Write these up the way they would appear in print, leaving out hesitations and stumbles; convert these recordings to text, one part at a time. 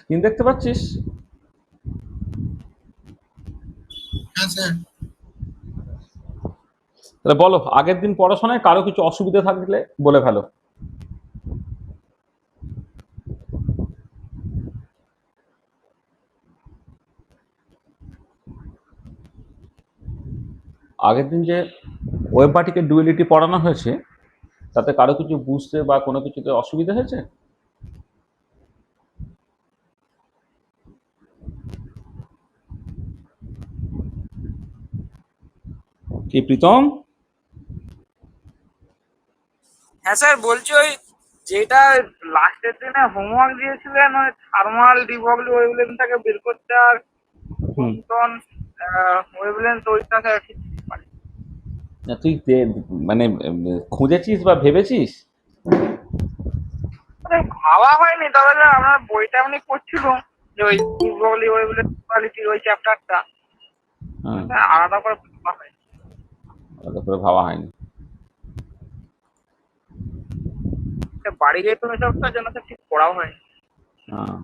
Screen দেখতে পাচ্ছিস? হ্যাঁ স্যার। তাহলে বলো, আগের দিন পড়াশোনায় কারো কিছু অসুবিধা থাকলে বলে ফেলো। আগের দিন যে ওয়েবাটিকের ডুয়েলিটি পড়ানো হয়েছে, তাতে কারো কিছু বুঝতে বা কোনো কিছুতে অসুবিধা হয়েছে? কি প্রীতম? হ্যাঁ স্যার, বলছি ওই যেটা লাস্টের দিনে হোমওয়ার্ক দিয়েছিলেন ওই থার্মাল ডিভগলি ওয়েভলেন্থটাকে বের করতে আর প্রোটন ওয়েভলেন্থ ওইটা স্যার ঠিক পারি। না, তুই মানে খুঁজেছিস বা ভেবেছিস? মানে ভাবা হয়নি, তবে স্যার আপনার বইটা এমনি করছিল যে ওই ডিভগলি ওয়েভলেন্থ কোয়ালিটির ওই চ্যাপ্টারটা হ্যাঁ, আলাদা করে ভাবা হয়নি। আলাদা করে ভাবা হয়নি। বাড়ি যেয়ে তুমি সবটার জন্য স্যার ঠিক পড়াও হয়নি। হ্যাঁ।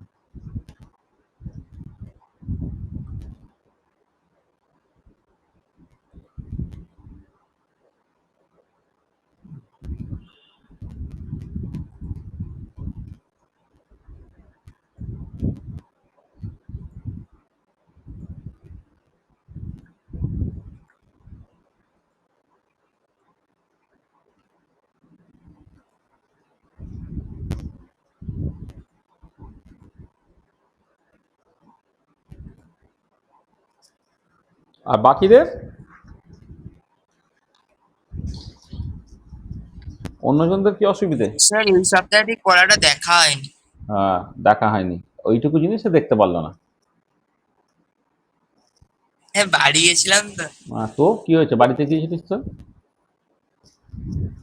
আর বাকিদের অন্যজনদের কি অসুবিধে? স্যার এই সপ্তাহে ঠিক পড়াটা দেখা হয়নি। হ্যাঁ, দেখা হয়নি, ওইটুকু জিনিসে দেখতে পারলো না। হ্যাঁ বাড়ি গেছিলাম তো। তো কি হয়েছে, বাড়িতে গিয়েছিলিস তো?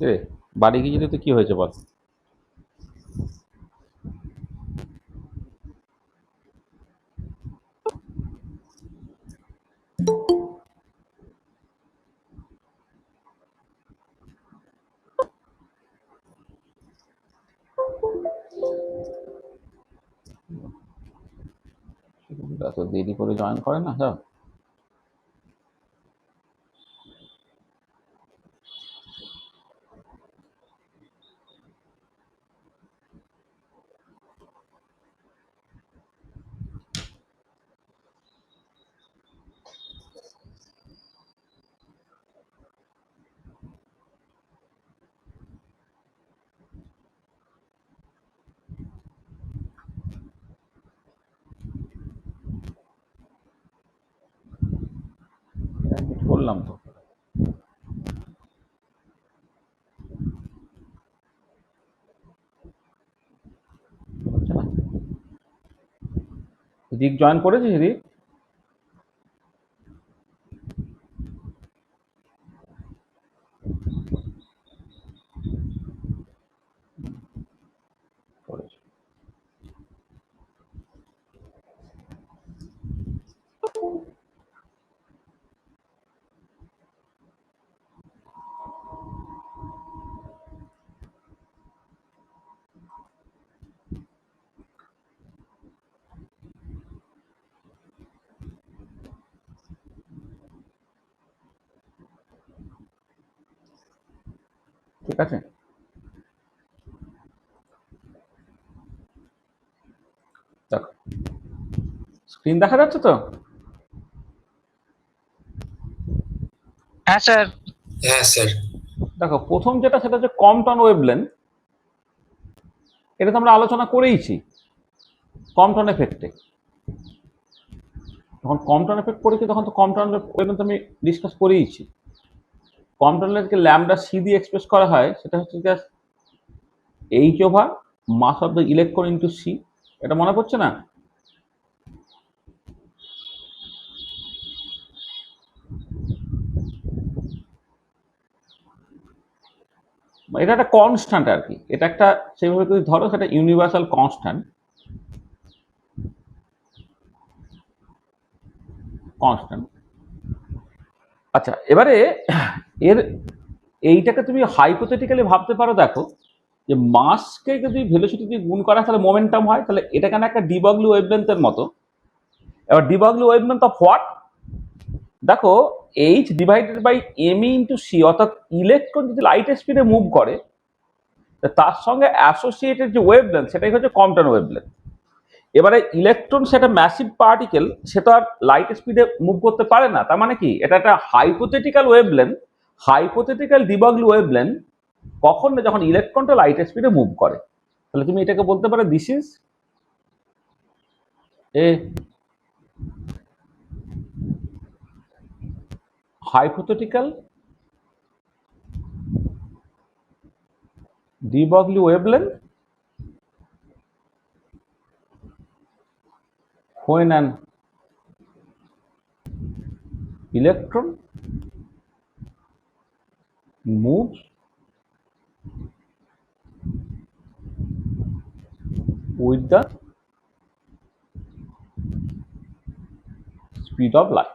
রে, বাড়ি গিয়েছিলি তো কি হয়েছে বল? এত দেরি করে জয়েন করে না সব। বললাম তো। হচ্ছে না। রিক জয়েন করেছিস রিক? করেছে। ঠিক আছে, দেখো স্ক্রিন দেখা যাচ্ছে তো? হ্যাঁ স্যার। হ্যাঁ স্যার। দেখো, প্রথম যেটা সেটা হচ্ছে কম্পটন ওয়েভলেন্থ। এটা তো আমরা আলোচনা করেইছি কম্পটন এফেক্টে। যখন কম্পটন এফেক্ট করেছি তখন তো কম্পটন ওয়েভলেন্থ আমি ডিসকাস করেইছি। কম্পটন ওয়েভলেন্থকে ল্যামডা সি দিয়ে এক্সপ্রেস করা হয়, সেটা হচ্ছে just h over mass of the electron into c. এটা মনে পড়ছে না? এটা একটা কনস্ট্যান্ট আর কি, এটা একটা সেভাবে যদি ধরো সেটা ইউনিভার্সাল কনস্ট্যান্ট। কনস্ট্যান্ট। আচ্ছা, এবারে এর এইটাকে তুমি হাইপোথেটিক্যালি ভাবতে পারো। দেখো, যে মাসকে যদি ভেলোসিটি দিয়ে গুণ করা হয় তাহলে মোমেন্টাম হয়, তাহলে এটা কেন একটা ডিবগলি ওয়েভলেন্থের মতো। এবার ডিবগলি ওয়েভলেন্থ অফ হোয়াট, দেখো h divided by m into c, অর্থাৎ ইলেকট্রন যদি লাইট স্পিডে মুভ করে তার সঙ্গে অ্যাসোসিয়েটেড যে ওয়েভলেন্থ সেটাই হচ্ছে কম্পটন ওয়েভলেন্থ। এবারে ইলেকট্রন সেটা ম্যাসিভ পার্টিকেল, সেটা আর লাইট স্পিডে মুভ করতে পারে না, তার মানে কি এটা একটা হাইপোথেটিক্যাল ওয়েভলেন্থ, হাইপোথেটিক্যাল ডিবগলি ওয়েভলেন্থ কখন না যখন ইলেকট্রনটা লাইট স্পিডে মুভ করে। তাহলে তুমি এটাকে বলতে পারো this is a hypothetical de Broglie wavelength when an electron moves with the speed of light.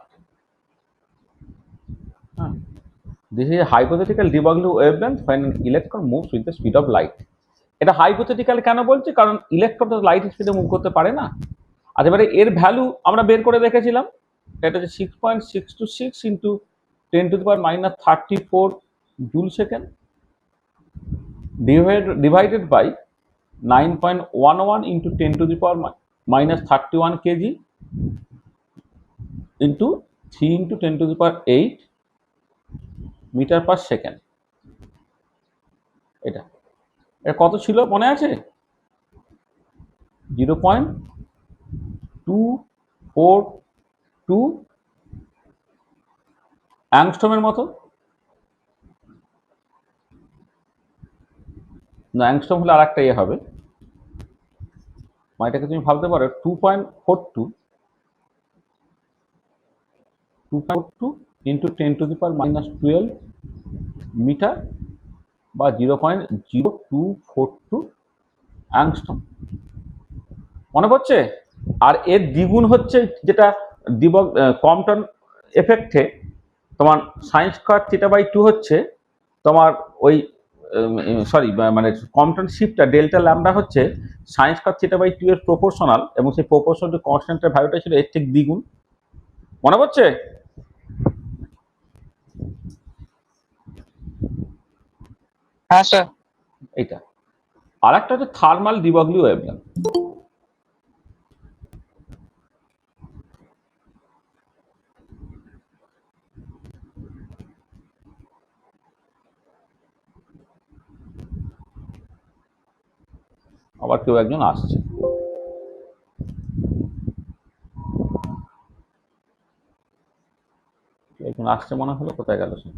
This is a hypothetical de Broglie wavelength when an electron moves with the speed of light. এটা hypothetical কেন বলছি, কারণ electron তো light স্পিডে move করতে পারে না। আর এবারে এর ভ্যালু আমরা বের করে দেখেছিলাম, এটা হচ্ছে 6.626 into 10⁻−34 joule second divided by 9.11 into 10⁻−31 kg into 3 into 10⁸ metre per second. এটা কত ছিল মনে আছে? 0.242 অ্যাংস্ট্রমের মতো না, অ্যাংস্ট্রম হলে আর একটা ইয়ে হবে, এটাকে তুমি ভাবতে পারো 2.42 ইন্টু 10⁻−12 মিটার বা 0.0242 অ্যাংস্ট্রম। মনে পড়ছে? আর এর দ্বিগুণ হচ্ছে যেটা কম্পটন এফেক্টে তোমার sin²θ/2 হচ্ছে তোমার ওই মানে কম্পটন শিফটটা ডেল্টা ল্যামডা হচ্ছে sin²θ/2 এর প্রপোর্শনাল, এবং সেই প্রপোর্শনাল টু কনস্ট্যান্টের ভ্যালুটা ছিল এর ঠিক দ্বিগুণ। মনে পড়ছে? হ্যাঁ স্যার। এইটা আর একটা হচ্ছে থার্মাল ডি ব্রগলি ওয়েভলেন্থ। আবার কেউ একজন আসছে, একজন আসছে মনে হলো, কোথায় গেল সে?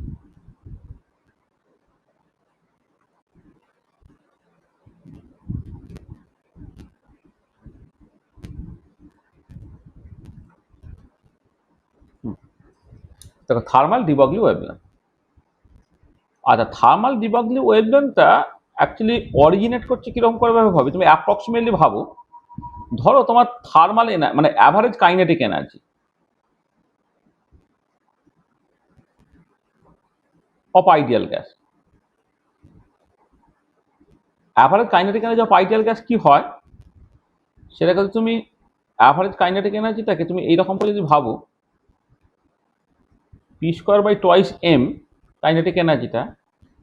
দেখো থার্মাল ডি ব্রগলি ওয়েভলেন্থ। আচ্ছা, থার্মাল ডি ব্রগলি ওয়েভলেন্থটা অ্যাকচুয়ালি অরিজিনেট করছে কিরকম করে ভাবে, তুমি অ্যাপ্রক্সিমেটলি ভাবো, ধরো তোমার থার্মাল মানে average kinetic energy of ideal gas, average kinetic energy of ideal gas কি হয় সেটাকে তুমি অ্যাভারেজ কাইনেটিক এনার্জিটাকে তুমি এইরকম করে যদি ভাবো, p²/2m কাইনেটিক এনার্জিটা,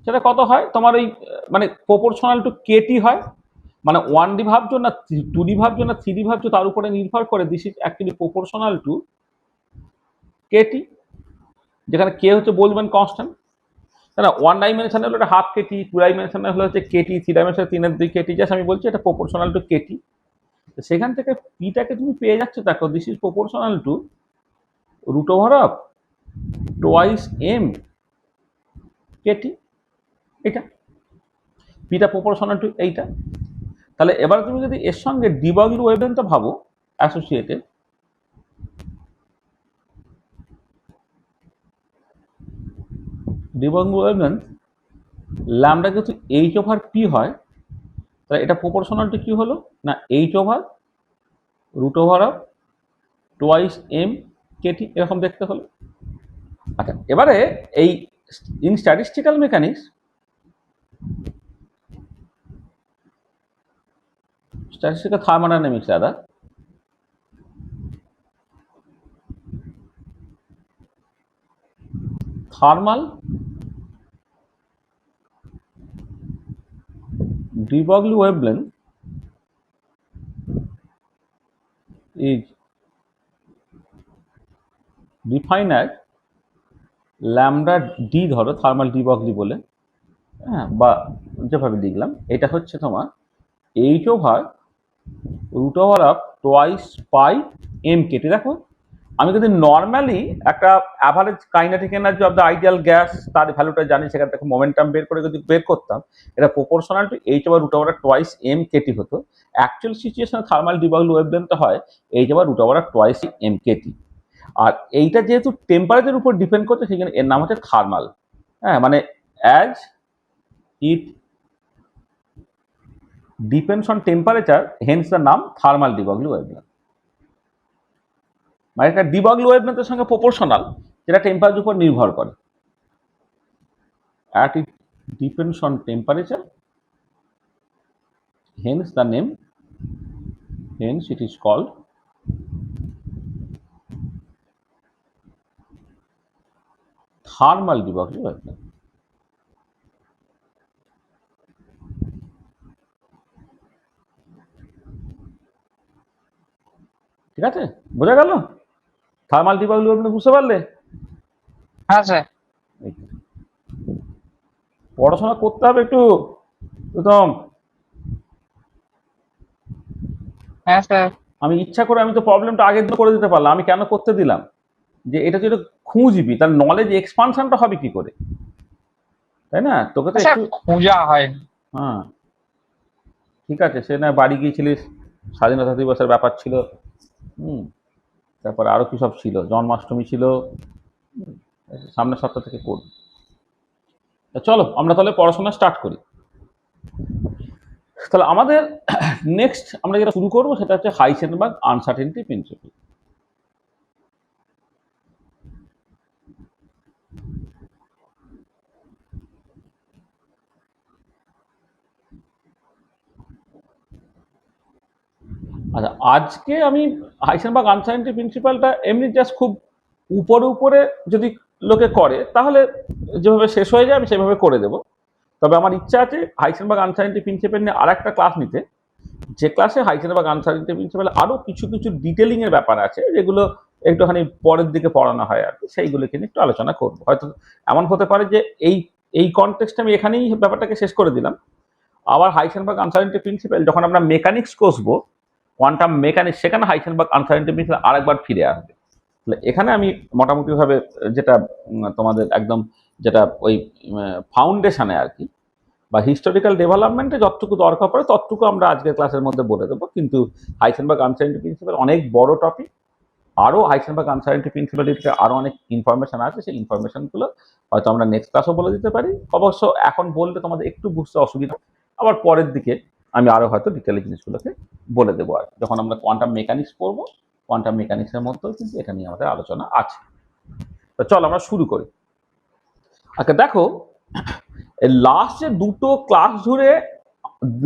সেটা কত হয় তোমার ওই মানে প্রপোর্শনাল টু কেটি হয়, মানে 1D ভাবছো না 2D ভাবছো না 3D ভাবছো তার উপরে নির্ভর করে। This is actually proportional to kT, যেখানে কে হচ্ছে বোলজম্যান কনস্ট্যান্ট, তাই না? 1 ডাইমেনশনে হলো এটা ½ কেটি, 2 ডাইমেনশনে হলো হচ্ছে কেটি, 3 ডাইমেনশনে 3/2 কেটি। জাস্ট আমি বলছি এটা প্রপোর্শনাল টু কেটি। সেখান থেকে পিটাকে তুমি পেয়ে যাচ্ছ, দেখো this is proportional to √2m kT. এটা পিটা প্রপোর্শনাল টু এইটা। তাহলে এবার তুমি যদি এর সঙ্গে ডি ব্রগলি ওয়েভলেন্থটা ভাবো associated, D Broglie wavelength lambda যেহেতু h/p হয়, তাহলে এটা প্রপোর্শনাল টু কি হলো না h/√2m কেটি, এরকম দেখতে হলো। আচ্ছা, এবারে এই in statistical mechanics statistical thermodynamics rather. Thermal de Broglie wavelength is defined as lambda d ধরো থার্মাল ডি ব্রগলি বলে, হ্যাঁ, বা যেভাবে লিখলাম এটা হচ্ছে তোমার h over root over of twice pi m kT. দেখো আমি যদি নর্মালি একটা average kinetic energy of the ideal gas তার ভ্যালুটা জানি, সেখান থেকে মোমেন্টাম বের করে যদি বের করতাম, এটা proportional to h over root over twice m k T হতো। অ্যাকচুয়াল সিচুয়েশনে থার্মাল ডি ব্রগলি ওয়েভলেন্থটা হয় h over root over twice m k T. আর এইটা যেহেতু টেম্পারেচারের উপর ডিপেন্ড করছে, সেখানে এর নাম হচ্ছে থার্মাল। হ্যাঁ, মানে as it depends on temperature, hence the নাম থার্মাল ডি ব্রগলি ওয়েভলেন্থ। মানে এটা ডি ব্রগলি ওয়েভলেন্থের সঙ্গে প্রপোর্শনাল, যেটা টেম্পারেচার উপর নির্ভর করে। At it depends on temperature, hence the name, hence it is called thermal de Broglie wavelength. ঠিক আছে, বোঝা গেল? থার্মাল ডি ব্রগলি ওয়েভলেন্থ বুঝতে পারলে? হ্যাঁ স্যার। পড়াশোনা করতে হবে একটু প্রথম। হ্যাঁ স্যার। আমি ইচ্ছা করে আমি তো প্রবলেমটা আগের দিন করে দিতে পারলাম, আমি কেন করতে দিলাম? যে এটা যদি খুঁজবি তার নলেজ এক্সপানশনটা হবে কি করে, তাই না? তোকে তো স্যার একটু খোঁজা হয়। হ্যাঁ ঠিক আছে, সে না বাড়ি গিয়েছিলিস, স্বাধীনতা দিবসের ব্যাপার ছিল, তারপর আরো কি সব ছিল, জন্মাষ্টমী ছিল, সামনের সপ্তাহ থেকে করবি। চলো আমরা তাহলে পড়াশোনা স্টার্ট করি। তাহলে আমাদের নেক্সট আমরা যেটা শুরু করবো সেটা হচ্ছে হাইসেনবার্গ আনসার্টেনটি প্রিন্সিপাল। আচ্ছা, আজকে আমি হাইসেনবার্গ আনসার্টেনটি প্রিন্সিপালটা এমনি জাস্ট খুব উপরে উপরে যদি লোকে করে তাহলে যেভাবে শেষ হয়ে যায় আমি সেভাবে করে দেবো। তবে আমার ইচ্ছা আছে হাইসেনবার্গ আনসার্টেনটি প্রিন্সিপাল নিয়ে আর একটা ক্লাস নিতে, যে ক্লাসে হাইসেনবার্গ আনসার্টেনটি প্রিন্সিপাল আরও কিছু কিছু ডিটেলিং এর ব্যাপার আছে যেগুলো একটুখানি পরের দিকে পড়ানো হয় আর কি, সেইগুলোকে নিয়ে একটু আলোচনা করবো। হয়তো এমন হতে পারে যে এই কনটেক্সটে আমি এখানেই ব্যাপারটাকে শেষ করে দিলাম। আবার হাইসেনবার্গ আনসার্টেনটি প্রিন্সিপাল যখন আমরা মেকানিক্স কষবো, কোয়ান্টাম মেকানিক্স, সেখানে হাইসেনবার্গ আনসার্টেনটি প্রিন্সিপাল আরেকবার ফিরে আসবে। তাহলে এখানে আমি মোটামুটিভাবে যেটা তোমাদের একদম যেটা ওই ফাউন্ডেশনে আর কি, বা হিস্টোরিক্যাল ডেভেলপমেন্টে যতটুকু দরকার পড়ে ততটুকু আমরা আজকের ক্লাসের মধ্যে বলে দেবো। কিন্তু হাইসেনবার্গ আনসার্টেনটি প্রিন্সিপাল অনেক বড় টপিক, আরও হাইসেনবার্গ আনসার্টেনটি প্রিন্সিপাল থেকে আরও অনেক ইনফরমেশন আছে, সেই ইনফরমেশনগুলো হয়তো আমরা নেক্সট ক্লাসও বলে দিতে পারি। অবশ্য এখন বললে তোমাদের একটু বুঝতে অসুবিধা, আবার পরের দিকে আমি আরও হয়তো ডিটেলে জিনিসগুলোকে বলে দেবো। আর যখন আমরা কোয়ান্টাম মেকানিক্স পড়বো, কোয়ান্টাম মেকানিক্সের মধ্যেও কিন্তু এটা নিয়ে আমাদের আলোচনা আছে। তো চলো আমরা শুরু করি। আচ্ছা দেখো, লাস্ট যে দুটো ক্লাস জুড়ে,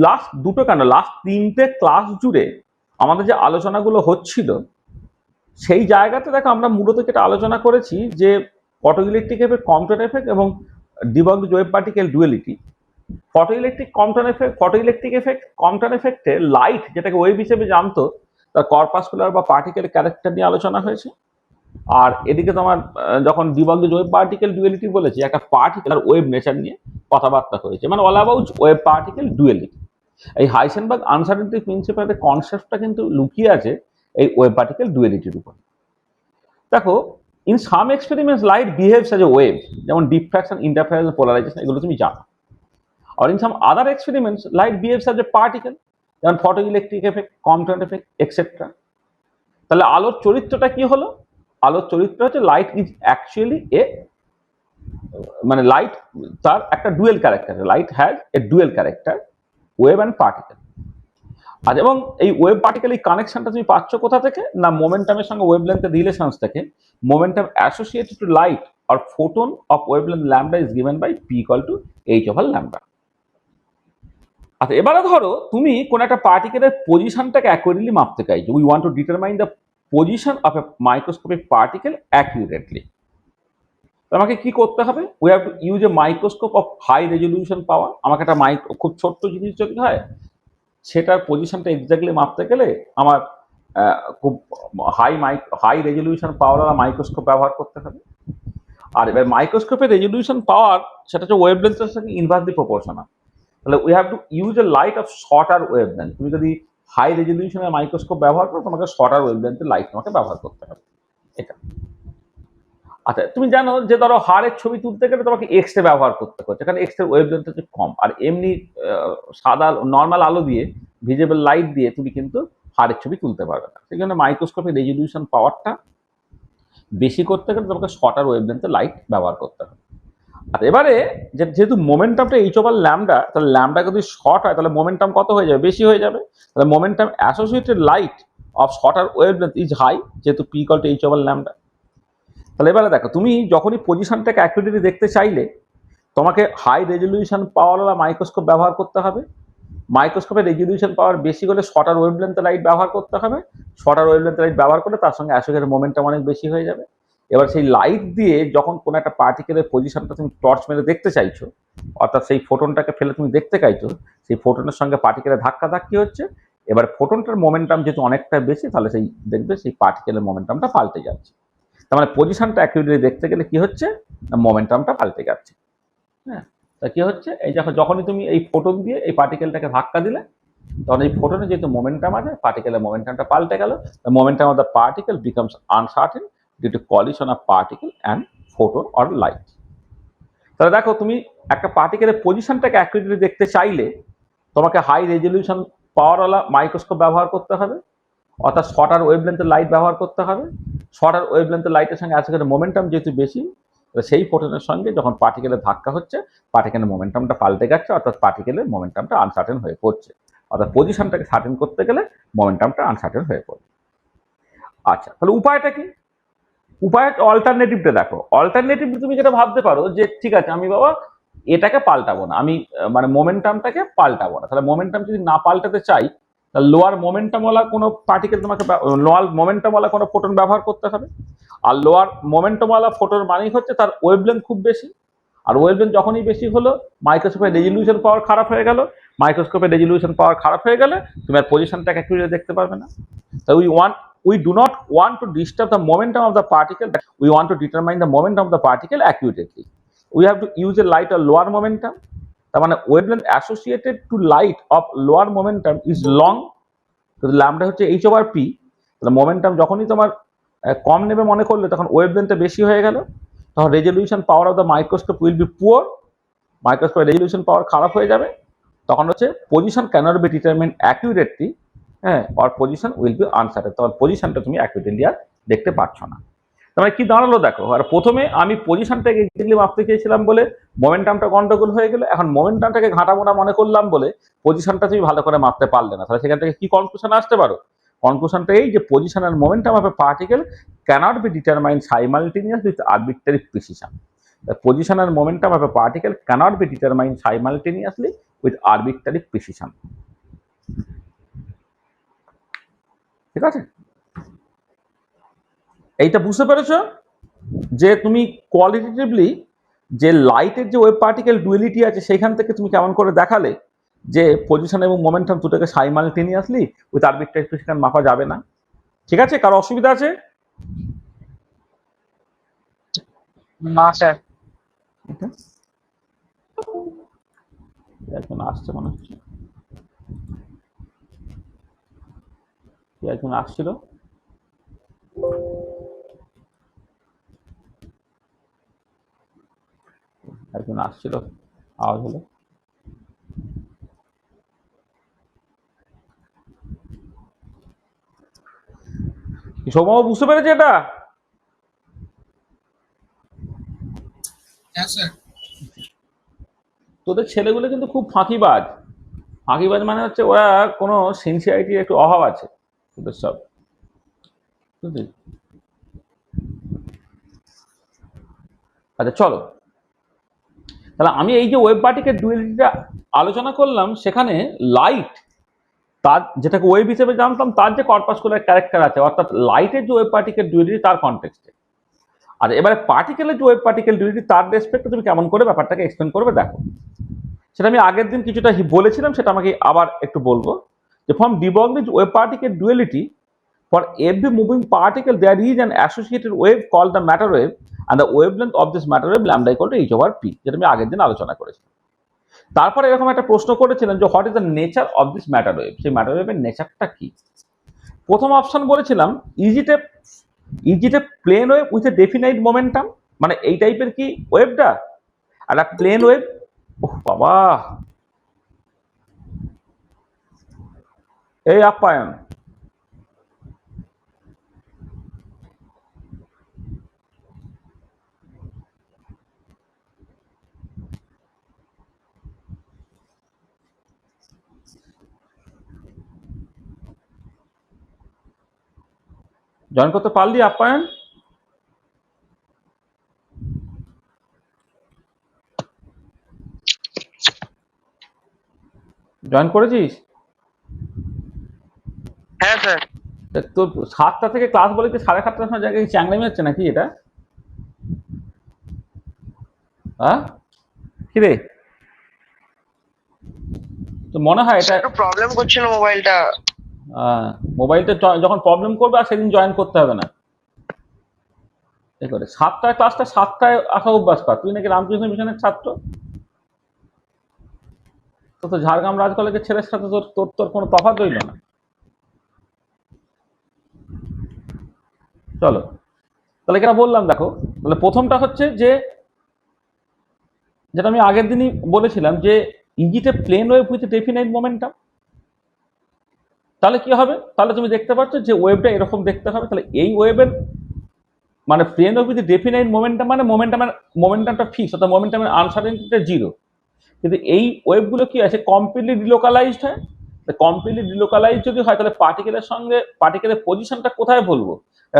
লাস্ট দুটো কেন লাস্ট তিনটে ক্লাস জুড়ে আমাদের যে আলোচনাগুলো হচ্ছিল, সেই জায়গাতে দেখো আমরা মূলত যেটা আলোচনা করেছি যে photo electric effect, Compton effect এবং de Broglie wave particle duality. Photo electric effect, Compton এফেক্টে লাইট যেটাকে ওয়েভ হিসেবে জানতো তার কর্পাসকুলার বা পার্টিকেল ক্যারেক্টার নিয়ে আলোচনা হয়েছে। আর এদিকে তোমার যখন ডি ব্রগলি ওয়েভ পার্টিকেল ডুয়েলিটি বলেছি, একটা পার্টিকেল আর ওয়েভ নেচার নিয়ে কথাবার্তা হয়েছে, মানে অল অ্যাবাউট ওয়েভ পার্টিকেল ডুয়েলিটি। এই হাইসেনবার্গ আনসার্টেনটি প্রিন্সিপালের কনসেপ্টটা কিন্তু লুকিয়ে আছে এই ওয়েভ পার্টিকেল ডুয়েলিটির উপর। দেখো, in some experiments light behaves as a wave, যেমন ডিফ্র্যাকশন, ইন্টারফারেন্স, পোলারাইজেশন, এগুলো তুমি জানো। আর in some other experiments light behaves as a particle, যেমন photo electric effect, Compton effect, etcetera. তাহলে আলোর চরিত্রটা কি হলো? আলোর চরিত্র হচ্ছে লাইট ইজ অ্যাকচুয়ালি এ, মানে লাইট তার একটা dual character, light has a dual character, wave and particle. আর এবং এই ওয়েভ পার্টিকেল এই কানেকশনটা তুমি পাচ্ছ কোথা থেকে? না মোমেন্টামের সঙ্গে ওয়েভলেন্থের রিলেশনস থেকে। Momentum associated to light or photon of wavelength lambda is given by p equal to h over lambda. আচ্ছা, এবারে ধরো তুমি কোন একটা পার্টিকেলের পজিশনটাকে অ্যাকুরেটলি মাপতে চাইছো। We want to determine the position of a microscopic particle accurately. আমাকে কি করতে হবে? We have to use a microscope of high resolution power. আমাকে একটা খুব ছোট্ট জিনিস যদি হয়, সেটার পজিশনটা এক্স্যাক্টলি মাপতে গেলে আমার খুব হাই রেজলিউশন পাওয়ার মাইক্রোস্কোপ ব্যবহার করতে হবে। আর এবার মাইক্রোস্কোপের রেজলিউশন পাওয়ার সেটা হচ্ছে ওয়েভলেন্থের সাথে ইনভার্সলি প্রপোর্শনাল। তাহলে we have to use a light of shorter wavelength. তুমি যদি হাই রেজলিউশনের মাইক্রোস্কোপ ব্যবহার করো, তোমাকে শর্টার ওয়েভলেন্থের লাইট তোমাকে ব্যবহার করতে হবে। এটা আচ্ছা, তুমি জানো যে ধরো হাড়ের ছবি তুলতে গেলে তোমাকে এক্স রে ব্যবহার করতে হচ্ছে, কারণ এক্স রে ওয়েভলেন্থ হচ্ছে কম। আর এমনি সাদা নর্মাল আলো দিয়ে, ভিজিবল লাইট দিয়ে তুমি কিন্তু হাড়ের ছবি তুলতে পারবে না। সেই জন্য মাইক্রোস্কোপের রেজলিউশন পাওয়ারটা বেশি করতে গেলে তোমাকে শর্টার ওয়েভলেন্থের লাইট ব্যবহার করতে হবে। আর এবারে যেহেতু মোমেন্টামটা এইচ ওভার ল্যামডা, তাহলে ল্যামডা যদি শর্ট হয় তাহলে মোমেন্টাম কত হয়ে যাবে? বেশি হয়ে যাবে। তাহলে momentum associated light of shorter wavelength is high, যেহেতু p equal to h over lambda. তাহলে এবারে দেখো, তুমি যখনই পজিশনটাকে অ্যাকুরেটলি দেখতে চাইলে তোমাকে হাই রেজলিউশন পাওয়ারওয়ালা মাইক্রোস্কোপ ব্যবহার করতে হবে। মাইক্রোস্কোপের রেজলিউশন পাওয়ার বেশি হলে শর্টার ওয়েভলেন্থ লাইট ব্যবহার করতে হবে। শর্টার ওয়েভলেন্থ লাইট ব্যবহার করলে তার সঙ্গে অ্যাসোসিয়েটেড মোমেন্টাম অনেক বেশি হয়ে যাবে। এবার সেই লাইট দিয়ে যখন কোনো একটা পার্টিকেলের পজিশনটা তুমি টর্চ মেরে দেখতে চাইছো, অর্থাৎ সেই ফোটনটাকে ফেলে তুমি দেখতে চাইছো, সেই ফোটনের সঙ্গে পার্টিকেলের ধাক্কি হচ্ছে। এবার ফোটনটার মোমেন্টাম যেহেতু অনেকটা বেশি, তাহলে সেই দেখবে সেই পার্টিকেলের মোমেন্টামটা পাল্টে যাচ্ছে। তার মানে পজিশনটা অ্যাকুরেটলি দেখতে গেলে কি হচ্ছে না, মোমেন্টামটা পাল্টে যাচ্ছে। হ্যাঁ, তা কি হচ্ছে, এই দেখো যখনই তুমি এই ফোটন দিয়ে এই পার্টিকেলটাকে ধাক্কা দিলে, তখন এই ফোটনে যেহেতু মোমেন্টাম আছে, পার্টিকেলের মোমেন্টামটা পাল্টে গেল। The momentum of the particle becomes uncertain due to collision of particle and photon or light. তাহলে দেখো, তুমি একটা পার্টিকেলের পজিশনটাকে অ্যাকুরেটলি দেখতে চাইলে তোমাকে হাই রেজলিউশন পাওয়ারওয়ালা মাইক্রোস্কোপ ব্যবহার করতে হবে, অর্থাৎ শর্টার ওয়েভলেন্থের লাইট ব্যবহার করতে হবে। শর্টার ওয়েভলেন্থের লাইটের সঙ্গে আজকের মোমেন্টাম যেহেতু বেশি, সেই ফোটনের সঙ্গে যখন পার্টিকেলের ধাক্কা হচ্ছে, পার্টিকেলের মোমেন্টামটা পাল্টে যাচ্ছে, অর্থাৎ পার্টিকেলের মোমেন্টামটা আনসার্টেন হয়ে পড়ছে। অর্থাৎ পজিশনটাকে সার্টেন করতে গেলে মোমেন্টামটা আনসার্টেন হয়ে পড়ে। আচ্ছা, তাহলে উপায়টা কি? উপায় অল্টারনেটিভটা দেখো। অল্টারনেটিভ তুমি যেটা ভাবতে পারো যে ঠিক আছে, আমি বাবা এটাকে পাল্টাবো না, আমি মানে মোমেন্টামটাকে পাল্টাবো না। তাহলে মোমেন্টাম যদি না পাল্টাতে চাই, তাহলে লোয়ার মোমেন্টামওয়ালা কোনো পার্টিকেল তোমাকে লোয়ার মোমেন্টামওয়ালা কোনো ফোটন ব্যবহার করতে হবে। আর লোয়ার মোমেন্টামওয়ালা ফোটন মানেই হচ্ছে তার ওয়েভলেন্থ খুব বেশি। আর ওয়েভলেন্থ যখনই বেশি হলো, মাইক্রোস্কোপের রেজলিউশন পাওয়ার খারাপ হয়ে গেল। মাইক্রোস্কোপের রেজলিউশন পাওয়ার খারাপ হয়ে গেলে তুমি আর পজিশনটাকে অ্যাকুরেটলি দেখতে পারবে না। তাই we do not want to disturb the momentum of the particle, but we want to determine the momentum of the particle accurately. We have to use a light or lower momentum. তার মানে wavelength associated to light of lower momentum is long, তো lambda হচ্ছে H over P. তাহলে momentum যখনই তোমার কম নেবে মনে করলে, তখন ওয়েভলেন্থটা বেশি হয়ে গেল, তখন resolution power of the microscope will be poor. মাইক্রোস্কোপের রেজলিউশন পাওয়ার খারাপ হয়ে যাবে, তখন হচ্ছে position cannot be determine accurately. হ্যাঁ, or position will be uncertain, তখন পজিশনটা তুমি অ্যাকুরেটলি আর দেখতে পাচ্ছ না। তাহলে কি দাঁড়ালো দেখো, আর প্রথমে আমি পজিশনটাকে এক্স্যাক্টলি মাপতে চেয়েছিলাম বলে মোমেন্টামটা গন্ডগোল হয়ে গেল। এখন মোমেন্টামটাকে ঘাটামোটা মনে করলাম বলে পজিশনটা তুমি ভালো করে মাপতে পারলে না। তাহলে সেখান থেকে কি কনক্লুশন আসতে পারো? কনক্লুশনটা এই যে পজিশন আর momentum of a particle cannot be determine simultaneous with arbitrary precision. Position আর momentum of a particle cannot be determine simultaneously with arbitrary precision. ঠিক আছে, এইটা বুঝতে পেরেছো যে তুমি কোয়ালিটেটিভলি যে লাইটের যে ওয়েভ পার্টিকেল ডুয়েলিটি আছে, সেখান থেকে তুমি কেমন করে দেখালে যে পজিশন এবং মোমেন্টাম দুটোকে সাইমালটেনিয়াসলি উইথ আরবিট্রারি প্রিসিশন মাপা যাবে না। ঠিক আছে, কারো অসুবিধা আছে? না স্যার। একজন আসছে মনে হচ্ছে, একজন আসছিল। একজন আসছিল, আওয়াজ হলো। সৌম্য বুঝতে পেরেছে এটা? হ্যাঁ স্যার। তোদের ছেলেগুলো কিন্তু খুব ফাঁকিবাজ। ফাঁকিবাজ মানে হচ্ছে ওরা কোনো সিনসিয়ারিটির একটু অভাব আছে তোদের সব, বুঝলি? আচ্ছা চলো, তাহলে আমি এই যে ওয়েভ পার্টিকেল ডুয়ালিটিটা আলোচনা করলাম, সেখানে লাইট তার যেটাকে ওয়েভ হিসেবে জানতাম তার যে কর্পাসকুলার ক্যারেক্টার আছে, অর্থাৎ লাইটের যে ওয়েভ পার্টিকেল ডুয়ালিটি তার কনটেক্সটে, আর এবারে পার্টিকেলের যে ওয়েভ পার্টিকেল ডুয়ালিটি তার রেসপেক্টে তুমি কেমন করে ব্যাপারটাকে এক্সপ্লেন করবে দেখো। সেটা আমি আগের দিন কিছুটা বলেছিলাম, সেটা আমাকে আবার একটু বলবো যে from de Broglie's wave particle duality, for every moving particle there is an associated wave called the matter wave, and the wavelength of this matter wave lambda equal to h/p, যেটা আমি আগের দিন আলোচনা করেছি। তারপরে এরকম একটা প্রশ্ন করেছিলেন যে what is the nature of this matter wave, সেই ম্যাটার ওয়েভের নেচারটা কি। প্রথম অপশন বলেছিলাম is it a plane wave with a definite momentum, মানে এই টাইপের কি ওয়েভটা, আর একটা প্লেন ওয়েভ। ওহ বাবা, এই আপ্যায়ন জয়েন করতে পারলি আপ্যায়ন? জয়েন করেছিস? হ্যাঁ স্যার। তো 7টা থেকে ক্লাস বলে কি 7:30টার সময় জায়গায় চ্যাংলামি হচ্ছে নাকি এটা? হ্যাঁ কি রে, তো মনে হয় এটা একটু প্রবলেম করছিল মোবাইলটা। মোবাইলটা যখন প্রবলেম করবে আর সেদিন জয়েন করতে হবে না। এই করে 7টায় ক্লাসটা 7টায় আসা অভ্যাস কর। তুই নাকি রামকৃষ্ণ মিশনের ছাত্র, তো ঝাড়গ্রাম রাজ কলেজের ছেলের সাথে তোর তোর তোর কোনো তফাৎ রইল না। চলো তাহলে এটা বললাম, দেখো তাহলে প্রথমটা হচ্ছে যে যেটা আমি আগের দিনই বলেছিলাম যে is it a plane wave with definite momentum. তাহলে কি হবে, তাহলে তুমি দেখতে পাচ্ছ যে ওয়েভটা এরকম দেখতে হবে। তাহলে এই ওয়েভের মানে plane wave with definite momentum, মানে মোমেন্টামটা ফিক্স, অর্থাৎ মোমেন্টামের আনসার্টেনিটিটা জিরো। কিন্তু এই ওয়েভগুলো কি আছে, কমপ্লিটলি ডিলোকালাইজড হয়। কমপ্লিটলি ডিলোকালাইজ যদি হয় তাহলে পার্টিকেলের সঙ্গে পার্টিকেলের পজিশনটা কোথায় বলবো,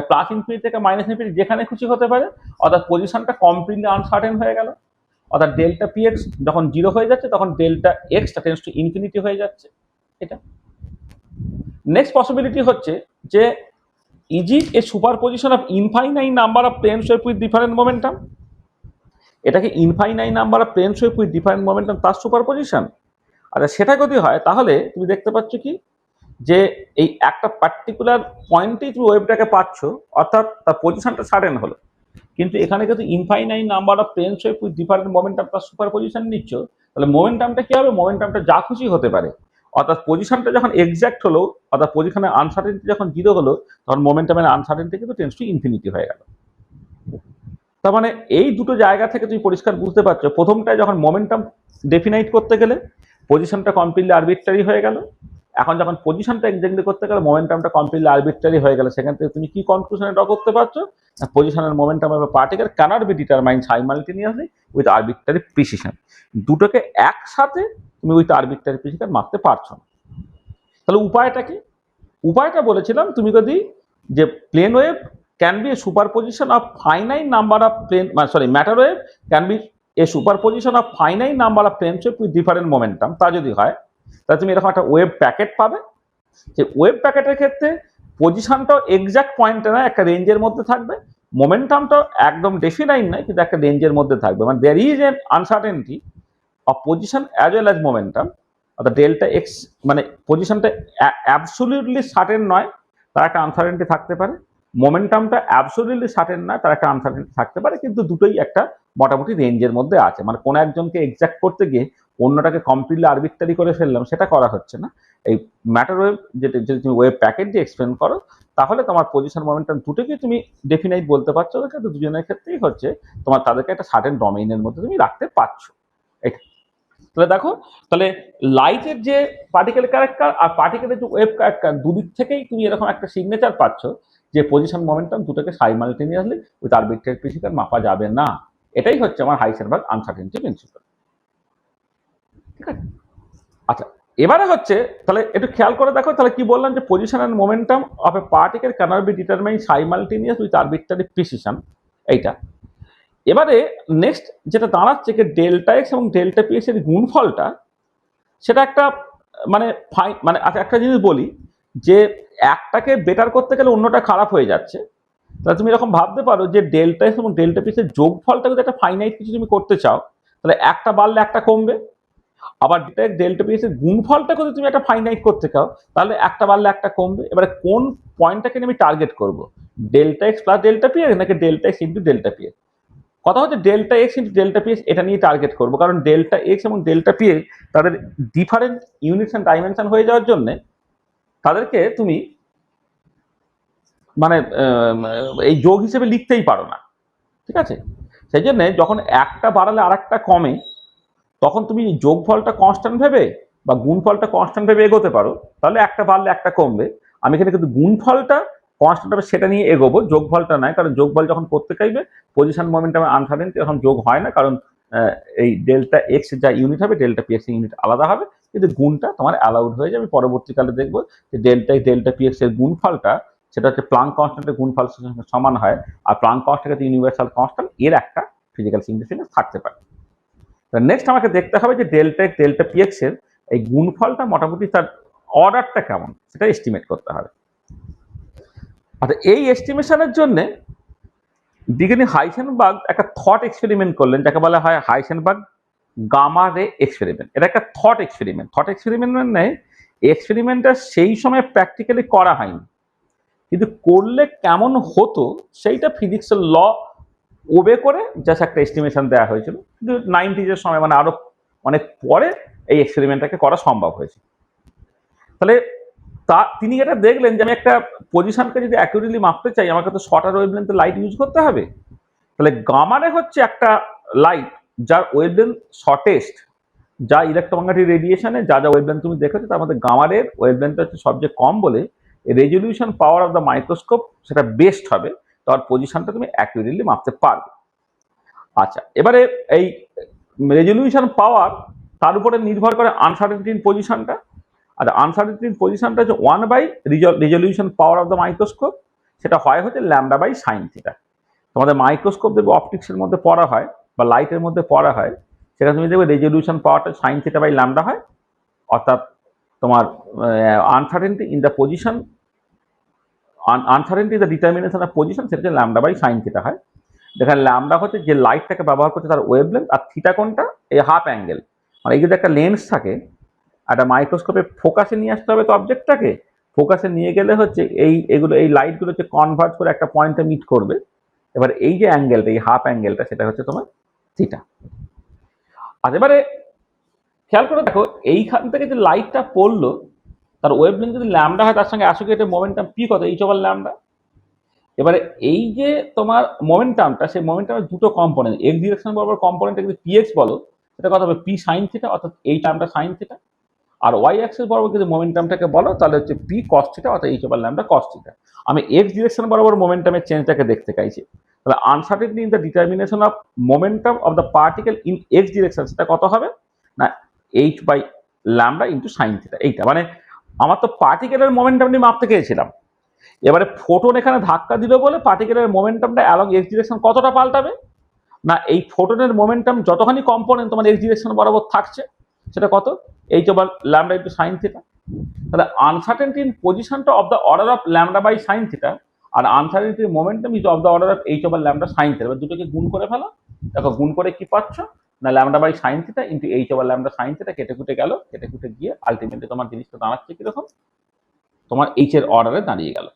প্লাস ইনফিনিটি থেকে মাইনাস ইনফিনিটি যেখানে খুশি হতে পারে, অর্থাৎ পজিশনটা কমপ্লিটলি আনসার্টেন হয়ে গেল। অর্থাৎ ডেল্টা পি এক্স যখন জিরো হয়ে যাচ্ছে তখন ডেল্টা এক্সটা টেন্ডস টু ইনফিনিটি হয়ে যাচ্ছে। এটা নেক্সট পসিবিলিটি হচ্ছে যে is a superposition of infinite number of plane wave with different momentum. এটাকে infinite number of plane wave with different momentum তার সুপার পজিশন। আচ্ছা সেটা যদি হয় তাহলে তুমি দেখতে পাচ্ছ কি যে এই একটা পার্টিকুলার পয়েন্টেই তুমি ওয়েভটাকে পাচ্ছ, অর্থাৎ তার পজিশনটা সার্টেন হলো। কিন্তু এখানে কিন্তু infinite number of plane wave with different momentum তার সুপার পজিশন নিচ্ছ, তাহলে মোমেন্টামটা কি হবে, মোমেন্টামটা যা খুশি হতে পারে। অর্থাৎ পজিশনটা যখন এক্সাক্ট হলো, অর্থাৎ পজিশনের আনসার্টেনিটি যখন জিরো হলো, তখন মোমেন্টামের আনসার্টেনিটি কিন্তু টেন্ডস টু ইনফিনিটি হয়ে গেল। তার মানে এই দুটো জায়গা থেকে তুমি পরিষ্কার বুঝতে পারছো, প্রথমটায় যখন মোমেন্টাম ডেফিনাইট করতে গেলে পজিশনটা কমপ্লিটলি আরবিট্রারি হয়ে গেল, এখন যখন পজিশনটা এক্সাক্টলি করতে গেলে মোমেন্টামটা কমপ্লিটলি আরবিট্রারি হয়ে গেল। সেখান থেকে তুমি কি কনক্লুশনে ড্র করতে পারছো, পজিশনের momentum of particle cannot be determined simultaneously with arbitrary precision. দুটোকে একসাথে তুমি উইথ আরবিট্রারি প্রিসিশন মারতে পারছো না। তাহলে উপায়টা কি? উপায়টা বলেছিলাম, তুমি যদি যে plane wave can be a superposition of finite number of plane, sorry matter wave can be a superposition of finite number of plane wave with different momentum, তা যদি হয় তাহলে তুমি এরকম একটা ওয়েভ প্যাকেট পাবে। যে ওয়েভ প্যাকেটের ক্ষেত্রে পজিশনটাও এক্সাক্ট পয়েন্টে নয়, একটা রেঞ্জের মধ্যে থাকবে, মোমেন্টামটাও একদম ডেফিনাইট নয় কিন্তু একটা রেঞ্জের মধ্যে থাকবে। মানে there is an uncertainty of position as well as momentum, অর্থাৎ ডেল্টা এক্স মানে পজিশনটা অ্যাবসলিউটলি সার্টেন নয়, তার একটা আনসার্টেনিটি থাকতে পারে। মোমেন্টামটা অ্যাবসলিউটলি সার্টেন নয়, তার একটা আনসার্টেনিটি থাকতে পারে, কিন্তু দুটোই একটা মোটামুটি রেঞ্জের মধ্যে আছে। মানে কোনো একজনকে এক্সাক্ট করতে গিয়ে অন্যটাকে কমপ্লিটলি আরবিট্রারি করে ফেললাম, সেটা করা হচ্ছে না। এই ম্যাটার ওয়েভ যেটা যদি তুমি ওয়েভ প্যাকেট দিয়ে এক্সপ্লেন করো, তাহলে তোমার পজিশন মোমেন্টাম দুটোকে তুমি ডেফিনাইট বলতে পারছো, কিন্তু দুজনের ক্ষেত্রেই হচ্ছে তোমার তাদেরকে একটা সার্টেন ডোমেইনের মধ্যে তুমি রাখতে পারছো। এটা তাহলে দেখো, তাহলে লাইটের যে পার্টিকেল ক্যারেক্টার আর পার্টিকেলের যে ওয়েভ ক্যারেক্টার, দুদিক থেকেই তুমি এরকম একটা সিগনেচার পাচ্ছ যে পজিশন মোমেন্টাম দুটোকে সাইমালটেনিয়াসলি উইথ আরবিট্রারি প্রিসিশন মাপা যাবে না। এটাই হচ্ছে আমার হাইসেনবার্গ আনসার্টেনিটি প্রিন্সিপাল। ঠিক আছে, আচ্ছা এবারে হচ্ছে তাহলে একটু খেয়াল করে দেখো, তাহলে কি বললাম যে position and momentum of a particle cannot be determined simultaneous with arbitrary precision. এইটা এবারে নেক্সট যেটা দাঁড়াচ্ছে যে ডেল্টা এক্স এবং ডেল্টা পি এর গুণফলটা সেটা একটা মানে মানে আচ্ছা একটা জিনিস বলি যে একটাকে বেটার করতে গেলে অন্যটা খারাপ হয়ে যাচ্ছে, তাহলে তুমি এরকম ভাবতে পারো যে ডেল্টা এক্স এবং ডেল্টা পি এর যোগফলটা যদি একটা ফাইনাইট কিছু তুমি করতে চাও তাহলে একটা বাড়লে একটা কমবে, আবার ডেল্টা পি এর গুণফলটা যদি তুমি একটা ফাইনাইট করতে চাও তাহলে একটা বাড়লে একটা কমবে। এবারে কোন পয়েন্টটাকে আমি টার্গেট করব, delta x plus delta p নাকি delta x into delta p? কথা হচ্ছে delta x into delta p এটা নিয়ে টার্গেট করবো, কারণ ডেল্টা এক্স এবং ডেল্টা পি তাদের ডিফারেন্ট ইউনিটস অ্যান্ড ডাইমেনশন হয়ে যাওয়ার জন্য তাদেরকে তুমি মানে এই যোগ হিসেবে লিখতেই পারো না, ঠিক আছে? সেই জন্য যখন একটা বাড়ালে আর একটা কমে তখন তুমি যোগফলটা কনস্ট্যান্ট ভেবে বা গুণফলটা কনস্ট্যান্ট ভেবে এগোতে পারো, তাহলে একটা বাড়লে একটা কমবে। আমি এখানে কিন্তু গুণফলটা কনস্ট্যান্ট হবে সেটা নিয়ে এগোবো, যোগফলটা নয়, কারণ যোগফল যখন করতে চাইবে পজিশন মোমেন্টামে আনসার্টেন তখন যোগ হয় না, কারণ এই ডেল্টা এক্স যা ইউনিট হবে ডেল্টা পি এক্স ইউনিট আলাদা হবে, কিন্তু গুণটা তোমার অ্যালাউড হয়ে যাবে। পরবর্তীকালে দেখবো যে ডেল্টা পি এক্স এর গুণফলটা সেটা হচ্ছে প্লাঙ্ক কনস্ট্যান্টের গুণফল সমান হয়, আর প্লাঙ্ক কনস্ট্যান্ট ইউনিভার্সাল কনস্ট্যান্ট এর একটা ফিজিক্যাল সিগনিফিকেন্স থাকতে পারে। নেক্সট আমাকে দেখতে হবে যে delta x delta P X এর এই গুণফলটা মোটামুটি তার অর্ডারটা কেমন সেটা এস্টিমেট করতে হবে। আচ্ছা এই এস্টিমেশনের জন্য বিজ্ঞানী হাইসেনবার্গ একটা থট এক্সপেরিমেন্ট করলেন যাকে বলা হয় হাইসেনবার্গ গামা রে এক্সপেরিমেন্ট। এটা একটা থট এক্সপেরিমেন্ট। থট এক্সপেরিমেন্ট মানে এক্সপেরিমেন্টটা সেই সময় প্র্যাকটিক্যালি করা হয়নি, কিন্তু করলে কেমন হতো সেইটা ফিজিক্সের ল ওবে করে জাস্ট একটা এস্টিমেশন দেওয়া হয়েছিল, কিন্তু 90s এর সময় মানে আরো অনেক পরে এই এক্সপেরিমেন্টটাকে করা সম্ভব হয়েছে। তাহলে তিনি এটা দেখলেন যে আমি একটা পজিশনকে যদি অ্যাকুরেটলি মাপতে চাই আমাকে তো শর্টার ওয়েভলেন্থে লাইট ইউজ করতে হবে। তাহলে গামারে হচ্ছে একটা লাইট যার ওয়েভলেন্থ শর্টেস্ট, যা ইলেকট্রোম্যাগনেটিক রেডিয়েশনে যা যা ওয়েভলেন্থ তুমি দেখেছো তার মধ্যে গামারের ওয়েভলেন্থ হচ্ছে সবচেয়ে কম বলে resolution power of the microscope সেটা বেস্ট হবে, তার পজিশনটা তুমি অ্যাকুরেটলি মাপতে পারবে। আচ্ছা এবারে এই রেজলিউশন পাওয়ার তার উপরে নির্ভর করে আনসার্টেনিটি ইন পজিশনটা, আর আনসার্টেনিটি ইন পজিশনটা হচ্ছে 1 by resolution power of the microscope, সেটা হয় হচ্ছে ল্যামডা বাই সাইন থিটা। তোমাদের মাইক্রোস্কোপ দেখবে অপটিক্সের মধ্যে পড়া হয় বা লাইটের মধ্যে পড়া হয়, সেটা তুমি দেখবে রেজলিউশন পাওয়ারটা সাইন থিটা বাই ল্যামডা হয়, অর্থাৎ তোমার uncertainty in the position uncertainty in the determination of position সেটা হচ্ছে ল্যামডা বাই সাইন থিটা হয়। যেখানে ল্যামডা হচ্ছে যে লাইটটাকে ব্যবহার করছে তার ওয়েভলেন্থ, আর থিটা কোনটা এই হাফ অ্যাঙ্গেল। মানে এই যদি একটা লেন্স থাকে একটা মাইক্রোস্কোপে ফোকাসে নিয়ে আসতে হবে তো অবজেক্টটাকে, ফোকাসে নিয়ে গেলে হচ্ছে এই লাইটগুলো হচ্ছে কনভার্ট করে একটা পয়েন্টে মিট করবে। এবার এই যে অ্যাঙ্গেলটা এই হাফ অ্যাঙ্গেলটা সেটা হচ্ছে তোমার থিটা। আর এবারে খেয়াল করে দেখো এইখান থেকে যে লাইটটা পড়লো তার ওয়েভলেন্থ যদি ল্যামডা হয় তার সঙ্গে অ্যাসোসিয়েটেড মোমেন্টাম পি কত, এইচ ওভার ল্যামডা। এবারে এই যে তোমার মোমেন্টামটা সেই মোমেন্টামের দুটো কম্পোনেন্ট, এক্স ডিরেকশন বরাবর কম্পোনেন্টটা যদি পি এক্স বলো সেটা কত হবে পি সাইন থিটা, অর্থাৎ এই টার্মটা সাইন থিটা। আর ওয়াই অ্যাক্সিস বরাবর যদি মোমেন্টামটাকে বলো তাহলে হচ্ছে পি কস থিটা, অর্থাৎ H over lambda cos theta. আমি এক্স ডিরেকশন বরাবর মোমেন্টামের চেঞ্জটাকে দেখতে চাইছি, তাহলে uncertainty in the determination of momentum of the particle in X direction সেটা কত হবে না H by lambda into sine theta. এইটা মানে আমার তো পার্টিকেলের মোমেন্টাম নিয়ে মাপতে চেয়েছিলাম, এবারে ফোটন এখানে ধাক্কা দিল বলে পার্টিকেলের মোমেন্টামটা অ্যালং এক্স ডিরেকশন কতটা পাল্টাবে না এই ফোটনের মোমেন্টাম যতখানি কম্পোনেন্ট তোমার এক্স ডিরেকশন বরাবর থাকছে সেটা কত H over lambda into sine theta. তাহলে আনসার্টেনিটি ইন পজিশনটা of the order of lambda by sine theta, আর uncertainty momentum is of the order of H over lambda sine theta. এবার দুটোকে গুণ করে ফেলো, দেখো গুণ করে কি পাচ্ছ না lambda by sine theta into H over lambda sine theta কেটে কুটে গেল, কেটে কুটে গিয়ে আলটিমেটলি তোমার জিনিসটা দাঁড়াচ্ছে কিরকম তোমার এইচ এর অর্ডারে দাঁড়িয়ে গেল,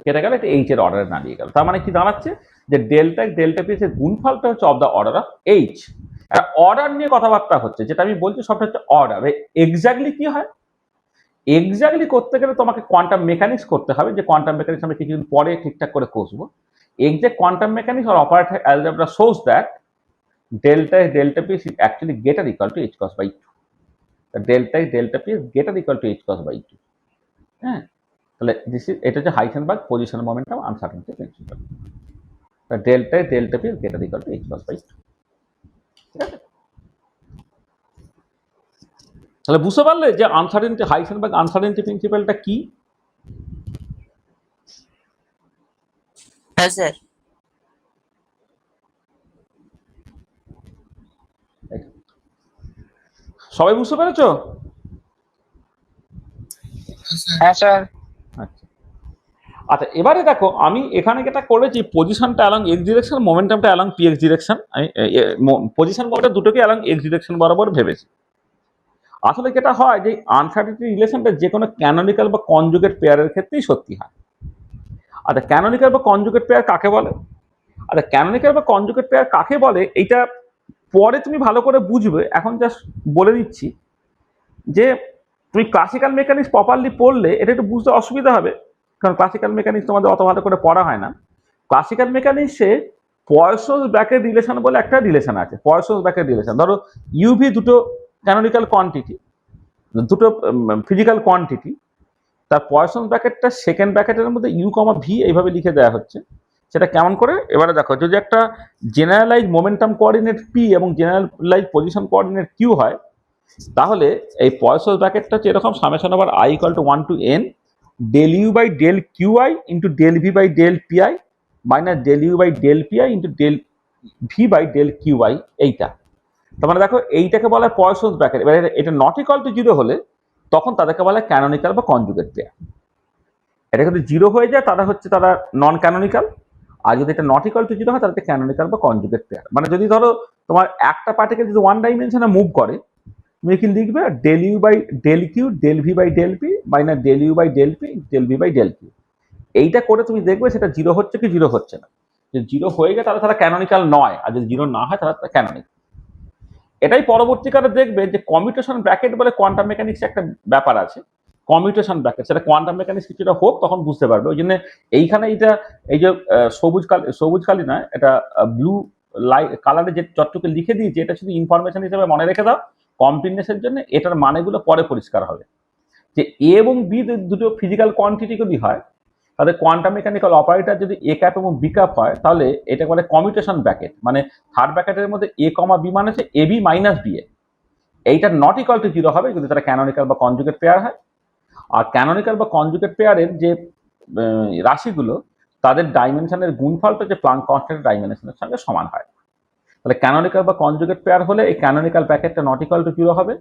কেটে গেল এটা এইচ এর অর্ডারে দাঁড়িয়ে গেল। তার মানে কি দাঁড়াচ্ছে যে ডেল্টা পি এর গুণফলটা হচ্ছে of the order of H. একটা অর্ডার নিয়ে কথাবার্তা হচ্ছে, যেটা আমি বলছি সবটা হচ্ছে অর্ডার। এক্স্যাক্টলি কি হয় এক্স্যাক্টলি করতে গেলে তোমাকে কোয়ান্টাম মেকানিক্স করতে হবে, যে কোয়ান্টাম মেকানিক্স আমরা কিছুদিন পরে ঠিকঠাক করে কষবো। Exact quantum mechanics or operator algebra shows that delta p is actually greater equal to h cos by 2. The delta p is greater equal to h cos by 2. হ্যাঁ, তাহলে এটা হচ্ছে Heisenberg position momentum uncertainty principle. Delta p is greater equal to H cross by 2। ঠিক আছে, তাহলে বুঝতে পারলে যে আনসার্টেনিটি হাইসেনবার্গ আনসার্টেনিটি প্রিন্সিপালটা কি? হ্যাঁ স্যার। সবাই বুঝতে পেরেছো? হ্যাঁ স্যার। আচ্ছা আচ্ছা, এবারে দেখো আমি এখানে যেটা করেছি, পজিশনটা অ্যালং এক্স ডিরেকশন, মোমেন্টামটা অ্যালং পি এক্স ডিরেকশন। আমি পজিশন মোমেন্টাম দুটোকে অ্যালং এক্স ডিরেকশন বরাবর ভেবেছি। আসলে যেটা হয় যে আনসার্টেনিটি রিলেশনটা যে কোনো ক্যানোনিক্যাল বা কনজুগেট পেয়ারের ক্ষেত্রেই সত্যি হয়। আচ্ছা, ক্যানোনিক্যাল বা কনজুগেট পেয়ার কাকে বলে? আচ্ছা, ক্যানোনিক্যাল বা কনজুগেট পেয়ার কাকে বলে এইটা পরে তুমি ভালো করে বুঝবে, এখন জাস্ট বলে দিচ্ছি যে তুমি ক্লাসিক্যাল মেকানিক্স প্রপারলি পড়লে এটা একটু বুঝতে অসুবিধা হবে, কারণ ক্লাসিক্যাল মেকানিক্স তোমাদের অত ভালো করে পড়া হয় না। ক্লাসিক্যাল মেকানিক্সে পয়সোস ব্র্যাকেট রিলেশন বলে একটা রিলেশন আছে। পয়সোস ব্র্যাকেট রিলেশন, ধরো ইউভি দুটো ক্যানোনিক্যাল কোয়ান্টিটি, দুটো ফিজিক্যাল কোয়ান্টিটি, তার পয়সন ব্র্যাকেটটা সেকেন্ড ব্র্যাকেটের মধ্যে ইউ কমা ভি এইভাবে লিখে দেওয়া হচ্ছে। সেটা কেমন করে এবারে দেখো, যদি একটা জেনারেলাইজ মোমেন্টাম কোঅর্ডিনেট পি এবং জেনারেলাইজ পজিশন কোঅর্ডিনেট কিউ হয়, তাহলে এই পয়সন ব্র্যাকেটটা হচ্ছে এরকম, summation over I equal to 1 to n del U by del Q I into del V by del P I minus del U by del P I into del V by del Q I. এইটা তার মানে দেখো, এইটাকে বলা হয় Poisson's bracket. এবার এটা not equal to zero হলে তখন তাদেরকে বলা হয় ক্যানোনিক্যাল বা কনজুগেট পেয়ার। এটা যদি জিরো হয়ে যায় তারা হচ্ছে তারা নন ক্যানোনিক্যাল, আর যদি এটা নট ইকুয়াল টু জিরো হয় তাহলে ক্যানোনিক্যাল বা কনজুগেট পেয়ার। মানে যদি ধরো তোমার একটা পার্টিকেল যদি ওয়ান ডাইমেনশনে মুভ করে, তুমি কি লিখবে? Del U by del Q del V by del P minus del U by del P del V by del Q. এইটা করে তুমি দেখবে সেটা জিরো হচ্ছে কি জিরো হচ্ছে না। যদি জিরো হয়ে যায় তাহলে তারা ক্যানোনিক্যাল নয়, আর যদি জিরো না হয় তাহলে তারা ক্যানোনিক্যাল। এটাই পরবর্তীকালে দেখবে যে কমিউটেশন ব্র্যাকেট বলে কোয়ান্টাম মেকানিক্স একটা ব্যাপার আছে। কমিউটেশন ব্র্যাকেট, সেটা কোয়ান্টাম মেকানিক্স কিছুটা হোক তখন বুঝতে পারবে। ওই জন্য এইখানে এইটা, এই যে সবুজ কালি নয়, এটা ব্লু লাইট কালারে যে চট্টকে লিখে দিয়েছে, এটা শুধু ইনফরমেশন হিসেবে মনে রেখে দাও। কমপ্লিটনেসের জন্য এটার মানেগুলো পরে পরিষ্কার হবে। যে এ এবং বি দুটো ফিজিক্যাল কোয়ান্টিটি যদি হয়, তাহলে কোয়ান্টাম মেকানিক্যাল অপারেটর যদি এ ক্যাপ এবং বি ক্যাপ হয়, তাহলে এটা বলে কমিউটেশন ব্র্যাকেট। মানে থার্ড ব্র্যাকেটের মধ্যে এ কমা বি মানে হচ্ছে A B minus B A. এইটা নট ইকুয়াল টু জিরো হবে যদি তারা ক্যানোনিক্যাল বা কনজুগেট পেয়ার হয়। আর ক্যানোনিক্যাল বা কনজুগেট পেয়ারের যে রাশিগুলো, তাদের ডাইমেনশনের গুণফলটা হচ্ছে প্লাঙ্ক কনস্ট্যান্টের ডাইমেনশনের সঙ্গে সমান হয়। তাহলে ক্যানোনিক্যাল বা কনজুগেট পেয়ার হলে এই ক্যানোনিক্যাল ব্র্যাকেটটা নট ইকুয়াল টু জিরো হবে,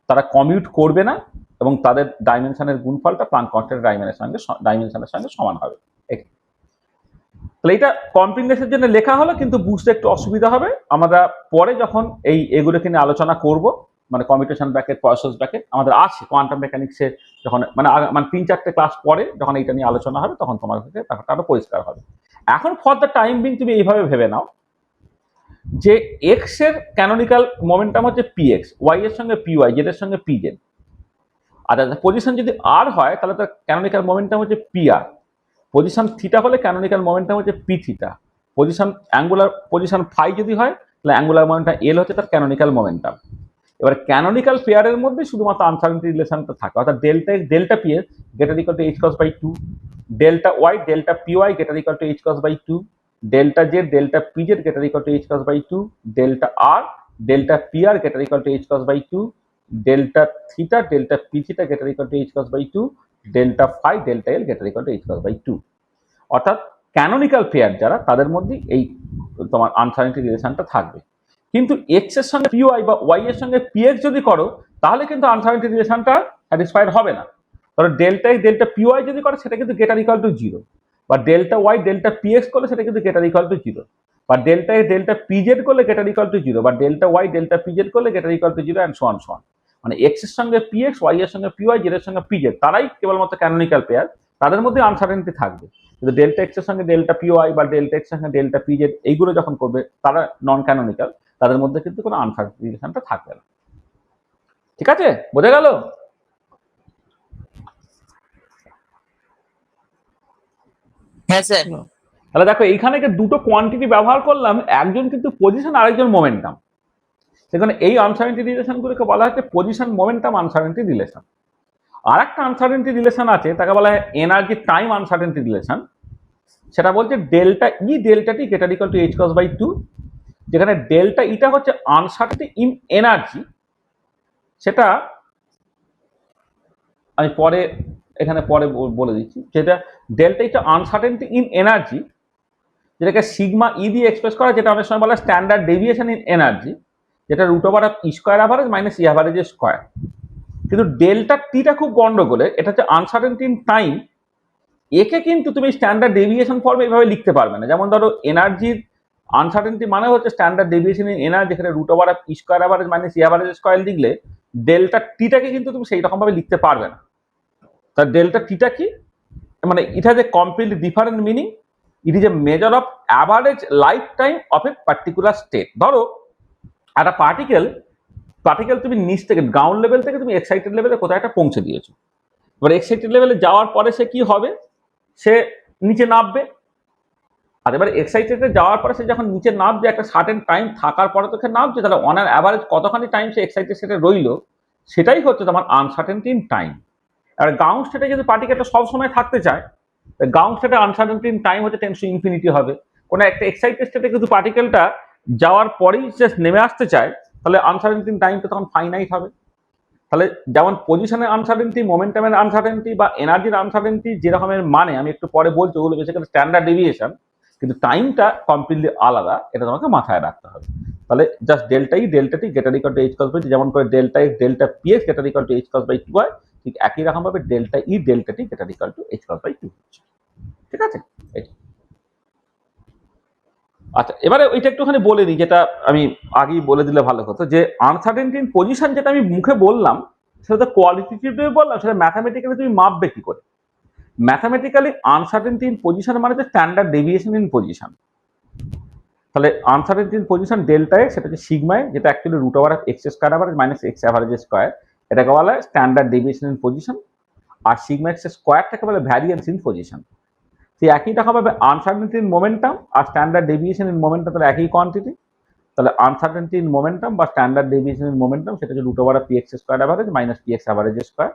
তারা কমিউট করবে না, এবং তাদের ডাইমেনশনের গুণফলটা প্লাঙ্ক কনস্ট্যান্টের ডাইমেনশনের সঙ্গে সমান হবে। তাহলে এটা কমপ্লিটনেসের জন্য লেখা হলো, কিন্তু বুঝতে একটু অসুবিধা হবে। আমরা পরে যখন এগুলোকে নিয়ে আলোচনা করব, মানে কমিউটেশন ব্র্যাকেট, পয়সন্স ব্র্যাকেট আমাদের আছে কোয়ান্টাম মেকানিক্সে, যখন মানে 3-4টে ক্লাস পরে যখন এটা নিয়ে আলোচনা হবে তখন তোমার কাছে ব্যাপারটা আরো পরিষ্কার হবে। এখন ফর দ্য টাইম বিং তুমি এইভাবে ভেবে নাও যে এক্স এর ক্যানোনিক্যাল মোমেন্টাম হচ্ছে পি এক্স, ওয়াই এর সঙ্গে পি ওয়াই, জেড এর সঙ্গে পি জেড। আর পজিশন যদি আর হয় তাহলে তার ক্যানোনিক্যাল মোমেন্টাম হচ্ছে পি আর। পজিশন থিটা হলে ক্যানোনিক্যাল মোমেন্টাম হচ্ছে P theta. Position angular position phi যদি হয় তাহলে অ্যাঙ্গুলার মোমেন্টাম এল হচ্ছে তার ক্যানোনিক্যাল মোমেন্টাম। এবার ক্যানোনিক্যাল পেয়ারের মধ্যে শুধুমাত্র আনসার্টেনিটি রিলেশনটা থাকে, অর্থাৎ delta x delta P S greater equal to H cross by 2, delta Y delta P Y greater equal to H cross by 2, delta Z delta P Z greater equal to H cross by 2, delta R delta P R greater equal to H cross by 2, delta theta delta P theta greater equal to H cross by 2, delta phi delta L greater equal to H cross by 2। অর্থাৎ canonical pair যারা, তাদের মধ্যে এই তোমার uncertainty রিলেশনটা থাকবে। কিন্তু x এর সঙ্গে পি ওয়াই বা ওয়াই এর সঙ্গে পি এক্স যদি করো, তাহলে কিন্তু আনসার্টেনিটি রিলেশনটা স্যাটিসফাইড হবে না। ধরো delta x delta P y যদি করে সেটা কিন্তু গ্রেটার ইকুয়াল টু জিরো, বা delta Y delta P x করলে সেটা কিন্তু গ্রেটার ইকুয়াল টু জিরো, বা delta x delta P z করলে গ্রেটার ইকুয়াল টু জিরো, বা delta Y delta P z করলে greater equal to zero, and so on so on. মানে x এর সঙ্গে পি এক্স, ওয়াই এর সঙ্গে P Y, Z এর সঙ্গে পি জেড, তারাই কেবলমাত্র ক্যানোনিক্যাল পেয়ার, তাদের মধ্যে আনসার্টেনিটি থাকবে। কিন্তু ডেল্টা এক্স এর সঙ্গে ডেল্টা পি ওয়াই বা ডেল্টা এক্স এর সঙ্গে ডেল্টা পি জেড এইগুলো যখন করবে, তারা নন ক্যানোনিক্যাল, তাদের মধ্যে কিন্তু কোনো আনসার্টেনিটি রিলেশনটা থাকবে না। ঠিক আছে, বোঝা গেল? হ্যাঁ স্যার। তাহলে দেখো এইখানে দুটো কোয়ান্টিটি ব্যবহার করলাম, একজন কিন্তু পজিশন, আরেকজন মোমেন্টাম। সেখানে এই আনসার্টেনিটি রিলেশনগুলোকে বলা হচ্ছে পজিশন মোমেন্টাম আনসার্টেনিটি রিলেশন। আর একটা আনসার্টেনিটি রিলেশন আছে, তাকে বলা হয় এনার্জি টাইম আনসার্টেনিটি রিলেশন। সেটা বলছে delta E delta T greater equal to H cross by 2, যেখানে ডেল্টা ইটা হচ্ছে আনসার্টেনিটি ইন এনার্জি। সেটা আমি পরে বলে দিচ্ছি। যেটা delta eta uncertainty in energy, যেটাকে সিগমা ই দিয়ে এক্সপ্রেস করা, যেটা অনেক সময় বলা হয় স্ট্যান্ডার্ড ডেভিয়েশন ইন এনার্জি। যেটা root over of E square average minus E অ্যাভারেজের স্কোয়ার। কিন্তু ডেল্টা টিটা খুব গন্ডগোলের, এটা হচ্ছে আনসার্টেনটি ইন টাইম। একে কিন্তু তুমি স্ট্যান্ডার্ড ডেভিয়েশন ফর্মে এইভাবে লিখতে পারবে না। যেমন ধরো এনার্জির আনসার্টেনটি মানে হচ্ছে স্ট্যান্ডার্ড ডেভিয়েশন ইন এনার্জি, যেখানে root over of E square average minus E average square লিখলে ডেল্টা টিটাকে কিন্তু তুমি সেই রকম ভাবে লিখতে পারবে না। তার ডেল্টা টিটা কি, মানে it has a completely different meaning. It is a measure of average life time of a particular state. ধরো একটা পার্টিকেল তুমি নিচ থেকে গ্রাউন্ড লেভেল থেকে তুমি এক্সাইটেড লেভেলে কোথায় একটা পৌঁছে দিয়েছো। এবার এক্সাইটেড লেভেলে যাওয়ার পরে সে কি হবে, সে নিচে নামবে। আর এবার এক্সাইটেডে যাওয়ার পরে সে যখন নিচে নামবে, একটা সার্টেন টাইম থাকার পরে তো সে নামছে, তাহলে অন অ্যান অ্যাভারেজ কতখানি টাইম সে এক্সাইটেড স্টেটে রইলো, সেটাই হচ্ছে তোমার আনসার্টেনটি ইন টাইম। আর গ্রাউন্ড স্টেটে যদি পার্টিকেলটা সবসময় থাকতে চায়, গ্রাউন্ড স্টেটে আনসার্টেনটি ইন টাইম হচ্ছে টেন্স টু ইনফিনিটি হবে। কোনো একটা এক্সাইটেড স্টেটে কিন্তু পার্টিকেলটা যাওয়ার পরেই জাস্ট নেমে আসতে চায়, তাহলে আনসার্টেনটি ইন টাইমটা তখন ফাইনাইট হবে। তাহলে যেমন পজিশনের আনসার্টেনটি, মোমেন্টামের আনসার্টেনটি বা এনার্জির আনসার্টেনটি যেরকমের মানে আমি একটু পরে বলছি, ওগুলো বেসিক্যালি স্ট্যান্ডার্ড ডেভিয়েশন, কিন্তু টাইমটা কমপ্লিটলি আলাদা, এটা তোমাকে মাথায় রাখতে হবে। তাহলে just delta E delta t greater equal to H cross by t, যেমন করে delta x delta P x greater equal to H cross by two হয়, ঠিক একই রকম ভাবে delta E delta t greater equal to H cross by two হচ্ছে। ঠিক আছে, আচ্ছা এবারে ওইটা একটুখানি বলে দিই, যেটা আমি আগেই বলে দিলে ভালো হতো, যে আনসার্টেনটি ইন পজিশন যেটা আমি মুখে বললাম সেটা তো কোয়ালিটেটিভলি বললাম, সেটা ম্যাথামেটিক্যালি তুমি মাপবে কি করে? ম্যাথামেটিক্যালি আনসার্টেনটি ইন পজিশন মানে হচ্ছে স্ট্যান্ডার্ড ডেভিয়েশন ইন পজিশন। তাহলে uncertainty in position delta x, সেটা হচ্ছে সিগমায়, যেটা actually root over of x square average minus x average square, এটাকে বলা হয় স্ট্যান্ডার্ড ডেভিয়েশন ইন পজিশন। আর সিগমা এক্স স্কোয়ারটাকে বলে ভ্যারিয়েন্স ইন পজিশন। সেই একই টাকা পাবে আনসার্টেনটি ইন মোমেন্টাম আর স্ট্যান্ডার্ড ডেভিয়েশন ইন মোমেন্টাম, তাহলে একই কোয়ান্টিটি। তাহলে আনসার্টেনটি ইন মোমেন্টাম বা স্ট্যান্ডার্ড ডেভিয়েশন ইন মোমেন্টাম, সেটা হচ্ছে root over of p x square average minus P x average square.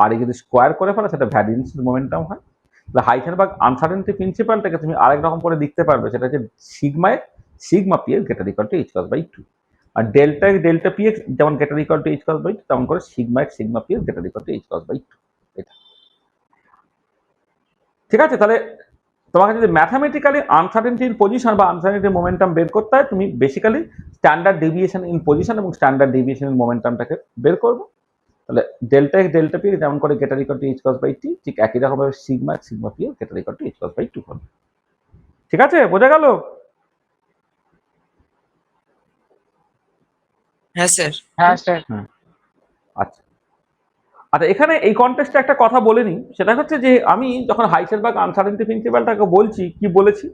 আর যদি স্কোয়ার করে ফেলে সেটা ভ্যারিয়েন্স ইন মোমেন্টাম হয়। তাহলে হাইসেনবার্গ আনসার্টেনটি প্রিন্সিপালটাকে তুমি আরেক রকম করে লিখতে পারবে, সেটা হচ্ছে সিগমায় sigma P x greater equal to H cross by two. আর delta x delta P x যেমন greater equal to H cross by two, তেমন করে sigma x sigma P x greater equal to H cross by two. এটা ঠিক আছে। তাহলে তোমাকে যদি ম্যাথামেটিক্যালি আনসার্টেনটি ইন পজিশন বা আনসার্টেনটি মোমেন্টাম বের করতে হয়, তুমি basically standard deviation in position এবং স্ট্যান্ডার্ড ডেভিয়েশন ইন মোমেন্টামটাকে বের করবো। তাহলে ডেল্টা এক্স ডেল্টা পি যেমন করে greater equal to H cross by t, ঠিক একই রকম ভাবে sigma sigma p greater equal to H cross by two হবে। ঠিক আছে, বোঝা গেল? হ্যাঁ স্যার। আচ্ছা আচ্ছা, এখানে এই কনটেক্সটে একটা কথা বলে নিই, সেটা হচ্ছে যে আমি যখন হাইসেনবার্গ আনসার্টেনটি প্রিন্সিপালটাকে বলছি, কি বলেছি,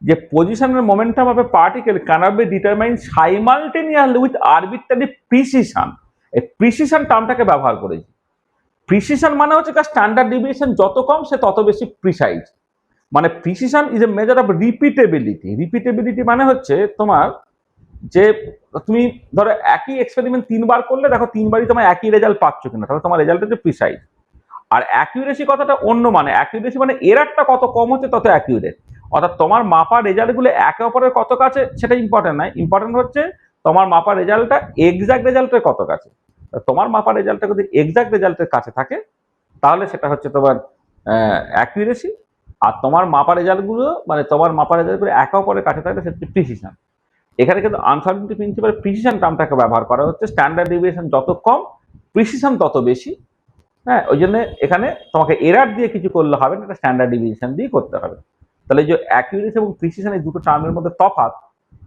যে পজিশনের momentum of a particle cannot be determined simultaneously with arbitrary precision. এই প্রিসিশন টার্মটাকে ব্যবহার করেছি। প্রিসিশন মানে হচ্ছে তার স্ট্যান্ডার্ড ডিভিয়েশন যত কম সে তত বেশি প্রিসাইজ। মানে precision is a measure of repeatability. Repeatability মানে হচ্ছে তোমার যে তুমি ধরো একই এক্সপেরিমেন্ট 3 বার করলে, দেখো 3বারই তোমার একই রেজাল্ট পাচ্ছ কিনা, তাহলে তোমার রেজাল্ট হচ্ছে প্রিসাইজ। আর অ্যাকিউরেসি কথাটা অন্য, মানে অ্যাকিউরেসি মানে এরারটা কত কম হচ্ছে তত অ্যাকিউরেট। অর্থাৎ তোমার মাপা রেজাল্টগুলো একে অপরের কত কাছে সেটা ইম্পর্টেন্ট নয়, ইম্পর্টেন্ট হচ্ছে তোমার মাপা রেজাল্টটা এক্সাক্ট রেজাল্টের কত কাছে। তোমার মাপা রেজাল্টটা যদি এক্সাক্ট রেজাল্টের কাছে থাকে তাহলে সেটা হচ্ছে তোমার অ্যাকিউরেসি। আর তোমার মাপা রেজাল্টগুলো মানে তোমার মাপা রেজাল্টগুলো একে অপরের কাছে থাকলে সেটা প্রিসিশন। এখানে কিন্তু আনসার্টেনটি প্রিন্সিপাল প্রিসিশন টার্মটাকে ব্যবহার করা হচ্ছে। স্ট্যান্ডার্ড ডেভিয়েশন যত কম প্রিসিশন তত বেশি। হ্যাঁ, ওই জন্য এখানে তোমাকে এরার দিয়ে কিছু করলে হবে না, এটা স্ট্যান্ডার্ড ডেভিয়েশন দিয়ে করতে হবে। তাহলে যে অ্যাকিউরেসি এবং প্রিসিশন এই দুটো টার্মের মধ্যে তফাৎ,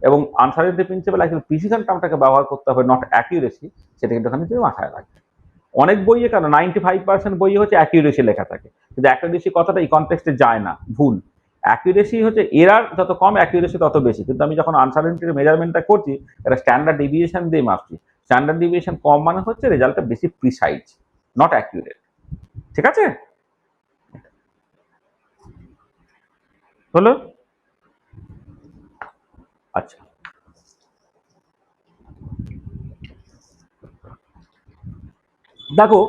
এবং আনসার্টেনটি প্রিন্সিপাল অ্যাকচুয়ালি প্রিসিশন টার্মটাকে ব্যবহার করতে হবে, নট অ্যাকিউরেসি, সেটা কিন্তু এখানে তুমি মাথায় রাখবে। অনেক বইয়ে কেন 95% বইয়ে হচ্ছে অ্যাকিউরেসি লেখা থাকে, কিন্তু অ্যাকিউরেসি কথাটা এই কনটেক্সটে যায় না, ভুল। অ্যাকিউরেসি হচ্ছে এরার যত কম অ্যাকিউরেসি তত বেশি, কিন্তু আমি যখন আনসার্টেনটির মেজারমেন্টটা করছি এটা স্ট্যান্ডার্ড ডেভিয়েশন দিয়ে মাপছি। স্ট্যান্ডার্ড ডেভিয়েশন কম মানে হচ্ছে রেজাল্টটা বেশি প্রিসাইজ, নট অ্যাকিউরেট। ঠিক আছে, হলো? আচ্ছা, দেখো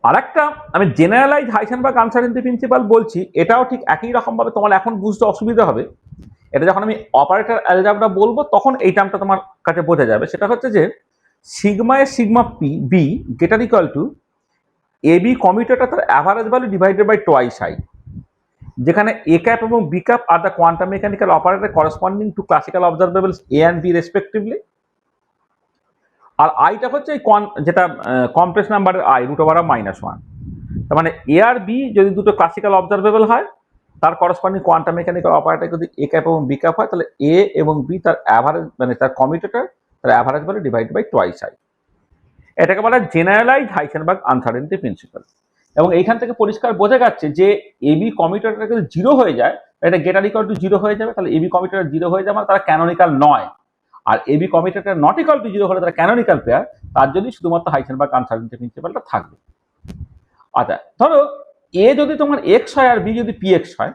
আরেকটা আমি জেনারেলাইজ হাইসেনবার্গ আনসার্টেনটি প্রিন্সিপাল বলছি, এটাও ঠিক একই রকম ভাবে তোমার এখন বুঝতে অসুবিধা হবে। এটা যখন আমি অপারেটর অ্যালজেব্রা বলবো তখন এই টার্মটা তোমার কাছে বোঝা যাবে। সেটা হচ্ছে যে sigma A sigma P B greater equal to A B commutator তার average value divided by twice I. যেখানে এ ক্যাপ এবং B cap are the quantum mechanical operator corresponding to classical observables A and B respectively. আর আইটা হচ্ছে এই যেটা complex নাম্বারের I √(-1)। তার মানে এ আর বি যদি দুটো ক্লাসিক্যাল অবজারভেবল হয়, তার করসপন্ডিং কোয়ান্টাম মেকানিক্যাল অপারেটর যদি এ ক্যাপ এবং বি ক্যাপ হয়, তাহলে এ এবং বি তার অ্যাভারেজ মানে তার কমিউটেটর তার অ্যাভারেজ বলে ডিভাইড বাই টুয়াইস আই। এটাকে বলা হয় জেনারেলাইজড হাইসেনবার্গ আনসার্টেনটি প্রিন্সিপাল। এবং এইখান থেকে পরিষ্কার বোঝা যাচ্ছে যে এবি কমিউটেটর যদি জিরো হয়ে যায়, এটা গেটার ইকুয়াল টু জিরো হয়ে যাবে, তাহলে এবি কমিউটেটর জিরো হয়ে যাবে, তারা ক্যানোনিক্যাল নয়। আর A B commutator not equal to zero হলে তারা ক্যানোনিক্যাল পেয়ার, তার জন্য শুধুমাত্র হাইসেনবার্গ আনসার্টেনটি প্রিন্সিপালটা থাকবে। আচ্ছা, ধরো এ যদি তোমার এক্স হয় আর বি যদি পি এক্স হয়,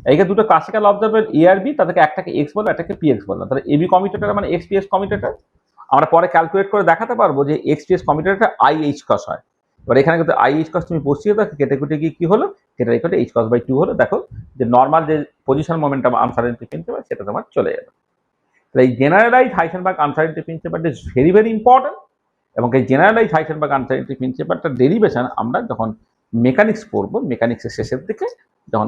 এইখানে দুটো ক্লাসিক্যাল অবজারভেবল এ আর বি, তাদেরকে একটাকে এক্স বলবো, একটাকে পি এক্স বলবো। তাহলে এবি কমিউটেটর মানে এক্স পি এক্স কমিউটেটর। আমরা পরে ক্যালকুলেট করে দেখাতে পারবো যে এক্স পি এক্স কমিউটেটরটা আই এইচ কস হয়। এবার এখানে কিন্তু আই এইচ কস তুমি বসিয়ে দাও, কেটে কুটে গিয়ে কি হলো, কেটে রেখে এইচ কস বাই 2 হলো। দেখো যে নর্মাল যে পজিশন মোমেন্টাম আনসার্টেনটি প্রিন্সিপাল সেটা তোমার চলে যাবে। তাহলে এই জেনারেলাইজ হাইসেনবার্গ আনসার্টেনটি প্রিন্সিপালটা ইজ ভেরি ভেরি ইম্পর্টেন্ট। এবং এই জেনারেলাইজ হাইসেনবার্গ আনসার্টেনটি প্রিন্সিপালটা ডেরিভেশন আমরা যখন মেকানিক্স পড়বো, মেকানিক্সের শেষের দিকে যখন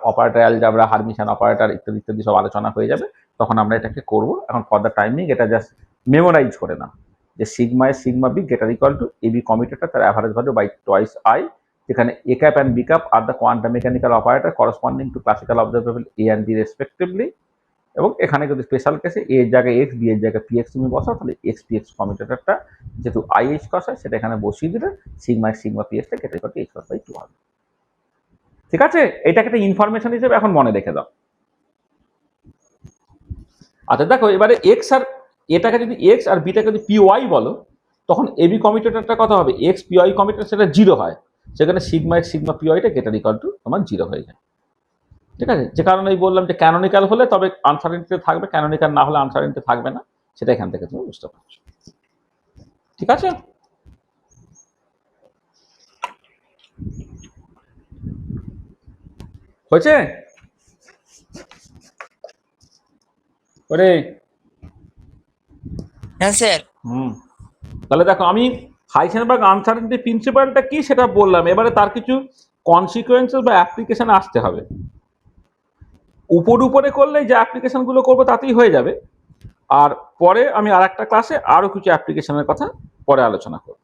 অপারেটর অ্যালজাবরা, হারমিশন অপারেটর ইত্যাদি ইত্যাদি সব আলোচনা হয়ে যাবে, তখন আমরা এটাকে করবো। এখন ফর দ্য টাইমিং এটা জাস্ট মেমোরাইজ করে নাও যে sigma A sigma B greater equal to A B commutator তার average value by twice I, যেখানে A cap and B cap are the quantum mechanical operator corresponding to classical observable A and B respectively. এবং এখানে যদি special কেসে এ এর জায়গায় x, B এর জায়গায় পি এক্স তুমি বসাও, তাহলে এক্স পি এক্স কমিউটেটরটা যেহেতু আই এইচ কস হয়, সেটা এখানে বসিয়ে দিলে সিগমা সিগমা পি এক্সটা greater equal to H cross by 2 হবে। ঠিক আছে, এটাকে একটা ইনফরমেশন হিসেবে এখন মনে রেখে দাও। আচ্ছা দেখো, এবারে এক্স আর এটাকে যদি এক্স আর বিটাকে যদি পি ওয়াই বলো, তখন এবি কমিউটেটরটা কত হবে, এক্স পি ওয়াই কমিউটেটর সেটা জিরো হয়, সেখানে সিগমা এক্স সিগমা পি ওয়াইটা গেটার ইকুয়াল টু তোমার জিরো হয়ে যায়। ঠিক আছে, যে কারণে বললাম যে ক্যানোনিক্যাল হলে তবে আনসার্টেনটি থাকবে, ক্যানোনিক্যাল না হলে আনসার্টেনটি থাকবে না, সেটা এখান থেকে তুমি বুঝতে পারছো। ঠিক আছে, হয়েছে ওরে? হ্যাঁ স্যার। তাহলে দেখো, আমি হাইসেনবার্গ আনসার্টেনটি প্রিন্সিপালটা কি সেটা বললাম, এবারে তার কিছু কনসিকুয়েন্সেস বা অ্যাপ্লিকেশন আসতে হবে। উপরে করলে যে অ্যাপ্লিকেশনগুলো করবো তাতেই হয়ে যাবে। আর পরে আমি আর একটা ক্লাসে আরো কিছু অ্যাপ্লিকেশনের কথা পরে আলোচনা করব।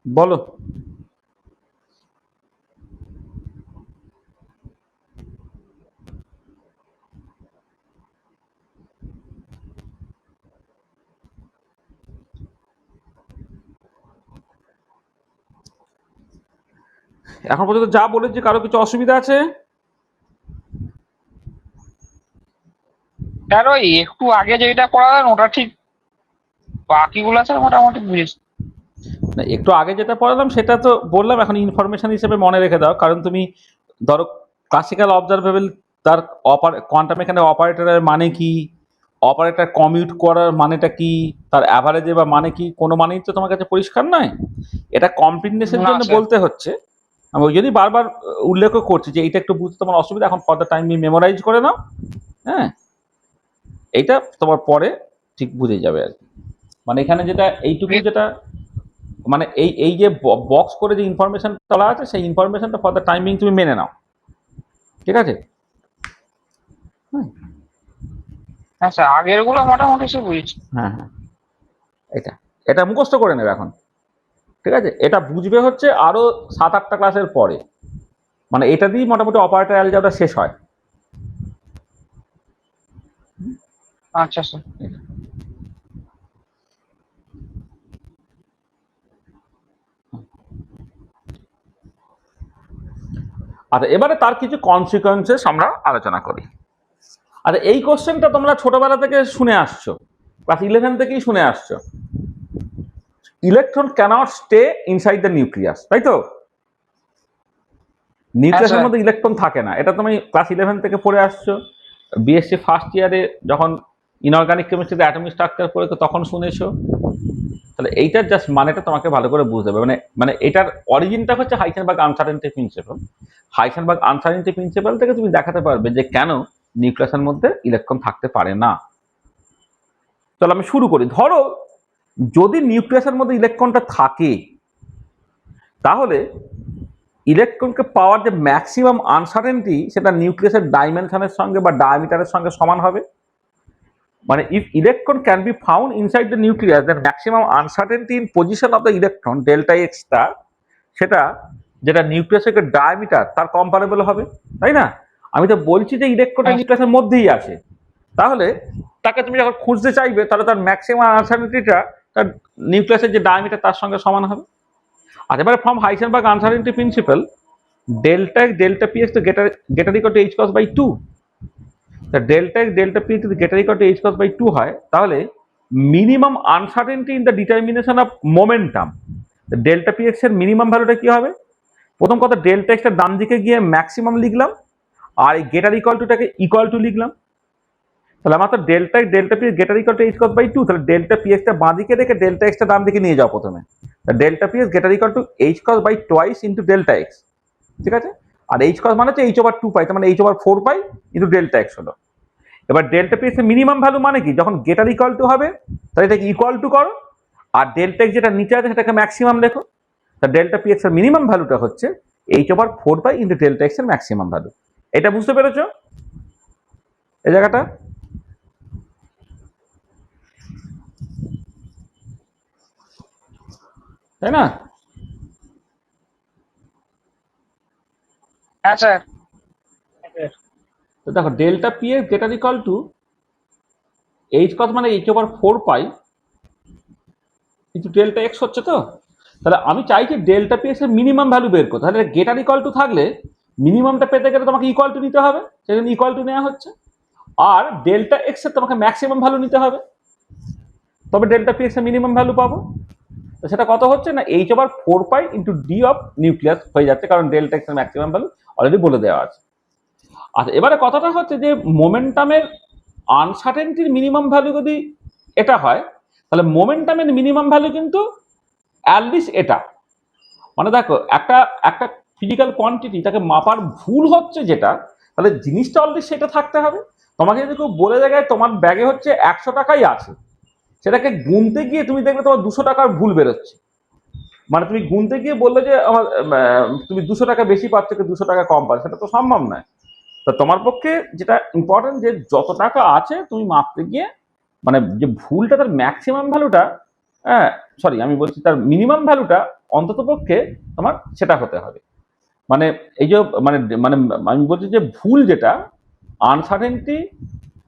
বলো। এখন পর্যন্ত যা বলেছি কারো কিছু অসুবিধা আছে? স্যার ওই একটু আগে যেটা পড়ালেন ওটা ঠিক, বাকিগুলো স্যার মোটামুটি বুঝেছি। না, একটু আগে যেটা পড়ালাম সেটা তো বললাম, এখন ইনফরমেশন হিসেবে মনে রেখে দাও। কারণ তুমি ধরো ক্লাসিক্যাল অবজারভেবল তার কোয়ান্টাম মেকানিক্যাল অপারেটরের মানে কি, অপারেটর কমিউট করার মানেটা কি, তার অ্যাভারেজে বা মানে কি, কোনো মানেই তো তোমার কাছে পরিষ্কার নয়। এটা কমপ্লিটনেসের না, জন্য স্যার। বলতে হচ্ছে। আমি ওই জন্যই বারবার উল্লেখ করছি যে এইটা একটু বুঝতে তোমার অসুবিধা, এখন ফর দ্য টাইম মেমোরাইজ করে নাও। হ্যাঁ, এইটা তোমার পরে ঠিক বুঝে যাবে আর কি। মানে এখানে যেটা এইটুকু যেটা মানে এই এই যে বক্স করে যে ইনফরমেশন তোলা আছে, সেই ইনফরমেশনটা ফর দ্য টাইমিং তুমি মেনে নাও। ঠিক আছে? হ্যাঁ স্যার, আগেরগুলো মোটামুটি সব বুঝেছি। হ্যাঁ হ্যাঁ, এটা এটা মুখস্থ করে নেবে এখন। ঠিক আছে, এটা বুঝবে হচ্ছে আরো 7-8টা ক্লাসের পরে। মানে এটা দিয়েই মোটামুটি অপারেটর অ্যালজেব্রা শেষ হয়। আচ্ছা স্যার। আচ্ছা, এবারে তার কিছু কনসিকুয়েন্সেস আমরা আলোচনা করি। আচ্ছা, এই কোশ্চেনটা তোমরা ছোটবেলা থেকে শুনে আসছো, ক্লাস 11 থেকেই শুনে আসছো। Electron cannot stay inside the nucleus, তাই তো? নিউক্লিয়াসের স্যার। মধ্যে ইলেকট্রন থাকে না, এটা তুমি ক্লাস 11 থেকে পড়ে আসছো। বিএসসি ফার্স্ট ইয়ারে যখন ইনঅর্গানিক কেমিস্ট্রিতে অ্যাটমিক স্ট্রাকচার পড়েছো তখন শুনেছো। তাহলে এইটার জাস্ট মানেটা তোমাকে ভালো করে বুঝতে হবে। মানে মানে এটার অরিজিনটা হচ্ছে হাইসেনবার্গ আনসার্টেনটি প্রিন্সিপাল। হাইসেনবার্গ আনসার্টেনটি প্রিন্সিপাল থেকে তুমি দেখাতে পারবে যে কেন নিউক্লিয়াসের মধ্যে ইলেকট্রন থাকতে পারে না। চলো আমি শুরু করি। ধরো যদি নিউক্লিয়াসের মধ্যে ইলেকট্রনটা থাকে তাহলে ইলেকট্রনকে পাওয়ার যে ম্যাক্সিমাম আনসার্টেনটি সেটা নিউক্লিয়াসের ডাইমেনশনের সঙ্গে বা ডায়ামিটারের সঙ্গে সমান হবে। মানে if electron can be found inside the nucleus then maximum uncertainty in position of the electron delta এক্সটা সেটা যেটা নিউক্লিয়াসের ডায়ামিটার তার কম্পারেবল হবে, তাই না? আমি তো বলছি যে ইলেকট্রনটা নিউক্লিয়াসের মধ্যেই আছে, তাহলে তাকে তুমি যখন খুঁজতে চাইবে তাহলে তার ম্যাক্সিমাম আনসার্টেনটিটা তার নিউক্লিয়াসের যে ডায়ামিটার তার সঙ্গে সমান হবে। আর এবারে from Heisenberg uncertainty principle delta x delta P X তো greater equal to H cross by 2, তা ডেল্টা এক্স ডেল্টা পি যদি greater equal to H cross by 2 হয় তাহলে minimum uncertainty in the determination of momentum, delta P X এর minimum ভ্যালুটা কি হবে? প্রথম কথা ডেল্টা এক্সটা ডান দিকে গিয়ে ম্যাক্সিমাম লিখলাম আর এই গেটার ইকুয়াল টুটাকে ইকুয়াল টু লিখলাম, তাহলে আমার তো delta delta P greater equal to H cross by 2, তাহলে ডেল্টা পি এক্সটা বাঁ দিকে রেখে ডেল্টা এক্সটা ডান দিকে নিয়ে যাও প্রথমে, delta P x greater equal to H cross by twice into delta X, ঠিক আছে? আর এইচ কস মানে হচ্ছে এইচ ওভার 2 পাই, তার মানে H over 4 pi into delta x হলো। এবার ডেল্টা পি এক্স এর মিনিমাম ভ্যালু মানে কি? যখন গেটার ইকুয়াল টু হবে তাহলে এটাকে ইকুয়াল টু করো আর ডেল্টা এক্স যেটা নিচে আছে সেটাকে ম্যাক্সিমাম লেখো। তা ডেল্টা পি এক্স এর মিনিমাম ভ্যালুটা হচ্ছে H over 4 pi into delta x এর ম্যাক্সিমাম ভ্যালু। এটা বুঝতে পেরেছো এই জায়গাটা? তাই না? হ্যাঁ স্যার। তো দেখো delta P x greater equal to H cross মানে এইচ ওভার 4 পাই কিন্তু ডেল্টা এক্স হচ্ছে, তো তাহলে আমি চাইছি ডেল্টা পি এক্স এর মিনিমাম ভ্যালু বের করতে, তাহলে গেটার ইকুয়াল টু থাকলে মিনিমামটা পেতে গেলে তোমাকে ইকুয়াল টু নিতে হবে, সেখানে ইকুয়াল টু নেওয়া হচ্ছে, আর ডেল্টা এক্স এর তোমাকে ম্যাক্সিমাম ভ্যালু নিতে হবে, তবে ডেল্টা পি এক্স এর মিনিমাম ভ্যালু পাবো। তো সেটা কত হচ্ছে না H over 4 pi into D of nucleus হয়ে যাচ্ছে, কারণ ডেল্টা এক্স এর ম্যাক্সিমাম ভ্যালু অলরেডি বলে দেওয়া আছে। আচ্ছা এবারে কথাটা হচ্ছে যে মোমেন্টামের আনসার্টেনটির মিনিমাম ভ্যালু যদি এটা হয় তাহলে মোমেন্টামের মিনিমাম ভ্যালু কিন্তু অ্যাটলিস্ট এটা, মানে দেখো একটা একটা ফিজিক্যাল কোয়ান্টিটি তাকে মাপার ভুল হচ্ছে যেটা, তাহলে জিনিসটা অলরেডি সেটা থাকতে হবে। তোমাকে যদি কেউ বলে দেয় তোমার ব্যাগে হচ্ছে 100 টাকাই আছে, সেটাকে গুনতে গিয়ে তুমি দেখবে তোমার 200 টাকার ভুল বেরোচ্ছে, মানে তুমি গুনতে গিয়ে বললে যে আমার তুমি 200 টাকা বেশি পাচ্ছ কি 200 টাকা কম পাচ্ছ, সেটা তো সম্ভব নয়। তা তোমার পক্ষে যেটা ইম্পর্টেন্ট যে যত টাকা আছে তুমি মাপতে গিয়ে মানে যে ভুলটা তার ম্যাক্সিমাম ভ্যালুটা, হ্যাঁ সরি আমি বলছি তার মিনিমাম ভ্যালুটা অন্তত পক্ষে তোমার সেটা হতে হবে। মানে এই যে মানে মানে আমি বলছি যে ভুল যেটা uncertainty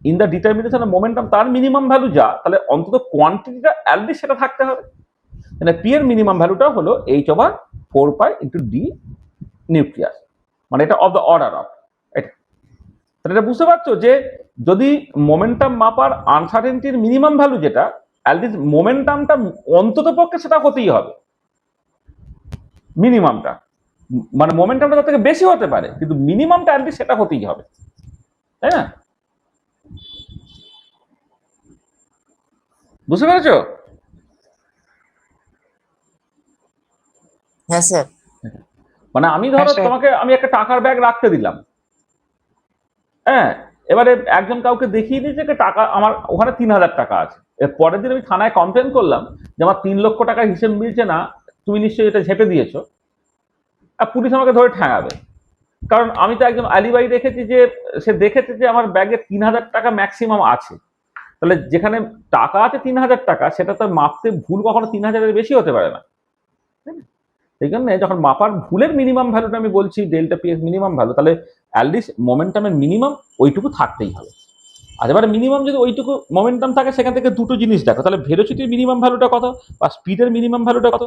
in the determination of momentum তার মিনিমাম ভ্যালু যা, তাহলে অন্তত কোয়ান্টিটিটা অ্যাটলিস্ট সেটা থাকতে হবে। মানে পি এর মিনিমাম ভ্যালুটা হলো H over 4 pi into D nucleus, মানে এটা অফ দ্য অর্ডার অফ এটা। তাহলে এটা বুঝতে পারছো যে যদি মোমেন্টাম মাপার আনসার্টেনটির মিনিমাম ভ্যালু যেটা, অ্যাটলিস্ট মোমেন্টামটা অন্তত পক্ষে সেটা হতেই হবে মিনিমামটা, মানে মোমেন্টামটা তার থেকে বেশি হতে পারে কিন্তু মিনিমামটা অ্যাটলিস্ট সেটা হতেই হবে, তাই না? বুঝতে পেরেছো? হ্যাঁ স্যার। মানে আমি ধরো হ্যাঁ, স্যার। তোমাকে আমি একটা টাকার ব্যাগ রাখতে দিলাম, হ্যাঁ এবারে একজন কাউকে দেখিয়ে দিয়েছে যে টাকা আমার ওখানে 3,000 টাকা আছে, এর পরের দিন আমি থানায় কমপ্লেন করলাম যে আমার 3 লক্ষ টাকার হিসেব মিলছে না, তুমি নিশ্চয়ই এটা ঝেপে দিয়েছো, আর পুলিশ আমাকে ধরে ঠ্যাঙাবে, কারণ আমি তো একজন আলিবাই রেখেছি যে সে দেখেছে যে আমার ব্যাগে 3,000 টাকা ম্যাক্সিমাম আছে, তাহলে যেখানে টাকা আছে 3,000 টাকা সেটা তো মাপতে ভুল কখনো 3,000-এর বেশি হতে পারে না, সেই জন্য যখন মাপার ভুলের মিনিমাম ভ্যালুটা আমি বলছি delta P x minimum value, তাহলে অ্যাটলিস্ট মোমেন্টামের মিনিমাম ওইটুকু থাকতেই হবে। আর এবারে মিনিমাম যদি ওইটুকু মোমেন্টাম থাকে সেখান থেকে দুটো জিনিস দেখো, তাহলে ভেলোসিটির মিনিমাম ভ্যালুটা কত বা স্পিডের মিনিমাম ভ্যালুটা কত,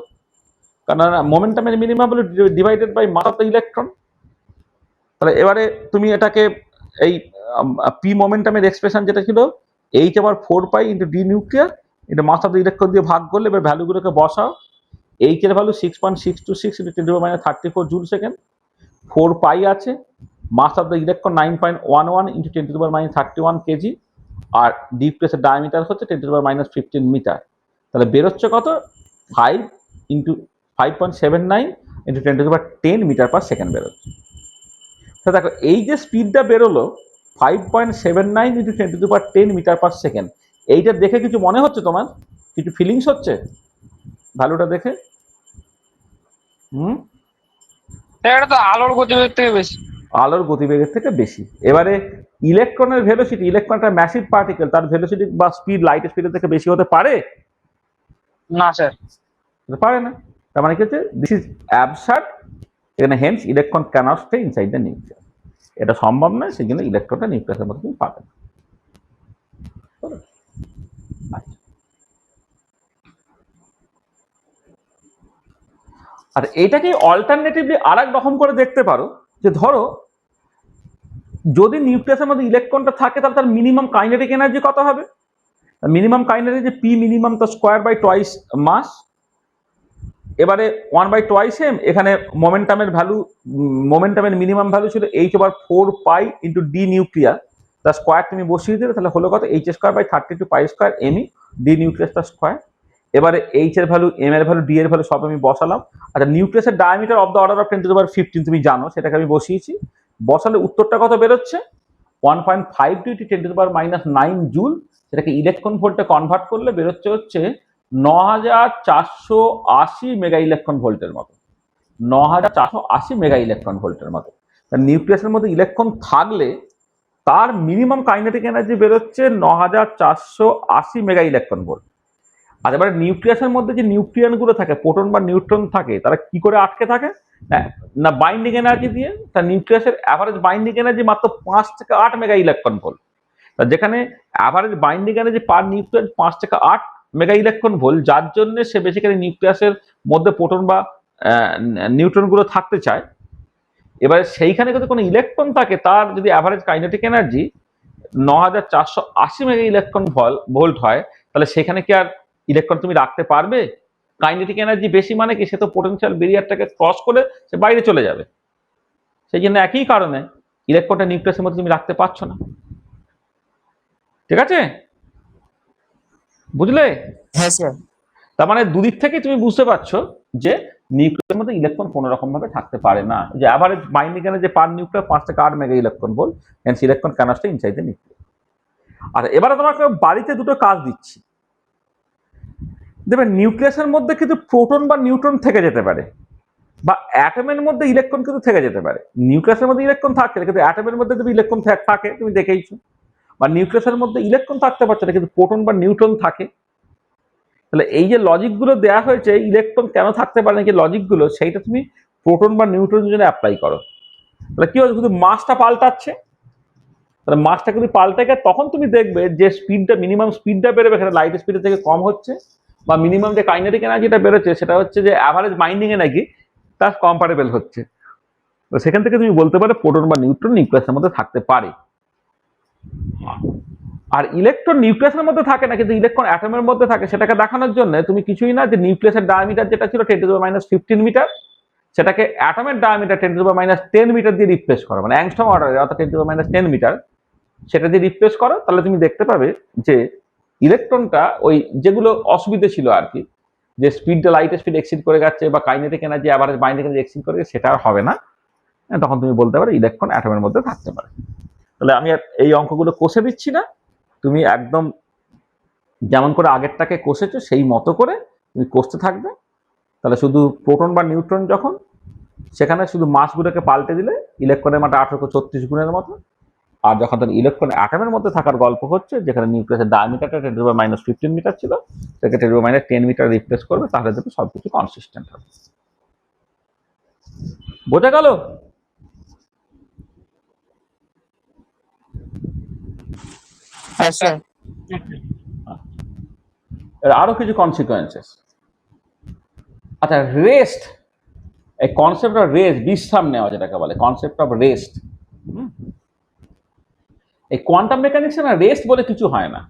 কারণ মোমেন্টামের minimum value divided by mass of the electron. তাহলে এবারে তুমি এটাকে এই পি মোমেন্টামের এক্সপ্রেশন যেটা ছিল H over 4 pi into D nuclear এটা মাস অফ দ্য ইলেকট্রন দিয়ে ভাগ করলে এবার ভ্যালুগুলোকে বসাও। এইচ এর value 6.626 into 10⁻34 joule second, 4 pi আছে, mass of the electron 9.11 into 10⁻31 K G, আর ডি প্লেসের ডায়ামিটার হচ্ছে 10⁻15 মিটার। তাহলে বেরোচ্ছে কত 5 into 5.79 into 10⁻10 metre per second বেরোচ্ছে। তো দেখো এই যে স্পিডটা বেরোলো 5.79 ইন্টু 10⁻10 মিটার পার সেকেন্ড, এইটা দেখে কিছু মনে হচ্ছে তোমার? কিছু ফিলিংস হচ্ছে ভ্যালুটা দেখে? এটা তো আলোর গতিবেগ থেকে বেশি। আলোর গতিবেগের থেকে বেশি। এবারে ইলেকট্রনের ভেলোসিটি, ইলেকট্রন একটা ম্যাসিভ পার্টিকেল, তার ভেলোসিটি বা স্পিড লাইটের স্পিডের থেকে বেশি হতে পারে? না স্যার। পারে না। তার মানে কি হচ্ছে, দিস ইজ অ্যাবসার্ড। এখানে hence electron cannot stay inside the nucleus. এটা সম্ভব নয়, সেই জন্য ইলেকট্রনটা নিউক্লিয়াসের মধ্যে তুমি পাবে না। আচ্ছা, আর এটাকে অল্টারনেটিভলি আর এক রকম করে দেখতে পারো, যে ধরো যদি নিউক্লিয়াসের মধ্যে ইলেকট্রনটা থাকে তাহলে তার মিনিমাম কাইনেটিক এনার্জি কত হবে? মিনিমাম কাইনেটিক যে পি মিনিমাম তার স্কোয়ার বাই টয়েস মাস। এবারে 1/2m, এখানে মোমেন্টামের ভ্যালু, মোমেন্টামের মিনিমাম ভ্যালু ছিল h/4 ইন্টু ডি নিউক্লিয়াস, তার স্কোয়ার তুমি বসিয়ে দিলে, তাহলে হলো কত, h²/32π² এমই ডি নিউক্লিয়াসটা স্কোয়ার। এবারে এইচ এর ভ্যালু, এম এর ভ্যালু, ডি এর ভ্যালু সব আমি বসালাম। আচ্ছা, নিউক্লিয়াসের diameter of the order of 10⁻15 তুমি জানো, সেটাকে আমি বসিয়েছি। বসালে উত্তরটা কত বেরোচ্ছে? 1.52 × 10⁻৯ জুল। সেটাকে ইলেকট্রন ভোল্টে কনভার্ট করলে বেরোচ্ছে হচ্ছে 9480 মেগা ইলেকট্রন ভোল্টের মতো। 9480 মেগা ইলেকট্রন ভোল্টের মতো। নিউক্লিয়াসের মধ্যে ইলেকট্রন থাকলে তার মিনিমাম কাইনেটিক এনার্জি বেরোচ্ছে 9480 মেগা ইলেকট্রন ভোল্ট। আর এবারে নিউক্লিয়াসের মধ্যে যে নিউট্রিয়ন গুলো থাকে, প্রোটন বা নিউট্রন থাকে, তারা কি করে আটকে থাকে? না বাইন্ডিং এনার্জি দিয়ে। তার নিউক্লিয়াসের অ্যাভারেজ বাইন্ডিং এনার্জি মাত্র 5 থেকে 8 মেগা ইলেকট্রন ভোল্ট। যেখানে average binding energy per nucleus 5 থেকে 8 মেগা ইলেকট্রন ভোল্ট, যার জন্য সে বেসিক্যালি নিউক্লিয়াসের মধ্যে প্রোটন বা নিউট্রন গুলো থাকতে চায়। এবারে সেইখানে যদি কোনো ইলেকট্রন থাকে, তার যদি average kinetic energy 9480 mega electron volt হয়, তাহলে সেখানে কি আর ইলেকট্রন তুমি রাখতে পারবে? কাইনেটিক এনার্জি বেশি মানে কি, সে তো পোটেনশিয়াল ব্যারিয়ারটাকে ক্রস করে সে বাইরে চলে যাবে। সেই জন্য একই কারণে ইলেকট্রনটা নিউক্লিয়াসের মধ্যে তুমি রাখতে পারছো না। ঠিক আছে, বুঝলে? হ্যাঁ স্যার। তার মানে দুদিক থেকে তুমি বুঝতে পারছো যে নিউক্লিয়াসের মধ্যে ইলেকট্রন কোনো রকম ভাবে থাকতে পারে না। যে average binding energy per nucleus 5 থেকে 8 mega electron volt, hence electron cannot stay inside the nucleus. আর এবারে তোমাকে বাড়িতে দুটো কাজ দিচ্ছি। দেখবে নিউক্লিয়াসের মধ্যে কিন্তু প্রোটন বা নিউট্রন থেকে যেতে পারে, বা অ্যাটমের মধ্যে ইলেকট্রন কিন্তু থেকে যেতে পারে। নিউক্লিয়াসের মধ্যে ইলেকট্রন থাকছে না, কিন্তু অ্যাটমের মধ্যে যদি ইলেকট্রন থাকে তুমি দেখেইছো। বা নিউক্লিয়াসের মধ্যে ইলেকট্রন থাকতে পারছে না, কিন্তু প্রোটন বা নিউট্রন থাকে। তাহলে এই যে লজিকগুলো দেওয়া হয়েছে, ইলেকট্রন কেন থাকতে পারে না, যে লজিকগুলো, সেইটা তুমি প্রোটন বা নিউট্রনের জন্য অ্যাপ্লাই করো। তাহলে কি হচ্ছে, শুধু মাসটা পাল্টাচ্ছে। তাহলে মাসটা যদি পাল্টে গেলে তখন তুমি দেখবে যে স্পিডটা, মিনিমাম স্পিডটা বেরোবে, এখানে লাইট স্পিডের থেকে কম হচ্ছে, বা মিনিমাম যে কাইনেটিক এনার্জিটা বেরোচ্ছে সেটা হচ্ছে যে অ্যাভারেজ বাইন্ডিং এনার্জি তার কম্পারেবল হচ্ছে। তো সেখান থেকে তুমি বলতে পারো প্রোটন বা নিউট্রন নিউক্লিয়াসের মধ্যে থাকতে পারে। আর ইলেকট্রন নিউক্লিয়াসের মধ্যে থাকে না, কিন্তু ইলেকট্রন অ্যাটমের মধ্যে থাকে, সেটাকে দেখানোর জন্য তুমি কিছুই না, যে নিউক্লিয়াসের ডায়ামিটার যেটা ছিল 10⁻15 মিটার, সেটাকে অ্যাটমের ডায়ামিটার 10⁻10 মিটার দিয়ে রিপ্লেস করো, মানে অ্যাংস্ট্রম অর্ডারে, অর্থাৎ 10⁻10 মিটার, সেটা দিয়ে রিপ্লেস করো। তাহলে তুমি দেখতে পাবে যে ইলেকট্রনটা ওই যেগুলো অসুবিধে ছিল আর কি, যে স্পিডটা লাইট স্পিড এক্সিড করে যাচ্ছে, বা kinetic energy average binding energy exceed করে, সেটা আর হবে না। তখন তুমি বলতে পারো ইলেকট্রন অ্যাটমের মধ্যে থাকতে পারে। তাহলে আমি আর এই অঙ্কগুলো কষে দিচ্ছি না, তুমি একদম যেমন করে আগেরটাকে কষেছো সেই মতো করে তুমি কষতে থাকবে। তাহলে শুধু প্রোটন বা নিউট্রন যখন, সেখানে শুধু মাসগুলোকে পাল্টে দিলে ইলেকট্রনের মাত্রা 1836 গুণের মতো। আর যখন তার ইলেকট্রন অ্যাটমের মধ্যে থাকার গল্প হচ্ছে, যেখানে নিউক্লিয়াসের ডায়ামিটারটা 10⁻15 মিটার ছিল, সেটাকে 10⁻10 মিটার রিপ্লেস করবে, তাহলে দেখবে সবকিছু কনসিস্টেন্ট হবে। বোঝা গেল? হ্যাঁ স্যার। আরো কিছু কনসিকুয়েন্সেস। আচ্ছা, রেস্ট, এই কনসেপ্ট অফ রেস্ট, বিশ্রাম নেওয়া যেটাকে বলে, কনসেপ্ট অফ রেস্ট। এই কোয়ান্টাম মেকানিক্সে না রেস্ট বলে কিছু হয় না।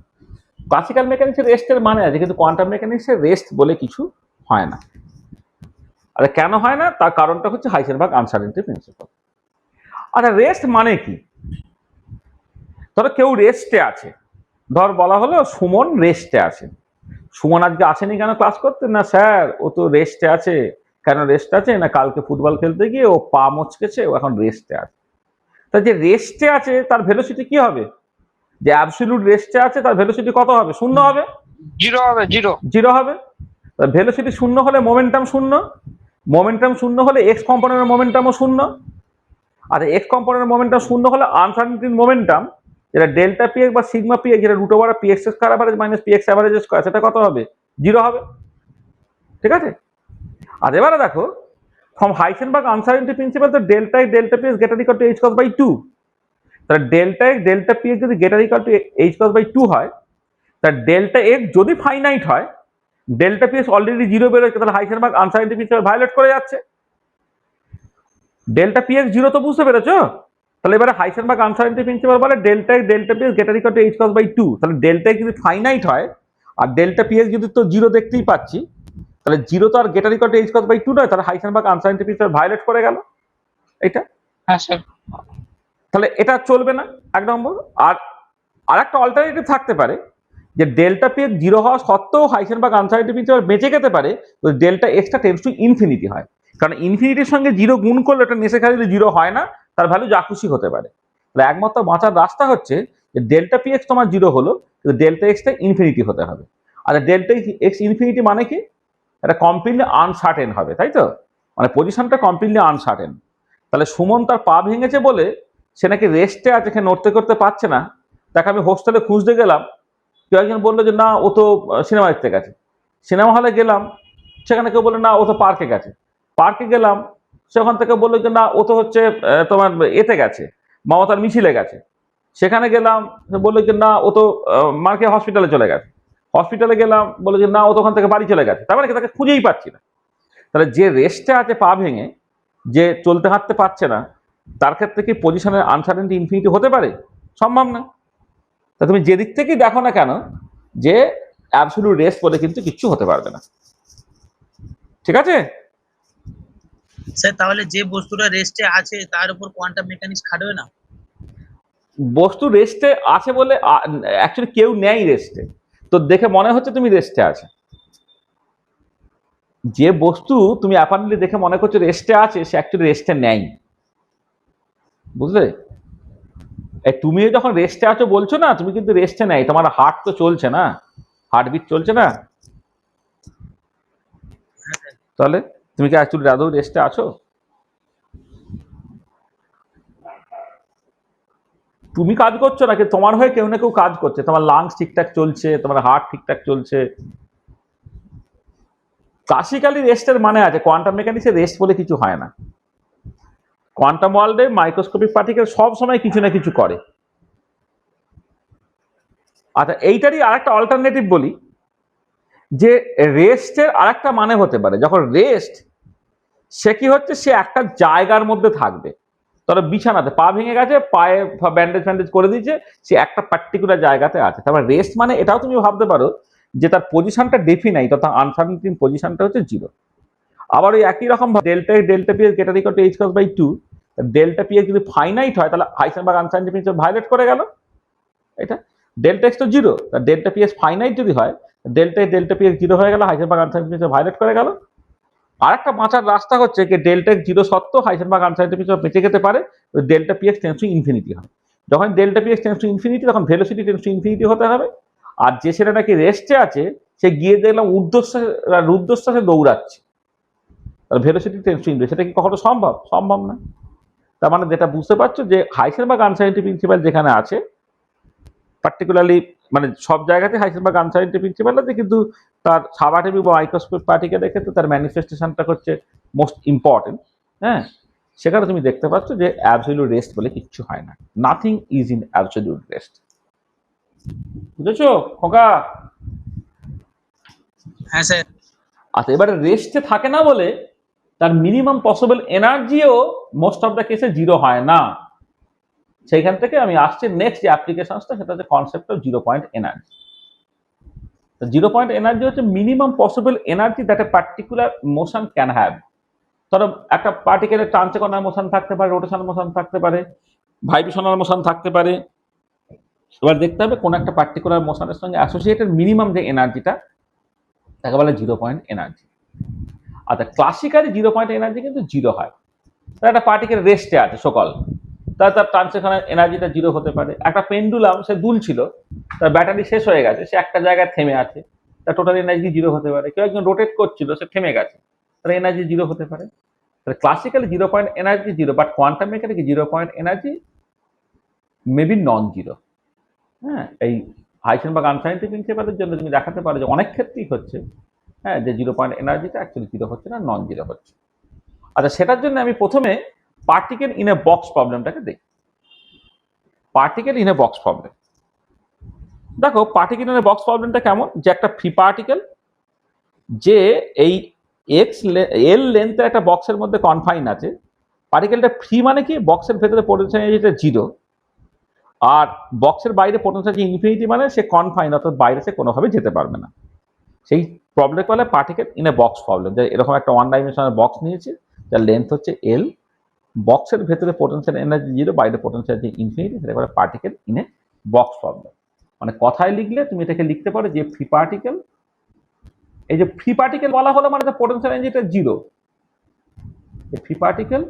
ক্লাসিক্যাল মেকানিক্সের রেস্টের মানে আছে, কিন্তু কোয়ান্টাম মেকানিক্সের রেস্ট বলে কিছু হয় না। আর কেন হয় না, তার কারণটা হচ্ছে হাইসেনবার্গ আনসার্টেনটি প্রিন্সিপাল। আচ্ছা, রেস্ট মানে কি? ধরো কেউ রেস্টে আছে, ধর বলা হলো সুমন রেস্টে আছে। সুমন আজকে আসেনি কেন ক্লাস করতে? না স্যার, ও তো রেস্টে আছে। কেন রেস্ট আছে? না কালকে ফুটবল খেলতে গিয়ে ও পা মচকেছে, ও এখন রেস্টে আছে। তা যে রেস্টে আছে তার ভেলোসিটি কি হবে? যে অ্যাবসলিউট রেস্টে আছে তার ভেলোসিটি কত হবে? 0 হবে। জিরো হবে, জিরো। জিরো হবে। ভেলোসিটি শূন্য হলে মোমেন্টাম শূন্য, মোমেন্টাম শূন্য হলে এক্স কম্পোনেন্টের মোমেন্টামও শূন্য। আর এক্স কম্পোনেন্টের মোমেন্টাম শূন্য হলে আনসার্টেনিটির মোমেন্টাম, যেটা ডেল্টা পি এক্স বা সিগমা পি এক্স, যেটা root over P X square average minus P x average square, সেটা কত হবে? জিরো হবে। ঠিক আছে। আর এবারে দেখো, ফ্রম হাইসেনবার্গ আনসার্টেনিটি প্রিন্সিপাল, তো delta x delta P X greater equal to H cross by 2। তাহলে delta x delta P X যদি greater equal to H cross by 2 হয়, তার ডেল্টা এক্স যদি ফাইনাইট হয়, delta P X already zero বেরোচ্ছে, তাহলে হাইসেনবার্গ uncertainty principal violet করে যাচ্ছে। ডেল্টা পি এক্স জিরো তো বুঝতে পেরেছো? তাহলে এবারে হাইসেনবার্গ আনসার্টেনিটি প্রিন্সিপাল বলে delta x delta P X greater equal to H cross by 2। তাহলে ডেল্টা এক্স যদি ফাইনাইট হয় আর ডেল্টা পি এক্স যদি তো জিরো দেখতেই পাচ্ছি, তাহলে জিরো তো আর greater equal to H cross by 2 নয়, তাহলে হাইসেনবার্গ আনসার্টেনিটি প্রিন্সিপাল ভায়োলেট করে গেল এটা। হ্যাঁ স্যার। তাহলে এটা চলবে না, এক নম্বর। আর আরেকটা অল্টারনেটিভ থাকতে পারে যে ডেল্টা পি এক্স জিরো হওয়া সত্ত্বেও হাইসেনবার্গ আনসার্টেনিটি প্রিন্সিপাল বেঁচে যেতে পারে, ডেল্টা এক্সটা টেন্ডস টু ইনফিনিটি হয়। কারণ ইনফিনিটির সঙ্গে জিরো গুণ করলে এটা নেসেসারিলি জিরো হয় না, তার ভ্যালু যা খুশি হতে পারে। তাহলে একমাত্র বাঁচার রাস্তা হচ্ছে যে ডেল্টা পি এক্স তোমার জিরো হলো, কিন্তু ডেল্টা এক্সটা ইনফিনিটি হতে হবে। আর ডেল্টা এক্স ইনফিনিটি মানে কি? এটা কমপ্লিটলি আনসার্টেন হবে, তাই তো? মানে পজিশনটা কমপ্লিটলি আনসার্টেন। তাহলে সুমন তার পা ভেঙেছে বলে সে নাকি রেস্টে আছে, নড়তে করতে পারছে না, তাকে আমি হোস্টেলে খুঁজতে গেলাম, কেউ একজন বললো যে না ও তো সিনেমা দেখতে গেছে। সিনেমা হলে গেলাম, সেখানে কেউ বললো না ও তো পার্কে গেছে। পার্কে গেলাম, সেখান থেকে বললো যে না ও তো হচ্ছে তোমার এতে গেছে, মমতার মিছিলে গেছে। সেখানে গেলাম, বললো যে না ও তো মার্কে হসপিটালে চলে গেছে। হসপিটালে গেলাম, বললো যে না ও তো ওখান থেকে বাড়ি চলে গেছে। তার মানে তাকে খুঁজেই পাচ্ছি না। তাহলে যে রেস্টে আছে পা ভেঙে, যে চলতে হাঁটতে পারছে না, তার ক্ষেত্রে কি পজিশনের আনসার্টেনিটি ইনফিনিটি হতে পারে? সম্ভব না। তা তুমি যেদিক থেকেই দেখো না কেন, যে অ্যাবসলিউট রেস্ট বলে কিন্তু কিচ্ছু হতে পারবে না। ঠিক আছে? স্যার তাহলে যে বস্তুটা রেস্টে আছে তার উপর কোয়ান্টাম মেকানিক্স খাটবে না? বস্তু রেস্টে আছে বলে অ্যাকচুয়ালি কেউ নেই রেস্টে, তো দেখে মনে হচ্ছে তুমি রেস্টে আছে। যে বস্তু তুমি অ্যাপারেন্টলি দেখে মনে করছো রেস্টে আছে, সে অ্যাকচুয়ালি রেস্টে নেই। বুঝলে? তুমি যখন রেস্টে আছো বলছো না, তুমি কিন্তু রেস্টে নেই, তোমার হার্ট তো চলছে না, হার্টবিট চলছে না। তাহলে তুমি কি অ্যাকচুয়ালি আদৌ রেস্টে আছো? তুমি কাজ করছো না, কিন্তু তোমার হয়ে কেউ না কেউ কাজ করছে। তোমার লাংস ঠিকঠাক চলছে, তোমার হার্ট ঠিকঠাক চলছে। ক্লাসিক্যালি রেস্টের মানে আছে, কোয়ান্টাম মেকানিক্সে রেস্ট বলে কিছু হয় না। কোয়ান্টাম ওয়ার্ল্ডে মাইক্রোস্কোপিক পার্টিকেল সব সময় কিছু না কিছু করে। আচ্ছা, এইটারই আরেকটা অল্টারনেটিভ বলি, যে রেস্টের আরেকটা মানে হতে পারে, যখন রেস্ট, সে কি হচ্ছে, সে একটা জায়গার মধ্যে থাকবে। ধরো বিছানাতে পা ভেঙে গেছে, পায়ে ব্যান্ডেজ ফ্যান্ডেজ করে দিয়েছে, সে একটা পার্টিকুলার জায়গাতে আছে। তারপর রেস্ট মানে এটাও তুমি ভাবতে পারো যে তার পজিশনটা ডেফিনাইট, অর্থাৎ আনসার্টেনিটি পজিশনটা হচ্ছে জিরো। আবার ওই একই রকম ডেল্টা পি এর greater equal to H cross by 2, delta P এর যদি ফাইনাইট হয়, তাহলে হাইসেনবার্গ আনসার্টেনিটি প্রিন্সিপাল ভায়োলেট করে গেল এটা। ডেল্টা এক্স তো জিরো, তার ডেল্টা পি এস ফাইনাইট যদি হয়, ডেল্টা পি এক্স জিরো হয়ে গেল, হাইসেনবার্গ আনসার্টেনিটি প্রিন্সিপাল ভায়োলেট করে গেল। আরেকটা বাঁচার রাস্তা হচ্ছে যে ডেল্টা এক্স জিরো সত্ত্বেও হাইসেনবার্গ আনসার্টেনিটি প্রিন্সিপাল বেঁচে যেতে পারে, delta P x tends to infinity হয়। যখন delta P x tends to infinity, তখন ভেলোসিটি টেন্ডস টু ইনফিনিটি হতে হবে। আর যে ছেলে নাকি রেস্টে আছে, সে গিয়ে দেখলাম রুদ্ধশ্বাসে দৌড়াচ্ছে, ভেলোসিটি টেন্ডস টু ইনফিনিটি। সেটা কি কখনো সম্ভব? সম্ভব না। তার মানে যেটা বুঝতে পারছো, যে হাইসেনবার্গ আনসার্টেনিটি প্রিন্সিপাল যেখানে আছে, পার্টিকুলারলি মানে সব জায়গাতে হাইসেনবার্গ আনসার্টেনিটি প্রিন্সিপাল আছে, কিন্তু তার সাবঅ্যাটমিক বা মাইক্রোস্কোপিক পার্টিকেলের ক্ষেত্রে তার ম্যানিফেস্টেশনটা হচ্ছে মোস্ট ইম্পর্টেন্ট। হ্যাঁ, সেখানে তুমি দেখতে পাচ্ছ যে অ্যাবসলিউট রেস্ট বলে কিচ্ছু হয় না। Nothing is in absolute rest. বুঝেছো খোকা? হ্যাঁ স্যার। আচ্ছা, এবারে রেস্টে থাকে না বলে তার মিনিমাম পসিবল এনার্জিও মোস্ট অফ দ্য কেসে জিরো হয় না। সেইখান থেকে আমি আসছি নেক্সট যে অ্যাপ্লিকেশনসটা, সেটা হচ্ছে concept of zero point energy. Zero point energy হচ্ছে minimum possible energy that a particular motion can have. ধরো একটা পার্টিকেলের ট্রান্সেকনাল মোশন থাকতে পারে, রোটেশনাল মোশন থাকতে পারে, ভাইব্রেশনাল মোশন থাকতে পারে। এবার দেখতে হবে কোন একটা পার্টিকুলার মোশনের সঙ্গে অ্যাসোসিয়েটেড মিনিমাম যে এনার্জিটা, তাকে বলে জিরো পয়েন্ট এনার্জি। আচ্ছা, ক্লাসিক্যালি জিরো পয়েন্ট এনার্জি কিন্তু জিরো হয়। তার একটা পার্টিকেল রেস্টে আছে সকল, তার ট্রান্সেকশনাল এনার্জিটা জিরো হতে পারে। একটা পেন্ডুলাম, সে দুলছিল, তার ব্যাটারি শেষ হয়ে গেছে, সে একটা জায়গায় থেমে আছে, তার টোটাল এনার্জি জিরো হতে পারে। কেউ একজন রোটেট করছিল, সে থেমে গেছে, তার এনার্জি জিরো হতে পারে। তাহলে classically zero point energy zero, but quantum mechanically zero point energy maybe non zero. হ্যাঁ, এই হাইসেনবার্গ আনসাইন্টিফিক প্রিন্সিপালের জন্য তুমি দেখাতে পারো যে অনেক ক্ষেত্রেই হচ্ছে, হ্যাঁ, যে জিরো পয়েন্ট এনার্জিটা অ্যাকচুয়ালি জিরো হচ্ছে না, নন জিরো হচ্ছে। আচ্ছা, সেটার জন্য আমি প্রথমে পার্টিকেল ইন এ বক্স প্রবলেমটাকে দেখি। Particle in a box problem, দেখো পার্টিকেল ইন এ বক্স প্রবলেমটা কেমন, যে একটা ফ্রি পার্টিকেল যে এই এল লেন্থের একটা বক্সের মধ্যে কনফাইন আছে। পার্টিকেলটা ফ্রি মানে কি, বক্সের ভেতরে পোটেনশিয়াল এনার্জিটা জিরো, আর বক্সের বাইরে পোটেনশিয়াল ইনফিনিটি, মানে সে কনফাইন, অর্থাৎ বাইরে সে কোনোভাবে যেতে পারবে না। সেই প্রবলেম বলে particle in a box problem. যে এরকম একটা ওয়ান ডাইমেনশনাল বক্স নিয়েছে, যার লেন্থ হচ্ছে এল, বক্সের ভেতরে পোটেনশিয়াল এনার্জি জিরো, বাইরে পোটেনশিয়াল ইনফিনিটি, সেটা বলে particle in a box problem. মানে কথায় লিখলে তুমি এটাকে লিখতে পারো যে ফ্রি পার্টিকেল, এই যে ফ্রি পার্টিকেল বলা হলো মানে পোটেনশিয়াল এনার্জিটা zero, free particle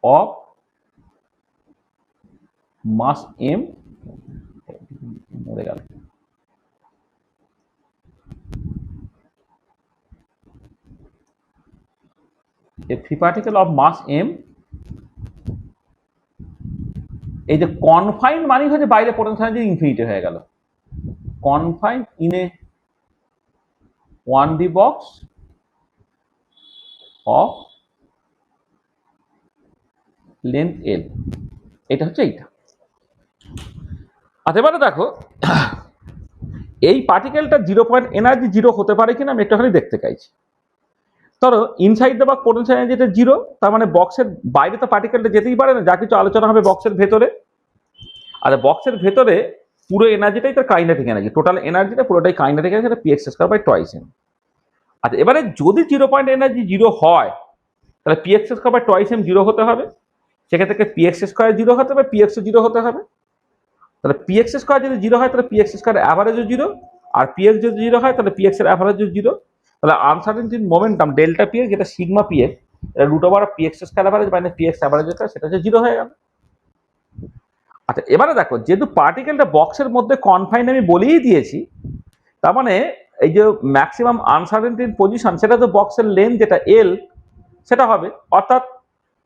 of mass M, মরে গেল, a free particle of mass m, এই যে কনফাইন মানে হচ্ছে বাইরে পোটেনশিয়াল এনার্জি ইনফিনিটি হয়ে গেল, confine in a 1D box of length এল, এটা হচ্ছে এইটা। আচ্ছা, এবারে দেখো এই পার্টিকেলটা জিরো পয়েন্ট এনার্জি জিরো হতে পারে কিনা আমি একটুখানি দেখতে চাইছি। ধরো ইনসাইড দ্য বক্স পোটেনশিয়াল এনার্জিটা জিরো, তার মানে বক্সের বাইরে তো পার্টিকেলটা যেতেই পারে না, যা কিছু আলোচনা হবে বক্সের ভেতরে। আর বক্সের ভেতরে পুরো এনার্জিটাই তার কাইনেটিক এনার্জি, টোটাল এনার্জিটা পুরোটাই কাইনেটিক এনার্জি, সেটা px square by twice M. আচ্ছা, এবারে যদি জিরো পয়েন্ট এনার্জি জিরো হয়, তাহলে px square by twice M zero হতে হবে। সেক্ষেত্রে px স্কয়ার জিরো হতে হবে, px জিরো হতে হবে। তাহলে px স্কয়ার যদি জিরো হয়, তাহলে px স্কয়ার অ্যাভারেজও জিরো, আর px যদি জিরো হয়, তাহলে px এর অ্যাভারেজও জিরো। তাহলে আনসার্টেনটি মোমেন্টাম ডেল্টা px, যেটা সিগমা px, এটা root over px square average minus px average, সেটা হচ্ছে জিরো হয়ে গেল। আচ্ছা, এবারে দেখো যেহেতু পার্টিকেলটা বক্সের মধ্যে কনফাইন আমি বলেই দিয়েছি, তার মানে এই যে ম্যাক্সিমাম আনসার্টেনটি পজিশন, সেটা তো বক্সের লেন্থ যেটা এল সেটা হবে, অর্থাৎ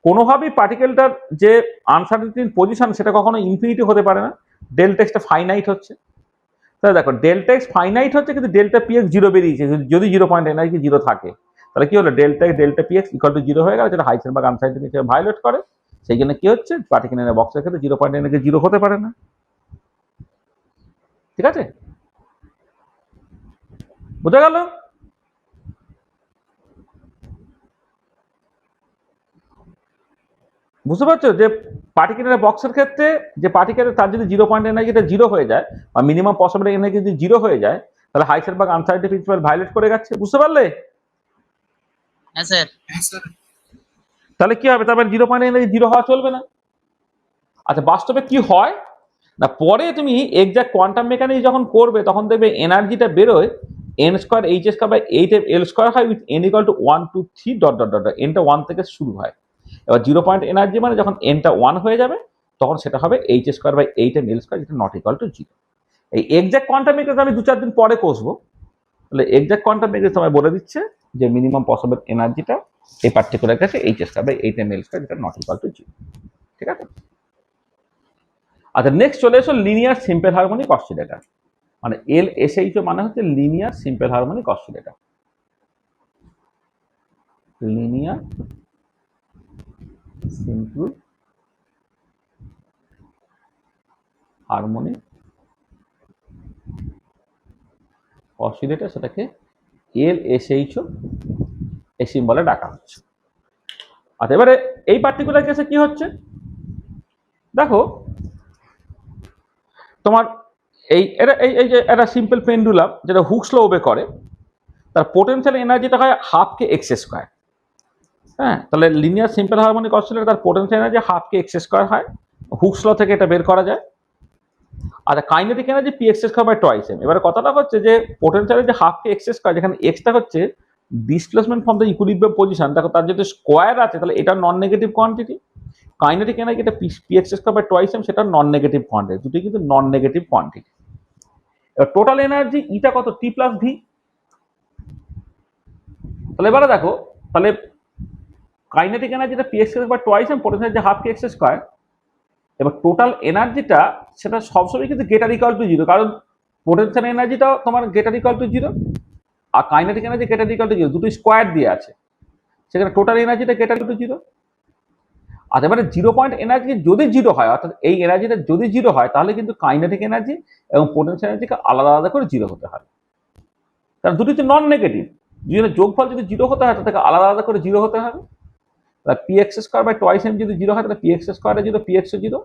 কোনোভাবেই পার্টিকেলটার যে আনসার্টেনটি পজিশন সেটা কখনো ইনফিনিটি হতে পারে না, ডেল্টা এক্সটা ফাইনাইট হচ্ছে। তাহলে দেখো ডেল্টা এক্স ফাইনাইট হচ্ছে, কিন্তু ডেল্টা পি এক্স জিরো বেরিয়েছে, যদি জিরো পয়েন্ট এনার্জি জিরো থাকে, তাহলে কি হলো, delta P x equal to zero হয়ে গেল, যেটা হাইসেনবার্গ আনসাইন্টিফিক হিসেবে ভায়োলেট করে। সেই জন্য কি হচ্ছে, পার্টিকেল ইন এ বক্সের ক্ষেত্রে জিরো পয়েন্ট এনার্জি জিরো হতে পারে না। ঠিক আছে, বোঝা গেল? বুঝতে পারছো যে পার্টিকেল ইন এ বক্সের ক্ষেত্রে যে পার্টিকেল, তার যদি জিরো পয়েন্ট এনার্জিটা জিরো হয়ে যায়, বা মিনিমাম পসিবল এনার্জি যদি জিরো হয়ে যায়, তাহলে হাইসেনবার্গ আনসাইন্টিফিক প্রিন্সিপাল ভায়োলেট করে গেছে। বুঝতে পারলে? হ্যাঁ স্যার। তাহলে কি হবে, তারপরে জিরো পয়েন্ট এনার্জি জিরো হওয়া চলবে না। আচ্ছা, বাস্তবে কি হয় না, পরে তুমি এক্সাক্ট কোয়ান্টাম মেকানিক্স যখন করবে, তখন দেখবে এনার্জিটা বেরোয় N square H square by 8 L square হয়, with N equal to 1 2 3 dot dot dot, এনটা 1 থেকে শুরু হয়। এবার জিরো পয়েন্ট এনার্জি মানে যখন এনটা 1 হয়ে যাবে, তখন সেটা হবে H square by 8 L square, যেটা নট ইকুয়াল টু জিরো। এই এক্সাক্ট কোয়ান্টাম মেকানিক্স আমি 2-4 দিন পরে কষবো। তাহলে এক্সাক্ট কোয়ান্টাম মেকানিক্স তোমায় বলে দিচ্ছে যে মিনিমাম পসিবল এনার্জিটা এই পার্টিকুলার কাছে H square by 8 L square, যেটা নট ইকুয়াল টু জিরো। ঠিক আছে। আচ্ছা, নেক্সট চলে এসো লিনিয়ার সিম্পল হারমোনিক অসিলেটর। মানে LSH মানে হচ্ছে linear simple harmonic oscillator. Linear simple harmonic oscillator, সেটাকে LSH এই সিম্বলে ডাকা হচ্ছে। আচ্ছা, এবারে এই পার্টিকুলার কেসে কি হচ্ছে দেখো, তোমার এই যে একটা সিম্পল পেন্ডুলাম যেটা হুকস ল ওবে করে, তার পোটেনশিয়াল এনার্জিটা হয় হাফ কে এক্স স্কোয়ার। হ্যাঁ, তাহলে লিনিয়ার সিম্পল হারমোনিক অসিলেটর তার potential energy half K X square হয়, হুকস ল থেকে এটা বের করা যায়। আর kinetic energy P x square by twice M. এবারে কথাটা হচ্ছে যে পোটেনশিয়াল যে হাফ কে এক্স স্কোয়ার, যেখানে এক্সটা হচ্ছে displacement from the equilibrium position, দেখো তার যদি স্কোয়ার আছে, তাহলে এটা non negative quantity, kinetic energy যেটা px square by twice M সেটা নন নেগেটিভ কোয়ান্টিটি, দুটোই কিন্তু নন নেগেটিভ কোয়ান্টিটি। এবার টোটাল এনার্জি ইটা কত, টি প্লাস ভি। তাহলে এবারে দেখো, তাহলে কাইনেটিক এনার্জিটা px square by twice M, potential energy half kx square. এবার টোটাল এনার্জিটা সেটা সবসময় কিন্তু গ্রেটার ইকুয়াল টু জিরো, কারণ পোটেনশিয়াল এনার্জিটাও তোমার গ্রেটার ইকুয়াল টু জিরো আর kinetic energy greater equal to zero, দুটো স্কোয়ার দিয়ে আছে, সেখানে টোটাল এনার্জিটা গ্রেটার ইকুয়াল টু জিরো। আর এবারে জিরো পয়েন্ট এনার্জি যদি জিরো হয়, অর্থাৎ এই এনার্জিটা যদি জিরো হয়, তাহলে কিন্তু কাইনেটিক এনার্জি এবং পোটেনশিয়াল এনার্জিকে আলাদা আলাদা করে জিরো হতে হবে, কারণ দুটি তো নন নেগেটিভ। দুজনের যোগফল যদি জিরো হতে হয় তাদেরকে আলাদা আলাদা করে জিরো হতে হবে। তাহলে px square by twice M যদি জিরো হয় তাহলে px স্কয়ারে জিরো, px জিরো,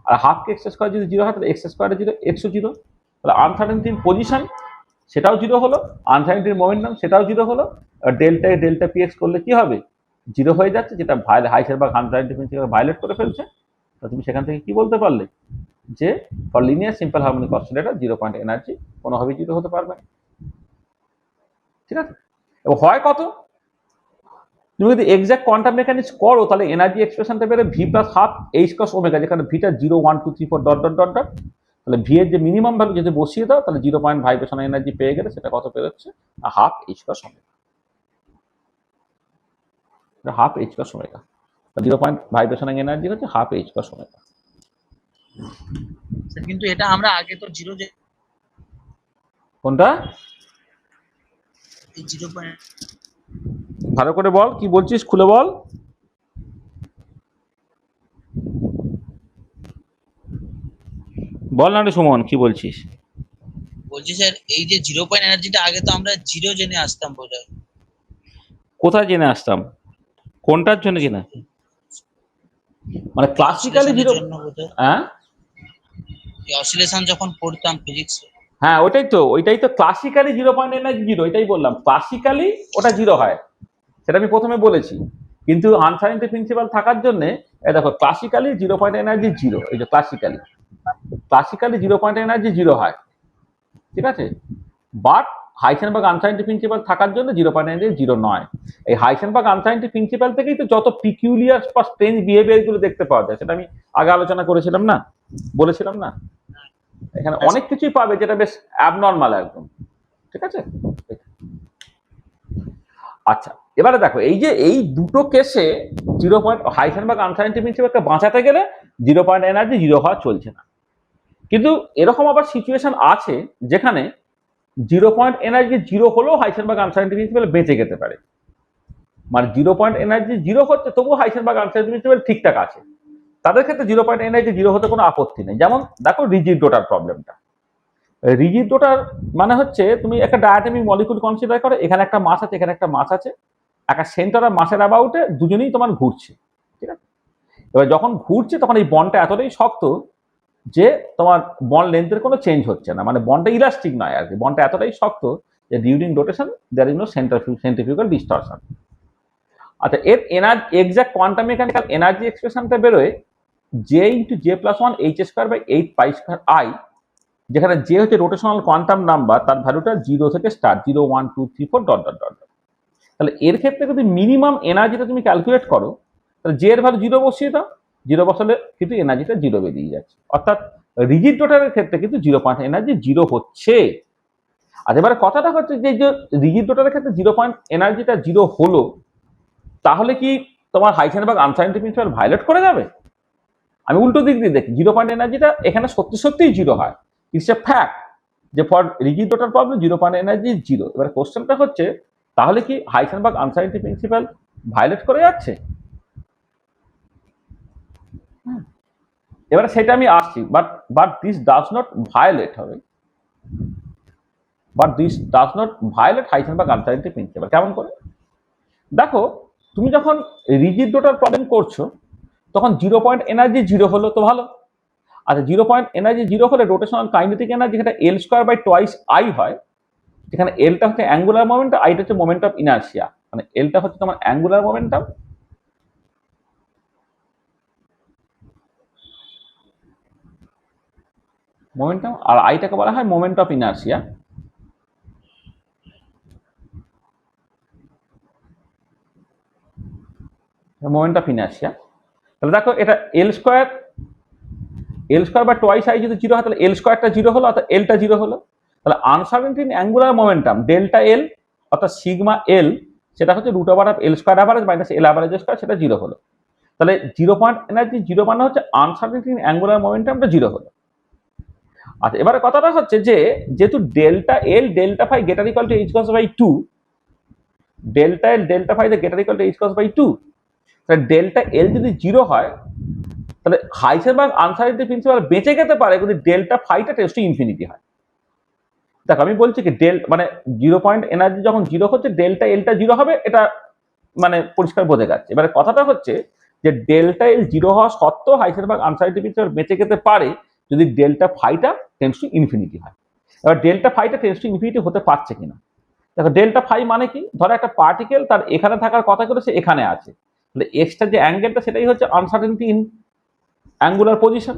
আর হাফ x স্কয়ার যদি জিরো হয় তাহলে x স্কয়ারে জিরো, x জিরো। তাহলে আনসার্টেনটির পজিশন সেটাও জিরো হলো, আনসার্টেনটির মোমেন্টাম সেটাও জিরো হলো। আর ডেল্টা px করলে কি হবে, জিরো হয়ে যাচ্ছে, যেটা হাইসেনবার্গ আনসার্টেনটি প্রিন্সিপাল ভায়োলেট করে ফেলছে। তো তুমি সেখান থেকে কি বলতে পারলে যে for linear simple harmonic oscillator zero point energy কোনোভাবেই জিরো হতে পারবে না। ঠিক আছে, এবং হয় কত, তুমি যদি এক্সাক্ট কোয়ান্টাম মেকানিক্স করো তাহলে এনার্জি এক্সপ্রেশনটা বেরোয় V plus half H cross omega, যেখানে ভিটা 0 1 2 3 4 ডট ডট ডট ডট। তাহলে ভি এর যে মিনিমাম ভ্যালু যদি বসিয়ে দাও তাহলে 0 পয়েন্ট ভাইব্রেশন এনার্জি পেয়ে গেলে সেটা কত বেরোচ্ছে, half H cross omega, half H cross omega. 0 point vibration energy হচ্ছে half H cross omega. Sir কিন্তু এটা আমরা আগে তো জিরো কোনটা জিরো পয়েন্ট ভালো করে বল, কি বলছিস খুলে বল। বল না রে সুমন, কি বলছিস? বলছি স্যার, এই যে জিরো পয়েন্ট এনার্জিটা আগে তো আমরা জিরো জেনে আসতাম বোধহয়। কোথায় জেনে আসতাম, কোনটার জন্য জেনে, মানে ক্লাসিক্যালি অসিলেশনের জিরো? জন্য বোধহয়, হ্যাঁ অসিলেশন যখন পড়তাম ফিজিক্সে। হ্যাঁ, ওইটাই তো classically zero point energy zero, এটাই বললাম, ক্লাসিক্যালি ওটা জিরো হয়, সেটা আমি প্রথমে বলেছি। কিন্তু আনসার্টেনটি প্রিন্সিপাল থাকার জন্য দেখো classically zero point energy zero, এই যে classically zero point energy zero হয়, ঠিক আছে। বাট হাইসেনবার্গ আনসার্টেনটি প্রিন্সিপাল থাকার জন্য জিরো পয়েন্ট এনার্জি জিরো নয়। এই হাইসেনবার্গ আনসার্টেনটি প্রিন্সিপাল থেকেই তো যত পিকিউলিয়ার বা স্ট্রেঞ্জ বিহেভিয়ার গুলো দেখতে পাওয়া যায়, সেটা আমি আগে আলোচনা করেছিলাম না, বলেছিলাম না, এখানে অনেক কিছুই পাবে যেটা বেশ অ্যাবনর্মাল একদম, ঠিক আছে। আচ্ছা, এবারে দেখো এই যে এই দুটো কেসে জিরো পয়েন্ট হাইসেনবার্গ আনসার্টেনটি প্রিন্সিপালকে বাঁচাতে গেলে জিরো পয়েন্ট এনার্জি জিরো হওয়া চলছে না। কিন্তু এরকম আবার সিচুয়েশন আছে যেখানে জিরো পয়েন্ট এনার্জি জিরো হলেও হাইসেনবার্গ আনসার্টেনটি প্রিন্সিপাল বেঁচে যেতে পারে, মানে জিরো পয়েন্ট এনার্জি জিরো হচ্ছে তবুও হাইসেনবার্গ আনসার্টেনটি প্রিন্সিপাল ঠিকঠাক আছে, তাদের ক্ষেত্রে জিরো পয়েন্ট এনার্জি জিরো হতে কোনো আপত্তি নেই। যেমন দেখো রিজিড ডোটার প্রবলেমটা, রিজিড ডোটার মানে হচ্ছে তুমি একটা ডায়াটমিক মলিকুল কনসিডার করো, এখানে একটা মাস আছে, এখানে একটা মাস আছে, একটা সেন্টার আর মাসের অ্যাবাউটে দুজনেই তোমার ঘুরছে, ঠিক আছে। এবার যখন ঘুরছে তখন এই বন্ডটা এতটাই শক্ত যে তোমার বন্ড লেন্থের কোনো চেঞ্জ হচ্ছে না, মানে বন্ডটা ইলাস্টিক নয় আর কি, বন্ডটা এতটাই শক্ত যে during rotation there is no centrifugal distortion. আচ্ছা, এর energy exact quantum mechanical energy এক্সপ্রেশনটা বেরোয় J into J plus one H square by 8π2i, যেখানে যে হচ্ছে রোটেশনাল কোয়ান্টাম নাম্বার, তার ভ্যালুটা 0 থেকে স্টার্ট, 0 1 2 3 4 ডট ডট ডট। তাহলে এর ক্ষেত্রে যদি মিনিমাম এনার্জিটা তুমি ক্যালকুলেট করো তাহলে জে এর ভ্যালু 0 বসিয়ে দাও, 0 বসালে কিন্তু এনার্জিটা 0 বেরিয়ে যাচ্ছে, অর্থাৎ রিজিড ডোটারের ক্ষেত্রে কিন্তু জিরো পয়েন্ট এনার্জি 0 হচ্ছে। আর এবারে কথাটা হচ্ছে যে রিজিড ডোটারের ক্ষেত্রে জিরো পয়েন্ট এনার্জিটা 0 হলো, তাহলে কি তোমার হাইসেনবার্গ আনসার্টেনটি প্রিন্সিপাল ভায়োলেট করে যাবে? আমি উল্টো দিক দিয়ে দেখি, জিরো পয়েন্ট এনার্জিটা এখানে সত্যি সত্যিই জিরো হয়, ইটস এ ফ্যাক্ট যে for rigid daughter problem zero point energy zero. এবার কোশ্চেনটা হচ্ছে তাহলে কি হাইসেনবার্গ আনসার্টেনটি প্রিন্সিপাল ভায়োলেট করে যাচ্ছে? এবারে সেটা আমি আসছি, but this does not violate হবে, but this does not violate Heisenberg uncertainty principle. কেমন করে দেখো, তুমি যখন রিজিড ডোটার প্রবলেম করছো তখন জিরো পয়েন্ট এনার্জি জিরো হলো তো ভালো। আচ্ছা, জিরো পয়েন্ট এনার্জি জিরো হলে রোটেশনাল কাইনেটিক এনার্জি যেটা এল স্কোয়ার বাই টোয়াইস আই হয়, যেখানে এলটা হচ্ছে অ্যাঙ্গুলার মোমেন্টাম, আইটা হচ্ছে মোমেন্ট অফ ইনার্সিয়া, মানে এলটা হচ্ছে তোমার অ্যাঙ্গুলার মোমেন্টাম আর আইটাকে বলা হয় moment of inertia. Moment of inertia, তাহলে দেখো এটা এল স্কোয়ার বা টোয়াইস আই যদি জিরো হয় তাহলে এল স্কোয়ারটা জিরো হলো অর্থাৎ এলটা জিরো হলো। তাহলে uncertainty in angular momentum delta L অর্থাৎ সিগমা এল সেটা হচ্ছে root over of L square average minus L average square, সেটা জিরো হলো। তাহলে জিরো পয়েন্ট এনার্জি জিরো মানে হচ্ছে আনসার্টেনটি ইন অ্যাঙ্গুলার মোমেন্টামটা জিরো হলো। আচ্ছা, এবারে কথাটা হচ্ছে যে যেহেতু delta L delta phi greater equal to H cross by two, delta L delta phi greater equal to H cross by two, তাহলে ডেল্টা এল যদি জিরো হয় তাহলে হাইসেনবার্গ আনসার্টেনটি প্রিন্সিপাল বেঁচে যেতে পারে যদি ডেল্টা ফাইটা টেন্ডস টু ইনফিনিটি হয়। দেখো আমি বলছি কি মানে জিরো পয়েন্ট এনার্জি যখন জিরো হচ্ছে ডেল্টা এলটা জিরো হবে, এটা মানে পরিষ্কার বোঝা যাচ্ছে। এবারে কথাটা হচ্ছে যে ডেল্টা এল জিরো হওয়া সত্ত্বেও হাইসেনবার্গ আনসার্টেনটি প্রিন্সিপাল বেঁচে যেতে পারে যদি ডেল্টা ফাইটা টেন্ডস টু ইনফিনিটি হয়। এবার ডেল্টা ফাইটা টেন্ডস টু ইনফিনিটি হতে পারছে কিনা দেখো। ডেল্টা ফাই মানে কি, ধরো একটা পার্টিকেল তার এখানে থাকার কথা করে সে এখানে আছে, তাহলে এক্সট্রা যে অ্যাঙ্গেলটা সেটাই হচ্ছে আনসার্টেনটি ইন অ্যাঙ্গুলার পজিশন।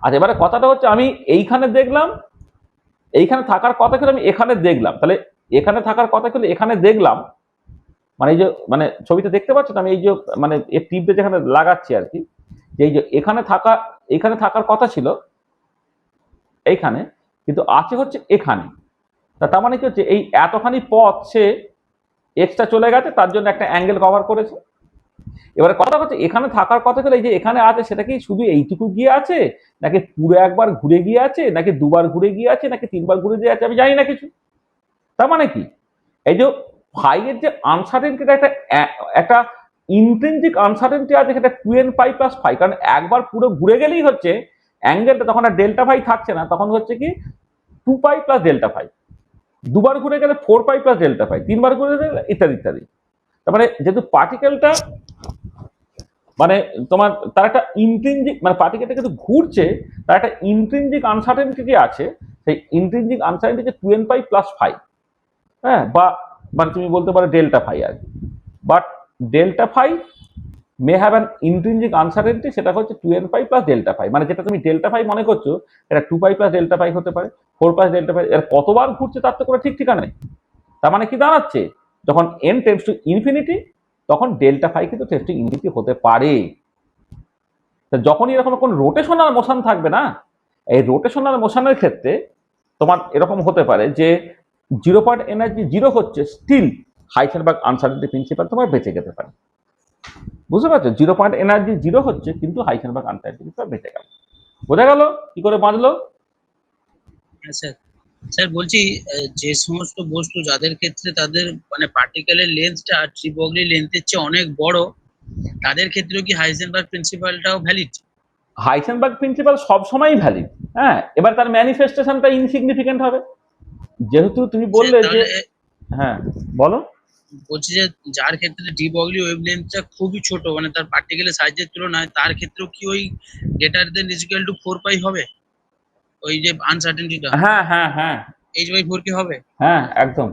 আর এবারে কথাটা হচ্ছে আমি এইখানে দেখলাম, এইখানে থাকার কথা ছিল আমি এখানে দেখলাম, তাহলে এখানে থাকার কথা ছিল এখানে দেখলাম, মানে এই যে মানে ছবিতে দেখতে পাচ্ছ না আমি এই যে মানে এই টিপটা যেখানে লাগাচ্ছি আর কি, যে এই যে এখানে থাকার কথা ছিল এইখানে, কিন্তু আছে হচ্ছে এখানে। তার মানে কি হচ্ছে এই এতখানি পথ সে এক্সট্রা চলে গেছে, তার জন্য একটা অ্যাঙ্গেল কভার করেছে। এবারে কথা হচ্ছে এখানে থাকার কথা ছিল এই যে এখানে আছে সেটা কি শুধু এইটুকু গিয়ে আছে, নাকি পুরো একবার ঘুরে গিয়ে আছে, নাকি দুবার ঘুরে গিয়ে আছে, নাকি তিনবার ঘুরে গিয়ে আছে, আমি জানি না কিছু। তার মানে কি এই যে ফাই এর যে আনসার্টেনটিটা একটা ইন্ট্রিনজিক আনসার্টেনটি আছে, সেটা 2n পাই প্লাস ফাই, কারণ একবার পুরো ঘুরে গেলেই হচ্ছে অ্যাঙ্গেলটা তখন আর ডেল্টা ফাই থাকছে না, তখন হচ্ছে কি 2 পাই প্লাস ডেল্টা ফাই, দুবার ঘুরে গেলে 4 পাই প্লাস ডেল্টা ফাই, তিনবার ঘুরে গেলে ইত্যাদি ইত্যাদি। তার মানে যেহেতু পার্টিকেলটা মানে তোমার তার একটা ইন্ট্রিনজিক মানে পার্টিকেলটা কিন্তু ঘুরছে, তার একটা ইন্ট্রিনজিক আনসার্টেনটি আছে, সেই intrinsic uncertainty 2n pi plus phi, হ্যাঁ, বা মানে তুমি বলতে পারো ডেল্টা ফাই আর কি। But delta phi may have an intrinsic uncertainty, সেটা হচ্ছে 2n pi plus delta phi, মানে যেটা তুমি ডেল্টা ফাই মনে করছো এটা 2 পাই প্লাস ডেল্টা ফাই হতে পারে, 4 প্লাস ডেল্টা ফাই, এর কতবার ঘুরছে তার তো কোনো ঠিক ঠিকানা নেই। তার মানে কি দাঁড়াচ্ছে, যখন n টেন্ডস টু ইনফিনিটি তখন ডেল্টা ফাই কিন্তু টেন্ডস টু ইনফিনিটি হতে পারে। যখনই এরকম কোন রোটেশনাল মোশন থাকবে না, এই রোটেশনাল মোশনের ক্ষেত্রে তোমার এরকম হতে পারে যে জিরো পয়েন্ট এনার্জি জিরো হচ্ছে, স্টিল হাইসেনবার্গ আনসার্টেনটি প্রিন্সিপাল তোমার বেঁচে যেতে পারে। বুঝতে পারছো, জিরো পয়েন্ট এনার্জি জিরো হচ্ছে কিন্তু হাইসেনবার্গ আনসার্টেনটি প্রিন্সিপাল বেঁচে গেল। বোঝা গেল কি করে বাঁধলো? হ্যাঁ স্যার। স্যার বলছি যে সমস্ত বস্তু যাদের ক্ষেত্রে তাদের মানে পার্টিকেলের লেন্থটা ডি ব্রগলি লেন্থের চেয়ে অনেক বড়, তাদের ক্ষেত্রেও কি হাইজেনবার্গ প্রিন্সিপালটাও ভ্যালিড? হাইসেনবার্গ প্রিন্সিপাল সবসময়ই ভ্যালিড, হ্যাঁ। এবার তার ম্যানিফেস্টেশনটা ইনসিগনিফিকেন্ট হবে, যেহেতু তুমি বললে যে হ্যাঁ বলো। বলছি যে যার ক্ষেত্রে ডি ব্রগলি ওয়েভলেন্থটা খুবই ছোট, মানে তার পার্টিকেলের সাইজের তুলনায়, তার ক্ষেত্রেও কি ওই greater than is equal to 4 পাই হবে? ওই যে আনসার্টেনটিটা হ্যাঁ হ্যাঁ হ্যাঁ h/4 কি হবে? হ্যাঁ একদম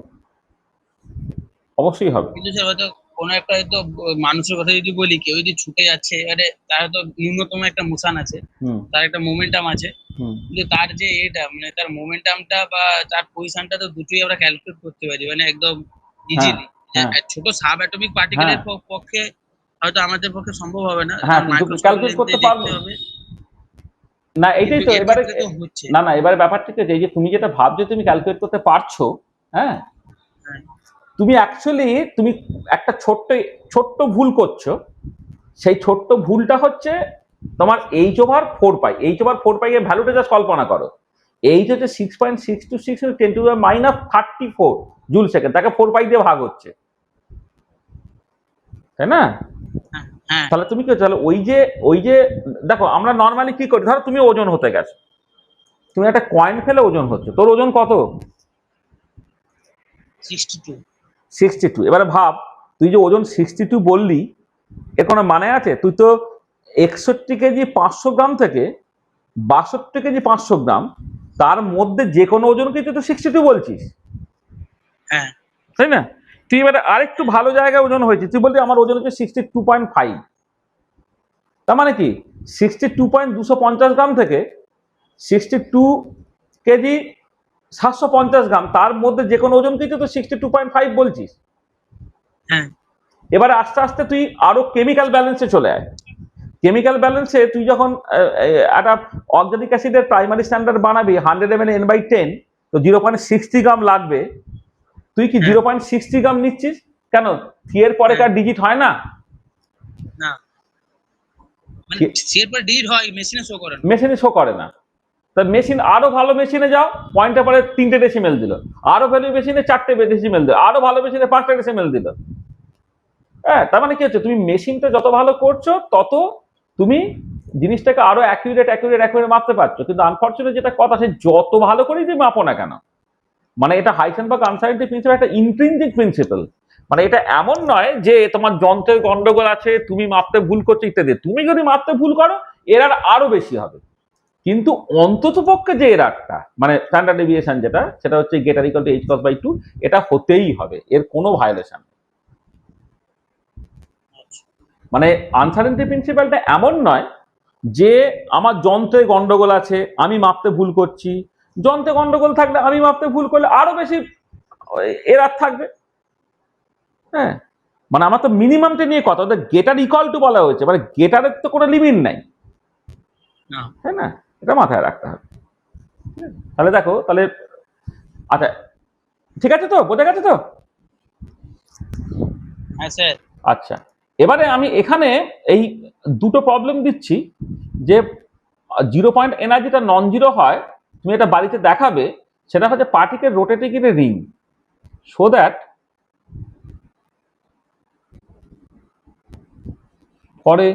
অবশ্যই হবে। কিন্তু স্যার হয়তো কোনো একটা হয়তো মানুষের কথা যদি বলি, কেউ যদি ছুটে যাচ্ছে, এবারে তার তো ন্যূনতম একটা মোশন আছে, হুম তার একটা মোমেন্টাম আছে, হুম কিন্তু তার যে এটা মানে তার মোমেন্টামটা বা তার পজিশনটা তো দুটোই আমরা ক্যালকুলেট করতে পারি মানে একদম হ্যাঁ ইজিলি। হ্যাঁ ছোট সাব অ্যাটমিক পার্টিকেলের পক্ষে হয়তো আমাদের পক্ষে সম্ভব হবে না, হ্যাঁ, কিন্তু মাইক্রোস্কোপ ক্যালকুলেট করতে লেন্থে পারবো দেখতে হবে। না, এটাই কিন্তু তো এর এবারে ক্ষেত্রে তো হচ্ছে। না না এবারে ব্যাপারটা কি যে তুমি যেটা ভাবছো তুমি ক্যালকুলেট করতে পারছো, হ্যাঁ, হ্যাঁ তুমি অ্যাকচুয়ালি তুমি একটা ছোট্ট ভুল করছো। সেই ছোট্ট ভুলটা হচ্ছে তোমার h/4 পাই, h/4 পাই এর ভ্যালুটা জাস্ট কল্পনা করো। h হচ্ছে 6.626 10⁻34 জুল সেকেন্ড, তাকে 4 পাই দিয়ে ভাগ হচ্ছে, তাই না? হ্যাঁ হ্যাঁ তাহলে তুমি কি তাহলে ওই যে দেখো আমরা নর্মালি কি করি, ধরো তুমি ওজন হতে গেছো, তুমি একটা কয়েন ফেলে ওজন হচ্ছে, তোর ওজন কত? 62। 62। এবারে ভাব তুই যে ওজন 62 বললি, এর কোনো মানে আছে? তুই তো 61 কেজি 500 গ্রাম থেকে 62 কেজি 500 গ্রাম, তার মধ্যে যে কোনো ওজনকে তুই তো 62 বলছিস, হ্যাঁ তাই না? তুই এবারে আরেকটু ভালো জায়গায় ওজন হয়েছে, তুই বললি আমার ওজন হচ্ছে 62.5, তার মানে কি 62.250 গ্রাম থেকে 62 কেজি 750 গ্রাম, তার মধ্যে যে কোনো ওজন কিন্তু তো 62.5 বলছিস। হ্যাঁ এবারে আস্তে আস্তে তুই আরো কেমিক্যাল ব্যালেন্সে চলে আয়, কেমিক্যাল ব্যালেন্সে তুই যখন একটা অক্সালিক অ্যাসিডের প্রাইমারি স্ট্যান্ডার্ড বানাবি 100 ml n/10, তো 0.60 গ্রাম লাগবে। তুই কি হ্যাঁ। 0.60 গ্রাম নিচ্ছিস কেন? 3 এর পরে কার ডিজিট হয় না? না, মানে এর পর ডিলিট হয়, মেশিনে শো করে না। মেশিনে শো করে না। তা মেশিন আরো ভালো মেশিনে যাও, পয়েন্টের পরে 3টে ডেসিমেল দিল, আরো ভ্যালু মেশিনে 4টে ডেসিমেল দিল, আরো ভালো মেশিনে 5টা ডেসিমেল দিল। হ্যাঁ, তার মানে কি হচ্ছে, তুমি মেশিনটা যত ভালো করছো তত তুমি জিনিসটাকে আরো অ্যাকুরেট মাপতে পারছো। কিন্তু আনফরচুনেট যেটা কথা, সে যত ভালো করেই যে মাপো না কেন, মানে এটা হাইসেনবার্গ আনসার্টেনিটি প্রিন্সিপাল একটা ইন্ট্রিনসিক প্রিন্সিপাল। মানে এটা এমন নয় যে তোমার যন্ত্রের গন্ডগোল আছে, তুমি মাপতে ভুল করছো ইত্যাদি। তুমি যদি মাপতে ভুল করো, এরার আরো বেশি হবে। কিন্তু অন্তত পক্ষে যে এরারটা, মানে স্ট্যান্ডার্ড ডেভিয়েশন যেটা, সেটা হচ্ছে greater equal two h cos by 2, এটা হতেই হবে, এর কোনো ভায়োলেশন। মানে আনসার্টেনিটি প্রিন্সিপালটা এমন নয় যে আমার যন্ত্রে গন্ডগোল আছে, আমি মাপতে ভুল করছি। যন্ত্রে গন্ডগোল থাকলে আমি মাপতে ভুল করলে আরো বেশি এরার থাকবে। হ্যাঁ, মানে আমার তো মিনিমামটা নিয়ে কথা, ওদের গেটার ইকুয়াল টু বলা হয়েছে, মানে গেটারের তো কোনো লিমিট নাই, তাই না? এটা মাথায় রাখতে হবে। তাহলে দেখো, তাহলে আচ্ছা, ঠিক আছে তো, বোঝা গেছে তো? হ্যাঁ স্যার। আচ্ছা, এবারে আমি এখানে এই দুটো প্রবলেম দিচ্ছি যে 0 পয়েন্ট এনার্জিটা নন জিরো হয়, তুমি এটা বাড়িতে দেখাবে। সেটা হচ্ছে particle rotating in a ring, so that for a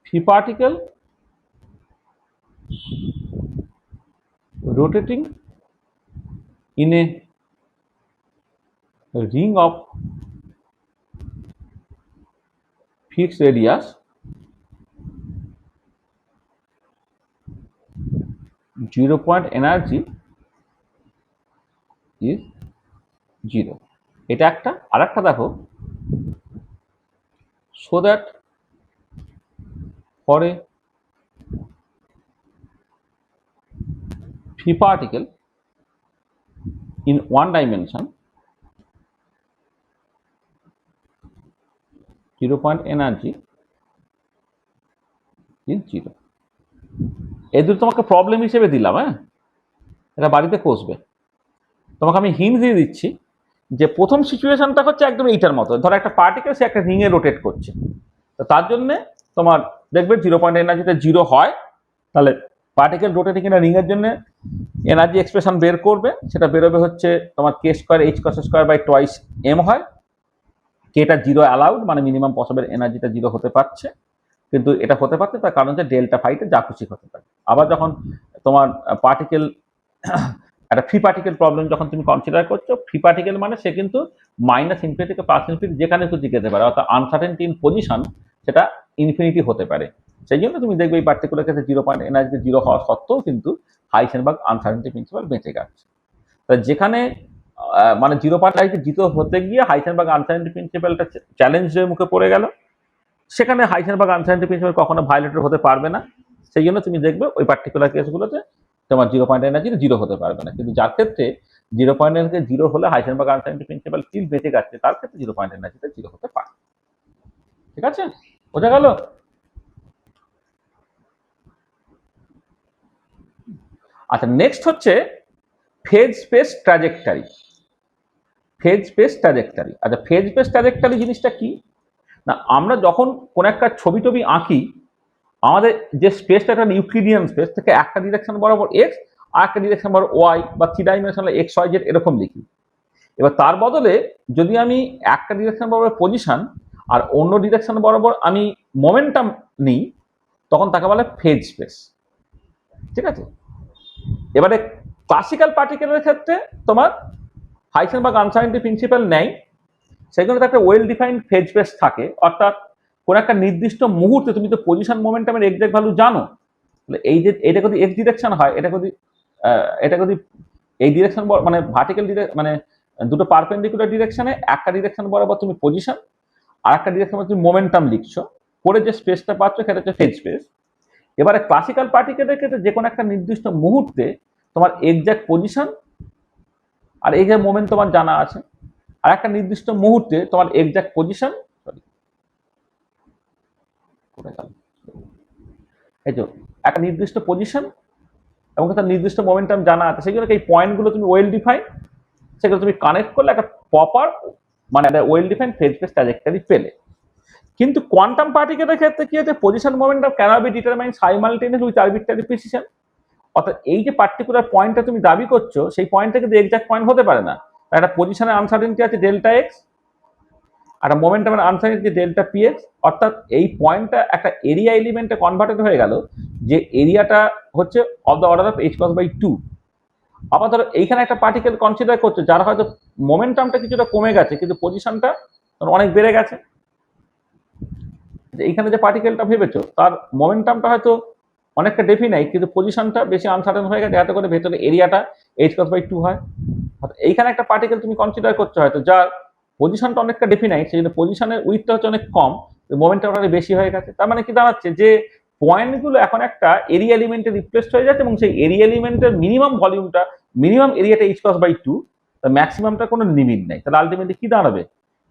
free particle rotating in a ring of fixed radius, zero point energy is zero. এটা একটা। আর একটা দেখো, so that for a free particle in one dimension, 0 point energy is zero. এই দুটো তোমাকে problem হিসেবে দিলাম। হ্যাঁ, এটা বাড়িতে কষবে। তোমাকে আমি হিন্ট দিয়ে দিচ্ছি যে প্রথম সিচুয়েশনটা হচ্ছে একদম এইটার মতো। ধরো একটা পার্টিকেল সে একটা রিংয়ে রোটেট করছে, তো তার জন্য তোমার দেখবে 0 পয়েন্ট এনার্জিতে জিরো হয়, তাহলে পার্টিকেল রোটেটিং এর রিং এর জন্য এনার্জি এক্সপ্রেশন বের করবে। সেটা বেরোবে হচ্ছে তোমার k square h cos square by twice m হয়। কেটা জিরো অ্যালাউড, মানে মিনিমাম পসিবল এনার্জিটা জিরো হতে পারছে, কিন্তু এটা হতে পারছে তার কারণ যে ডেল্টা ফাইতে যা খুশি হতে পারে। আবার যখন তোমার পার্টিকেল একটা ফ্রি পার্টিকেল প্রবলেম যখন তুমি কনসিডার করছো, ফ্রি পার্টিকেল মানে সে কিন্তু মাইনাস ইনফিনিটি থেকে প্লাস ইনফিনিটি যেখানে খুশি যেতে পারে, অর্থাৎ আনসার্টেনটি ইন পজিশন সেটা ইনফিনিটি হতে পারে। সেই জন্য তুমি দেখবে এই পার্টিকুলার ক্ষেত্রে 0 পয়েন্ট এনার্জি জিরো হওয়া সত্ত্বেও কিন্তু হাইসেনবার্গ আনসার্টেনটি প্রিন্সিপাল বেঁচে গেছে। যেখানে মানে 0 পয়েন্ট এনার্জি জিরো হতে গিয়ে হাইসেনবার্গ আনসার্টেনটি প্রিন্সিপালটা চ্যালেঞ্জের মুখে পড়ে গেল, সেখানে হাইসেনবার্গ আনসার্টেনটি প্রিন্সিপাল কখনো ভায়োলেটেড হতে পারবে না। সেই জন্য তুমি দেখবে ওই পার্টিকুলার কেসগুলোতে তোমার 0 পয়েন্ট এনার্জি জিরো হতে পারবে না। কিন্তু যার ক্ষেত্রে 0 পয়েন্ট এনার্জি জিরো হলে হাইসেনবার্গ আনসার্টেনটি প্রিন্সিপাল স্টিল বেঁচে গেছে, তার ক্ষেত্রে 0 পয়েন্ট এনার্জিতে জিরো হতে পারে। ঠিক আছে, বোঝা গেল? আচ্ছা, নেক্সট হচ্ছে phase space trajectory. Phase space trajectory. আচ্ছা, ফেজ স্পেস ট্র্যাজেক্টরি জিনিসটা কি না, আমরা যখন কোন একটা ছবি টবি আঁকি, আমাদের যে স্পেসটা একটা ইউক্লিডিয়ান স্পেস থেকে একটা ডিরেকশন বরাবর এক্স আর একটা ডিরেকশন বরাবর ওয়াই, বা 3 ডাইমেনশনাল এক্স ওয়াই জেড এরকম লিখি। এবার তার বদলে যদি আমি একটা ডিরেকশন বরাবর পজিশন আর অন্য ডিরেকশন বরাবর আমি মোমেন্টাম নিই, তখন তাকে বলে ফেজ স্পেস। ঠিক আছে, এবারে ক্লাসিক্যাল পার্টিকেলের ক্ষেত্রে তোমার হাইসেনবার্গ আনসার্টেনটি প্রিন্সিপাল নেয়, সেখানে একটা ওয়েল ডিফাইন্ড ফেজ স্পেস থাকে। অর্থাৎ কোন একটা নির্দিষ্ট মুহূর্তে তুমি তো পজিশন মোমেন্টামের এক্সাক্ট ভ্যালু জানো, এই যে এটা যদি এক্স ডিরেকশন হয়, এটা যদি এই ডিরেকশন মানে ভার্টিক্যাল মানে দুটো পারপেন্ডিকুলার ডিরেকশনে একটা ডিরেকশন বরাবর তুমি পজিশন আর একটা ডিরেকশন তুমি মোমেন্টাম লিখছো, পরে যে স্পেসটা পাচ্ছ সেটা হচ্ছে ফেজ স্পেস। এবারে ক্লাসিক্যাল পার্টিকেলের ক্ষেত্রে যে কোনো একটা নির্দিষ্ট মুহূর্তে তোমার এক্সাক্ট পজিশন আর এই যে মোমেন্ট তোমার জানা আছে, আর একটা নির্দিষ্ট মুহূর্তে তোমার এক্সাক্ট পজিশন, সরি কোথায় গেল, এই তো একটা নির্দিষ্ট পজিশন এবং তার নির্দিষ্ট মোমেন্টাম জানা আছে, সেগুলো এই পয়েন্টগুলো তুমি ওয়েল ডিফাইন, সেগুলো তুমি কানেক্ট করলে একটা প্রপার মানে একটা well define phase space trajectory পেলে। কিন্তু কোয়ান্টাম পার্টিকেলের ক্ষেত্রে কি হচ্ছে, position momentum can't be determine simultaneous with arbitrary precision. অর্থাৎ এই যে পার্টিকুলার পয়েন্টটা তুমি দাবি করছো, সেই পয়েন্টটা কিন্তু এক্সাক্ট পয়েন্ট হতে পারে না। একটা পজিশনের আনসার্টেনিটি আছে ডেল্টা এক্স, একটা মোমেন্টামের আনসার্টেনিটি ডেল্টা পি এক্স। অর্থাৎ এই পয়েন্টটা একটা এরিয়া এলিমেন্টে কনভার্টেড হয়ে গেল, যে এরিয়াটা হচ্ছে of the order of h cross by 2। আবার ধরো এইখানে একটা পার্টিকেল কনসিডার করছো যার হয়তো মোমেন্টামটা কিছুটা কমে গেছে কিন্তু পজিশনটা অনেক বেড়ে গেছে। এইখানে যে পার্টিকেলটা ভেবেছো তার মোমেন্টামটা হয়তো অনেকটা ডেফিনাইট কিন্তু পজিশনটা বেশি আনসার্টেন হয়ে গেছে, এত করে ভেতরে এরিয়াটা এইচ ক্রস বাই 2 হয়। এইখানে একটা পার্টিকেল তুমি কনসিডার করছো হয়তো যার পজিশনটা অনেকটা ডেফিনাইট, সেই জন্য পজিশনের উইথটা হচ্ছে অনেক কম, মোমেন্টামটা অনেক বেশি হয়ে গেছে। তার মানে কি দাঁড়াচ্ছে, যে পয়েন্টগুলো এখন একটা এরিয়া এলিমেন্টে রিপ্লেসড হয়ে যাচ্ছে এবং সেই এরিয়া এলিমেন্টের মিনিমাম ভলিউমটা, মিনিমাম এরিয়াটা এইচ ক্রস বাই 2, তার ম্যাক্সিমামটা কোনো লিমিট নেই। তাহলে আলটিমেটলি কি দাঁড়াবে,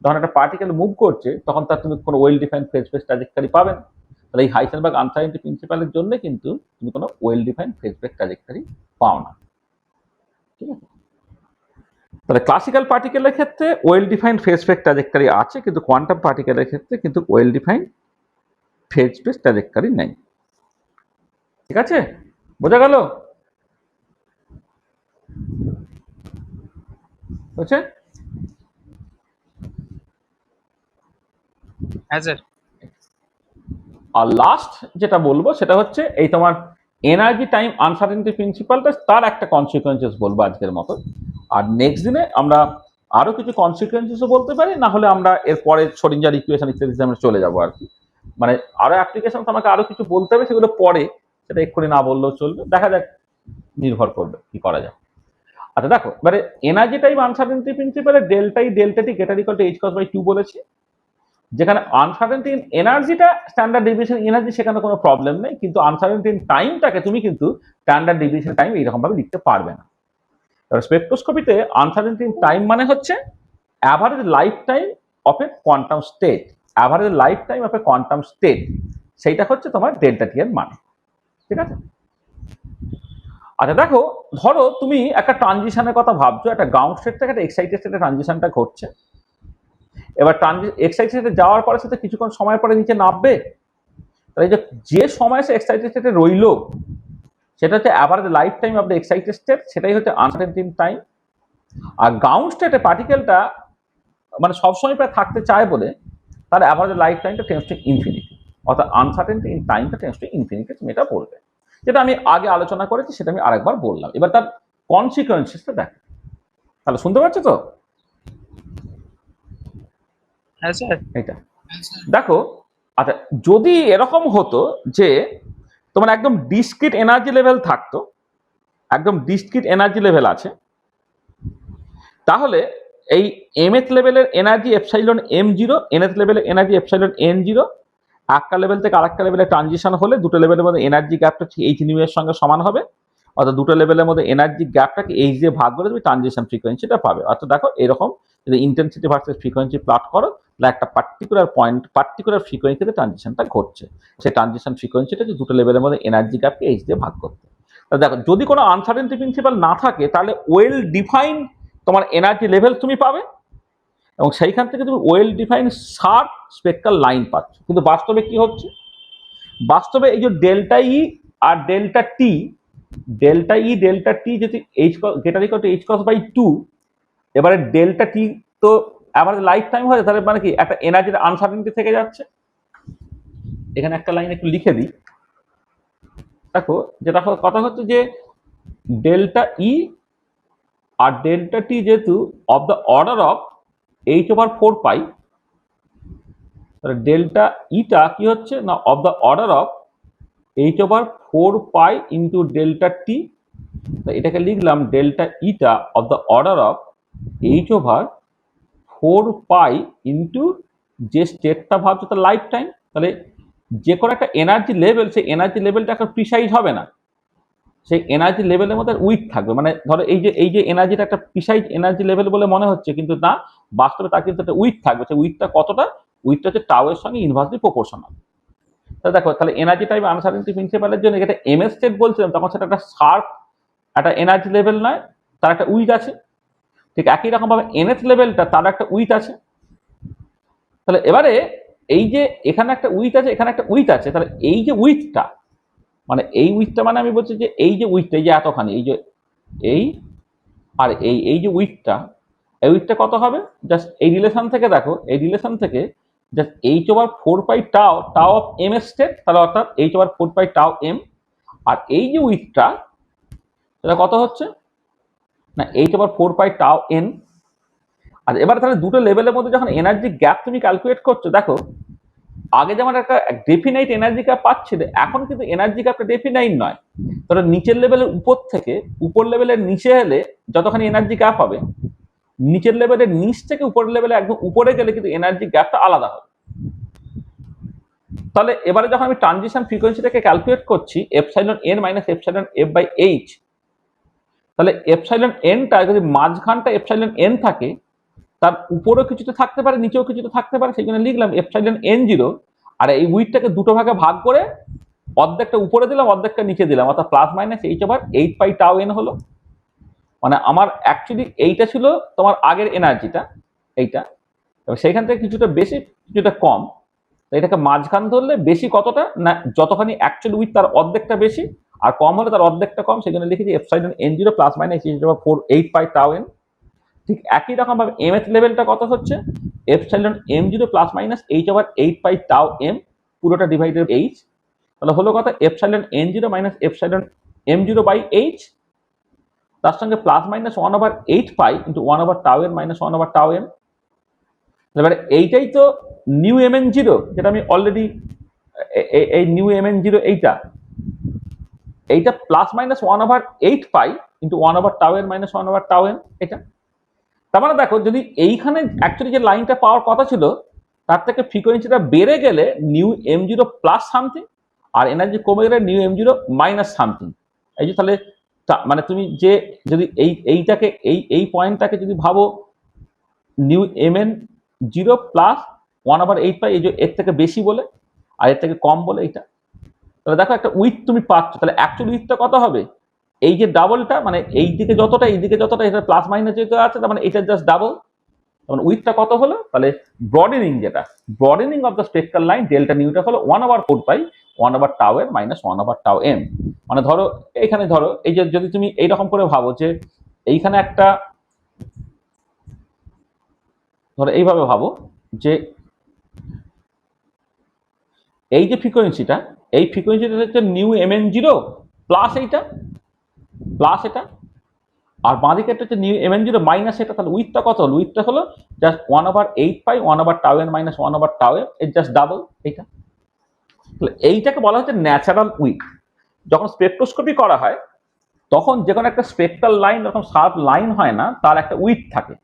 যখন একটা পার্টিকেল মুভ করছে তখন তার তুমি কোনো well defined phase space trajectory পাবে না। তাহলে এই হাইসেনবার্গ আনসার্টেনিটি প্রিন্সিপালের জন্য কিন্তু তুমি কোনো well defined phase space trajectory পাও না। ঠিক আছে, তাহলে ক্লাসিক্যাল পার্টিকেলের ক্ষেত্রে well defined phase space trajectory আছে, কিন্তু কোয়ান্টাম পার্টিকেলের ক্ষেত্রে কিন্তু well defined phase space trajectory নেই। ঠিক আছে, বোঝা গেল? বুঝছে? হ্যাঁ স্যার। আর লাস্ট যেটা বলবো সেটা হচ্ছে এই তোমার এনার্জি টাইম আনসার্টেনিটি প্রিন্সিপালটা, তার একটা কনসিকুয়েন্সেস বলবো আজকের মতো। আর নেক্সট দিনে আমরা আরো কিছু কনসিকুয়েন্সেসও বলতে পারি, না হলে আমরা এরপরে শোডিঞ্জার ইকুয়েশন ইত্যাদিতে আমরা চলে যাবো আর কি। মানে আরো অ্যাপ্লিকেশন আমাকে আরো কিছু বলতে হবে, সেগুলো পরে, সেটা এক্ষুনি না বললেও চলবে, দেখা যাক, নির্ভর করবে কি করা যায়। আচ্ছা দেখো, এবারে এনার্জি টাইম আনসার্টেনিটি প্রিন্সিপালে delta E delta T greater equal to H cross by 2 বলেছি। যেখানে আনসার্টেনিটি ইন এনার্জিটা স্ট্যান্ডার্ড ডেভিয়েশন এনার্জি, সেখানে কোনো প্রবলেম নেই, কিন্তু আনসার্টেনিটি ইন টাইমটাকে তুমি কিন্তু স্ট্যান্ডার্ড ডেভিয়েশন টাইম এইরকম ভাবে লিখতে পারবে না। এবার স্পেকট্রোস্কোপিতে আনসার্টেনিটি ইন টাইম মানে হচ্ছে average life time of A quantum state, average life time of A quantum state, সেইটা হচ্ছে তোমার ডেল্টা টি এর মানে। ঠিক আছে, আচ্ছা দেখো, ধরো তুমি একটা ট্রানজিশনের কথা ভাবছো, একটা গ্রাউন্ড স্টেট থেকে একটা এক্সাইটেড স্টেটে ট্রানজিশনটা ঘটছে। এবার এক্সাইটেড স্টেটে যাওয়ার পরে সেটা কিছুক্ষণ সময় পরে নিচে নামবে, তাহলে যে সময় সে এক্সাইটেড স্টেটে রইল সেটা হচ্ছে average life time of the excited state, সেটাই হচ্ছে আনসার্টেনিটি ইন টাইম। আর গ্রাউন্ড স্টেটে পার্টিকেলটা মানে সবসময় প্রায় থাকতে চায় বলে তার অ্যাভারেজ লাইফ টাইমটা টেন্ডস টু ইনফিনিটি, অর্থাৎ আনসার্টেনিটি ইন টাইমটা টেন্ডস টু ইনফিনিটি, তুমি এটা বলবে। যেটা আমি আগে আলোচনা করেছি, সেটা আমি আরেকবার বললাম। এবার তার কনসিকুয়েন্সেসটা দেখো, তাহলে শুনতে পাচ্ছ তো? হ্যাঁ স্যার। এটা দেখো, আচ্ছা যদি এরকম হতো যে তোমার একদম ডিসক্রিট এনার্জি লেভেল থাকতো, একদম ডিসক্রিট এনার্জি লেভেল আছে, তাহলে এই mth লেভেলের এনার্জি এপসাইলন m0, nth লেভেলের এনার্জি এপসাইলন n0, একটা লেভেল থেকে আরেকটা লেভেলে ট্রানজিশন হলে দুটো লেভেলের মধ্যে এনার্জি গ্যাপটা h নিউ এর সঙ্গে সমান হবে। অর্থাৎ দুটো লেভেলের মধ্যে এনার্জি গ্যাপটাকে h দিয়ে ভাগ করে তুমি ট্রানজিশন ফ্রিকোয়েন্সিটা পাবে। অর্থাৎ দেখো এরকম যদি ইন্টেন্সিটি ভার্সেস ফ্রিকোয়েন্সি প্লট করো, তাহলে একটা পার্টিকুলার পয়েন্ট, পার্টিকুলার ফ্রিকোয়েন্সিতে ট্রানজিশনটা ঘটছে, সেই ট্রানজিশন ফ্রিকোয়েন্সিটা দুটো লেভেলের মধ্যে এনার্জি গ্যাপকে h দিয়ে ভাগ করতে। তাহলে দেখো, যদি কোনো আনসার্টেনিটি প্রিন্সিপাল না থাকে তাহলে ওয়েল ডিফাইন তোমার এনার্জি লেভেল তুমি পাবে এবং সেইখান থেকে তুমি well define sharp spectral line পাচ্ছ। কিন্তু বাস্তবে কি হচ্ছে, বাস্তবে এই যে ডেল্টা ই আর delta t, delta E delta t যদি h greater equal to H cross by 2, এবারে ডেল্টা টি তো অ্যাভারেজ লাইফ টাইম হয়, তাহলে মানে কি একটা এনার্জির আনসার্টেনিটি থেকে যাচ্ছে। এখানে একটা লাইন একটু লিখে দিই, দেখো যেটা কথা হচ্ছে যে ডেল্টা ই আর ডেল্টা টি যেহেতু of the order of h/4 pi, তাহলে ডেল্টা ইটা কি হচ্ছে না of the order of h/4 into delta T. এটাকে লিখলাম delta eta of the order of h/4 into যে স্টেটটা ভাবছো তার লাইফ টাইম। তাহলে যে কোনো একটা এনার্জি লেভেল, সেই এনার্জি লেভেলটা একটা প্রিসাইজ হবে না, সেই এনার্জি লেভেলের মধ্যে উইথ থাকবে। মানে ধরো এই যে এনার্জিটা একটা প্রিসাইজ এনার্জি লেভেল বলে মনে হচ্ছে, কিন্তু না, বাস্তবে তার কিন্তু একটা উইথ থাকবে। সেই উইথটা কতটা? উইথটা হচ্ছে টাও এর সঙ্গে ইনভার্সলি প্রপোর্শনাল। তাহলে দেখো, তাহলে এনার্জি টাইপ আনসার্টেনটি প্রিন্সিপালের জন্য এটা এমএস স্টেট বলছিলাম, তখন সেটা একটা শার্প একটা এনার্জি লেভেল নয়, তার একটা উইথ আছে। ঠিক একই রকম ভাবে এনএস লেভেলটা তার একটা উইথ আছে। তাহলে এবারে এই যে এখানে একটা উইথ আছে, এখানে একটা উইথ আছে, তাহলে এই যে উইথটা, মানে এই উইথটা মানে আমি বলছি যে এই যে উইথটা, এই যে এতখানি, এই যে এই আর এই যে উইথটা, এই উইথটা কত হবে? জাস্ট এই রিলেশন থেকে দেখো, এই রিলেশন থেকে জাস্ট এইচ ওভার 4 পাই টাও, টাও অফ এম এর স্টেট, তাহলে অর্থাৎ এইচ ওভার 4 পাই টাও এম। আর এই যে উইথটা, সেটা কত হচ্ছে না এইচ ওভার 4 পাই টাও এন। আর এবার তাহলে দুটো লেভেলের মধ্যে যখন এনার্জি গ্যাপ তুমি ক্যালকুলেট করছো, দেখো আগে যেমন একটা ডেফিনাইট এনার্জি গ্যাপ পাচ্ছিলে, এখন কিন্তু এনার্জি গ্যাপটা ডেফিনাইট নয়। ধরো নিচের লেভেলের উপর থেকে উপর লেভেলের নিচে এলে যতখানি এনার্জি গ্যাপ হবে, নিচের লেভেলের নিচ থেকে উপরের লেভেলে একদম উপরে গেলে কিন্তু এনার্জি গ্যাপটা আলাদা হবে। তাহলে এবারে যখন আমি ট্রানজিশন ফ্রিকোয়েন্সিটাকে ক্যালকুলেট করছি epsilon n minus epsilon f by h, তাহলে এপসাইলন এনটা যদি মাঝখানটা এপসাইলন এন থাকে, তার উপরেও কিছুতে থাকতে পারে, নিচেও কিছুতে থাকতে পারে, সেই জন্য লিখলাম এপসাইলন এন জিরো। আর এই উইথটাকে দুটো ভাগে ভাগ করে অর্ধেকটা উপরে দিলাম, অর্ধেকটা নিচে দিলাম, অর্থাৎ plus minus H over 8 pi টাও এন হলো। মানে আমার অ্যাকচুয়ালি এইটা ছিল তোমার আগের এনার্জিটা, এইটা, এবার সেইখান থেকে কিছুটা বেশি কিছুটা কম। এটাকে মাঝখান ধরলে বেশি কতটা না, যতখানি অ্যাকচুয়াল উইথ তার অর্ধেকটা বেশি, আর কম হলে তার অর্ধেকটা কম, সেখানে লিখেছি epsilon N zero plus minus H over 8 pi টাও এন। ঠিক একই রকম ভাবে এম এর লেভেলটা কত হচ্ছে? Epsilon M zero plus minus H over 8 pi tau M, পুরোটা ডিভাইডেড এইচ। তাহলে হলো কথা epsilon N zero minus epsilon M zero by H, তার সঙ্গে প্লাস মাইনাস 1/8 পাই ইন্টু 1/টাও এন মাইনাস 1/টাও এম। এবারে এইটাই তো নিউ এম এন জিরো, যেটা আমি অলরেডি এই নিউ এম এন জিরো এইটা প্লাস মাইনাস 1/8 পাই ইন্টু 1/টাও এন মাইনাস 1/টাও এম, এটা। তার মানে দেখো, যদি এইখানে অ্যাকচুয়ালি যে লাইনটা পাওয়ার কথা ছিল, তার থেকে ফ্রিকোয়েন্সিটা বেড়ে গেলে nu M zero plus something, আর এনার্জি কমে গেলে nu M zero minus something. এই যে তাহলে মানে তুমি যে যদি এইটাকে এই পয়েন্টটাকে যদি ভাবো nu M N zero plus 1/8 pi, এই যে এর থেকে বেশি বলে আর এর থেকে কম বলে এইটা, তাহলে দেখো একটা উইথ তুমি পাচ্ছ। তাহলে অ্যাকচুয়াল উইথটা কত হবে? এই যে ডাবলটা, মানে এই দিকে যতটা এই দিকে যতটা, এটা প্লাস মাইনাস যেহেতু আছে, তার মানে এটা জাস্ট ডাবল। তখন উইথটা কত হলো? তাহলে ব্রডেনিং, যেটা broadening of the spectral line delta নিউটা হলো 1/4 পাই 1/টাও এর মাইনাস 1/টাও এম। মানে ধরো এইখানে, ধরো এই যে যদি তুমি এইরকম করে ভাবো যে এইখানে একটা, ধরো এইভাবে ভাবো যে এই যে ফ্রিকোয়েন্সিটা, এই ফ্রিকোয়েন্সিটা হচ্ছে nu M N zero plus এইটা, প্লাস এটা, আর বাঁদিকে হচ্ছে nu M N zero minus এটা। তাহলে উইথটা কত হলো? উইথটা হলো জাস্ট 1/8 পাই 1/টাও এন মাইনাস 1/টাও এম, এর জাস্ট ডাবল এইটা। তাহলে এইটাকে বলা হচ্ছে ন্যাচারাল উইথ। যখন স্পেকট্রোস্কোপি করা হয়, তখন যে কোনো একটা স্পেকট্রাল লাইন যখন শার্প লাইন হয় না, তার একটা উইথ থাকে।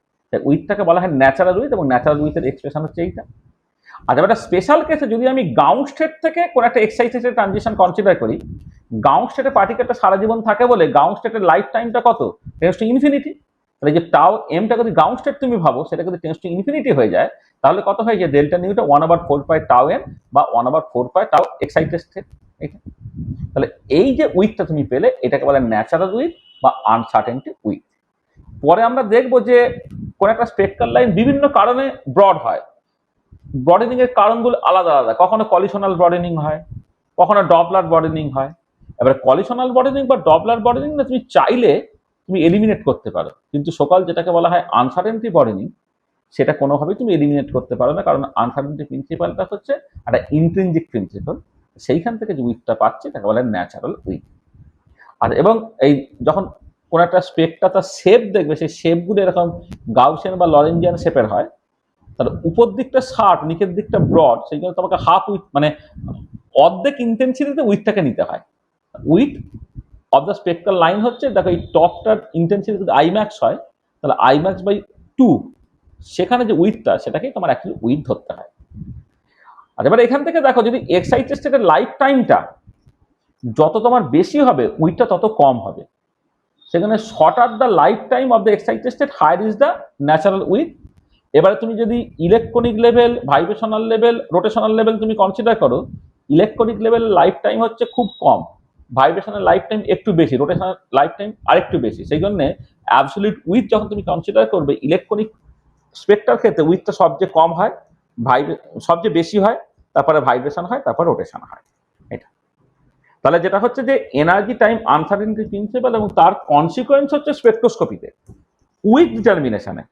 উইথটাকে বলা হয় ন্যাচারাল উইথ, এবং ন্যাচারাল উইথের এক্সপ্রেশন হচ্ছে এইটা। আচ্ছা, একটা স্পেশাল কেসে যদি আমি গাউস স্টেট থেকে কোনো একটা এক্সাইটেড ট্রানজিশন কনসিডার করি, গাউস স্টেটে পার্টিকেলটা সারা জীবন থাকে বলে গাউস স্টেটের লাইফ টাইমটা কত? Tends to infinity. তাহলে যে টাও এমটা যদি গাউস স্টেট তুমি ভাবো, সেটা যদি টেন্ডস টু ইনফিনিটি হয়ে যায়, তাহলে কত হয়? যে ডেল্টা নিউটা 1/4 পাই টাও এম বা 1/4 পাই টাও এক্সাইটেড স্টেট, এটা। তাহলে এই যে উইথটা তুমি পেলে, এটাকে বলে ন্যাচারাল উইথ বা আনসার্টেনটি উইথ। পরে আমরা দেখবো যে কোন একটা স্পেকট্রাল লাইন বিভিন্ন কারণে ব্রড হয়। ব্রডেনিং এর কারণগুলো আলাদা আলাদা। কখনো কলিশনাল ব্রডেনিং হয়, কখনো ডপলার ব্রডেনিং হয়। এবার কলিশনাল ব্রডেনিং বা ডপলার ব্রডেনিং না তুমি চাইলে তুমি এলিমিনেট করতে পারো, কিন্তু সকাল যেটাকে বলা হয় আনসার্টেনটি ব্রডেনিং, সেটা কোনোভাবেই তুমি এলিমিনেট করতে পারো না, কারণ আনসার্টেনটি প্রিন্সিপালটা হচ্ছে একটা ইন্ট্রিনজিক প্রিন্সিপাল। সেইখান থেকে যে উইথটা পাচ্ছে তাকে বলে ন্যাচারাল উইথ। আর এবং এই যখন কোন একটা স্পেকটা তার শেপ দেখবে, সেই শেপগুলো এরকম গাউসিয়ান বা লরেঞ্জিয়ান শেপের হয়, তাহলে উপর দিকটা শার্প, নিচের দিকটা ব্রড, সেই জন্য তোমাকে হাফ উইথ, মানে অর্ধেক ইন্টেন্সিটিতে উইথটাকে নিতে হয়। With of the spectral line হচ্ছে, দেখো এই টপটার ইন্টেন্সিটি যদি আইম্যাক্স হয়, তাহলে আইম্যাক্স বাই 2, সেখানে যে উইথটা, সেটাকেই তোমার অ্যাকচুয়ালি উইথ ধরতে হয়। আর এবার এখান থেকে দেখো, যদি এক্সাইটেড স্টেটের লাইফ টাইমটা যত তোমার বেশি হবে উইথটা তত কম হবে। সেখানে shorter the life time of the excited state, higher is the natural width. এবারে তুমি যদি electronic level, vibrational level, rotational level তুমি কনসিডার করো, ইলেকট্রনিক লেভেলের লাইফ টাইম হচ্ছে খুব কম, ভাইব্রেশনাল লাইফ টাইম একটু বেশি, রোটেশনাল লাইফ টাইম আরেকটু বেশি। সেই জন্য অ্যাবসলিউট উইথ যখন তুমি কনসিডার করবে ইলেকট্রনিক স্পেকটার ক্ষেত্রে উইথটা সবচেয়ে কম হয়, সবচেয়ে বেশি হয়, তারপরে ভাইব্রেশন হয়, তারপরে রোটেশন হয়। এটা তাহলে যেটা হচ্ছে যে এনার্জি টাইম আনসার্টেনিটি প্রিন্সিপাল এবং তার কনসিকোয়েন্স হচ্ছে স্পেকট্রোস্কোপিতে উইথ ডিটারমিনেশনে,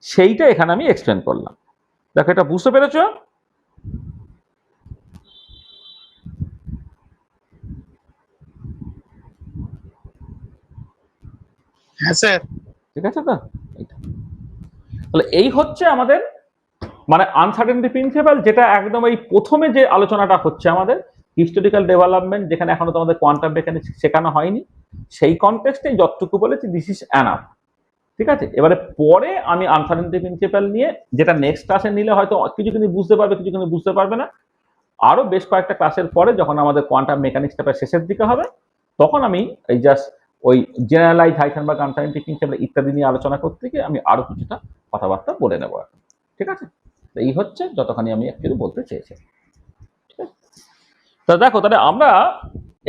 সেইটা এখানে আমি এক্সপ্লেন করলাম। দেখো এটা বুঝতে পেরেছো? হ্যাঁ স্যার। ঠিক আছে তো? এইটা তাহলে এই হচ্ছে আমাদের মানে আনসার্টেনিটি প্রিন্সিপাল, যেটা একদম এই প্রথমে যে আলোচনাটা হচ্ছে আমাদের হিস্টোরিক্যাল ডেভেলপমেন্ট, যেখানে এখনো তোমাদের কোয়ান্টাম মেকানিক্স শেখানো হয়নি, সেই কনটেক্সটে যতটুকু বলেছি দিস ইজ অ্যানাফ। ঠিক আছে, এবারে পরে আমি আনসার্টেনিটি প্রিন্সিপাল নিয়ে, যেটা নেক্সট ক্লাসে নিলে হয়তো কিছু কিছু বুঝতে পারবে, কিছু কিছু বুঝতে পারবে না, আরো বেশ কয়েকটা ক্লাসের পরে যখন আমাদের কোয়ান্টাম মেকানিক্সটা প্রায় শেষের দিকে হবে, তখন আমি এই জাস্ট ওই জেনারেলাইজ হাইসেনবার্গ আনসার্টেনিটি প্রিন্সিপাল ইত্যাদি নিয়ে আলোচনা করতে গিয়ে আমি আরো কিছুটা কথাবার্তা বলে নেবো এখন। ঠিক আছে, এই হচ্ছে যতখানি আমি অ্যাকচুয়ালি বলতে চেয়েছি। ঠিক আছে, তা দেখো তাহলে আমরা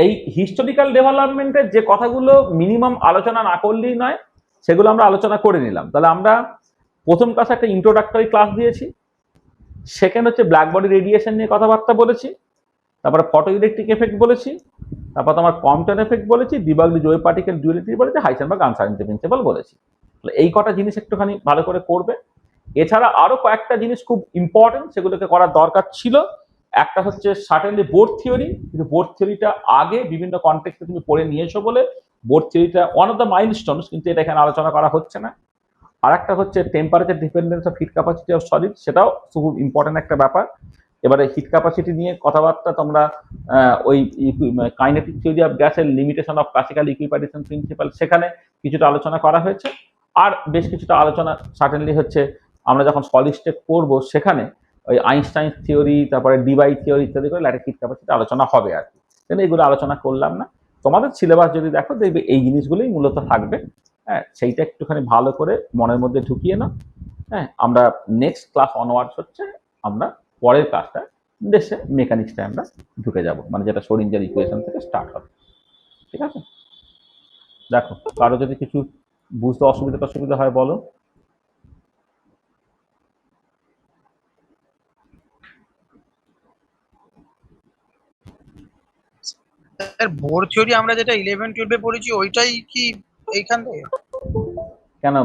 এই হিস্টোরিক্যাল ডেভেলপমেন্টের যে কথাগুলো মিনিমাম আলোচনা না করলেই নয়, সেগুলো আমরা আলোচনা করে নিলাম। তাহলে আমরা প্রথম ক্লাসে একটা ইন্ট্রোডাক্টরি ক্লাস দিয়েছি, সেকেন্ড হচ্ছে ব্ল্যাক বডি রেডিয়েশন নিয়ে কথাবার্তা বলেছি, তারপরে ফটো ইলেকট্রিক এফেক্ট বলেছি, তারপর তোমার কম্পটন এফেক্ট বলেছি, ডিবাগলি জয় পার্টিকেল ডুয়ালিটি বলেছি, হাইসেনবার্গ আনসার্টেনিটি প্রিন্সিপাল বলেছি। তাহলে এই কটা জিনিস একটুখানি ভালো করে করবে। এছাড়া আরো কয়েকটা জিনিস খুব ইম্পর্টেন্ট, সেগুলোকে করার দরকার ছিল। একটা হচ্ছে সার্টেনলি বোর্ড থিওরি, কিন্তু বোর্ড থিওরিটা আগে বিভিন্ন কনটেক্সটে তুমি পড়ে নিয়েছো বলে বোর্ড থিওরিটা ওয়ান অফ দ্য মাইলস্টোনস, কিন্তু এটা এখানে আলোচনা করা হচ্ছে না। আর একটা হচ্ছে temperature dependence of heat capacity of solid, সেটাও খুব ইম্পর্টেন্ট একটা ব্যাপার। এবারে হিট ক্যাপাসিটি নিয়ে কথাবার্তা তোমরা ওই কাইনেটিক থিওরি অফ গ্যাসের লিমিটেশন অফ ক্লাসিক্যাল ইকুইপার্টিশন প্রিন্সিপাল, সেখানে কিছুটা আলোচনা করা হয়েছে। আর বেশ কিছুটা আলোচনা সার্টেনলি হচ্ছে আমরা যখন সলিড স্টেট পড়বো সেখানে ওই আইনস্টাইন থিওরি, তারপরে ডিবাই থিওরি ইত্যাদি করে ল্যাটিস হিট ক্যাপাসিটি আলোচনা হবে আর কি। কিন্তু এগুলো আলোচনা করলাম না। তোমাদের সিলেবাস যদি দেখো দেখবে এই জিনিসগুলোই মূলত থাকবে। হ্যাঁ, সেইটা একটুখানি ভালো করে মনের মধ্যে ঢুকিয়ে নাও। হ্যাঁ, আমরা নেক্সট ক্লাস অনওয়ার্ডস হচ্ছে আমরা পরের ক্লাসটা দেশে মেকানিক্সটা আমরা ঢুকে যাব, মানে যেটা শোরিঞ্জার ইকুয়েশন থেকে স্টার্ট হবে। ঠিক আছে, দেখো কারো যদি কিছু বুঝতে অসুবিধা হয় বলো। স্যার বোর থিওরি আমরা যেটা 11-12 পড়েছি ওইটাই কি এইখান থেকে? কেন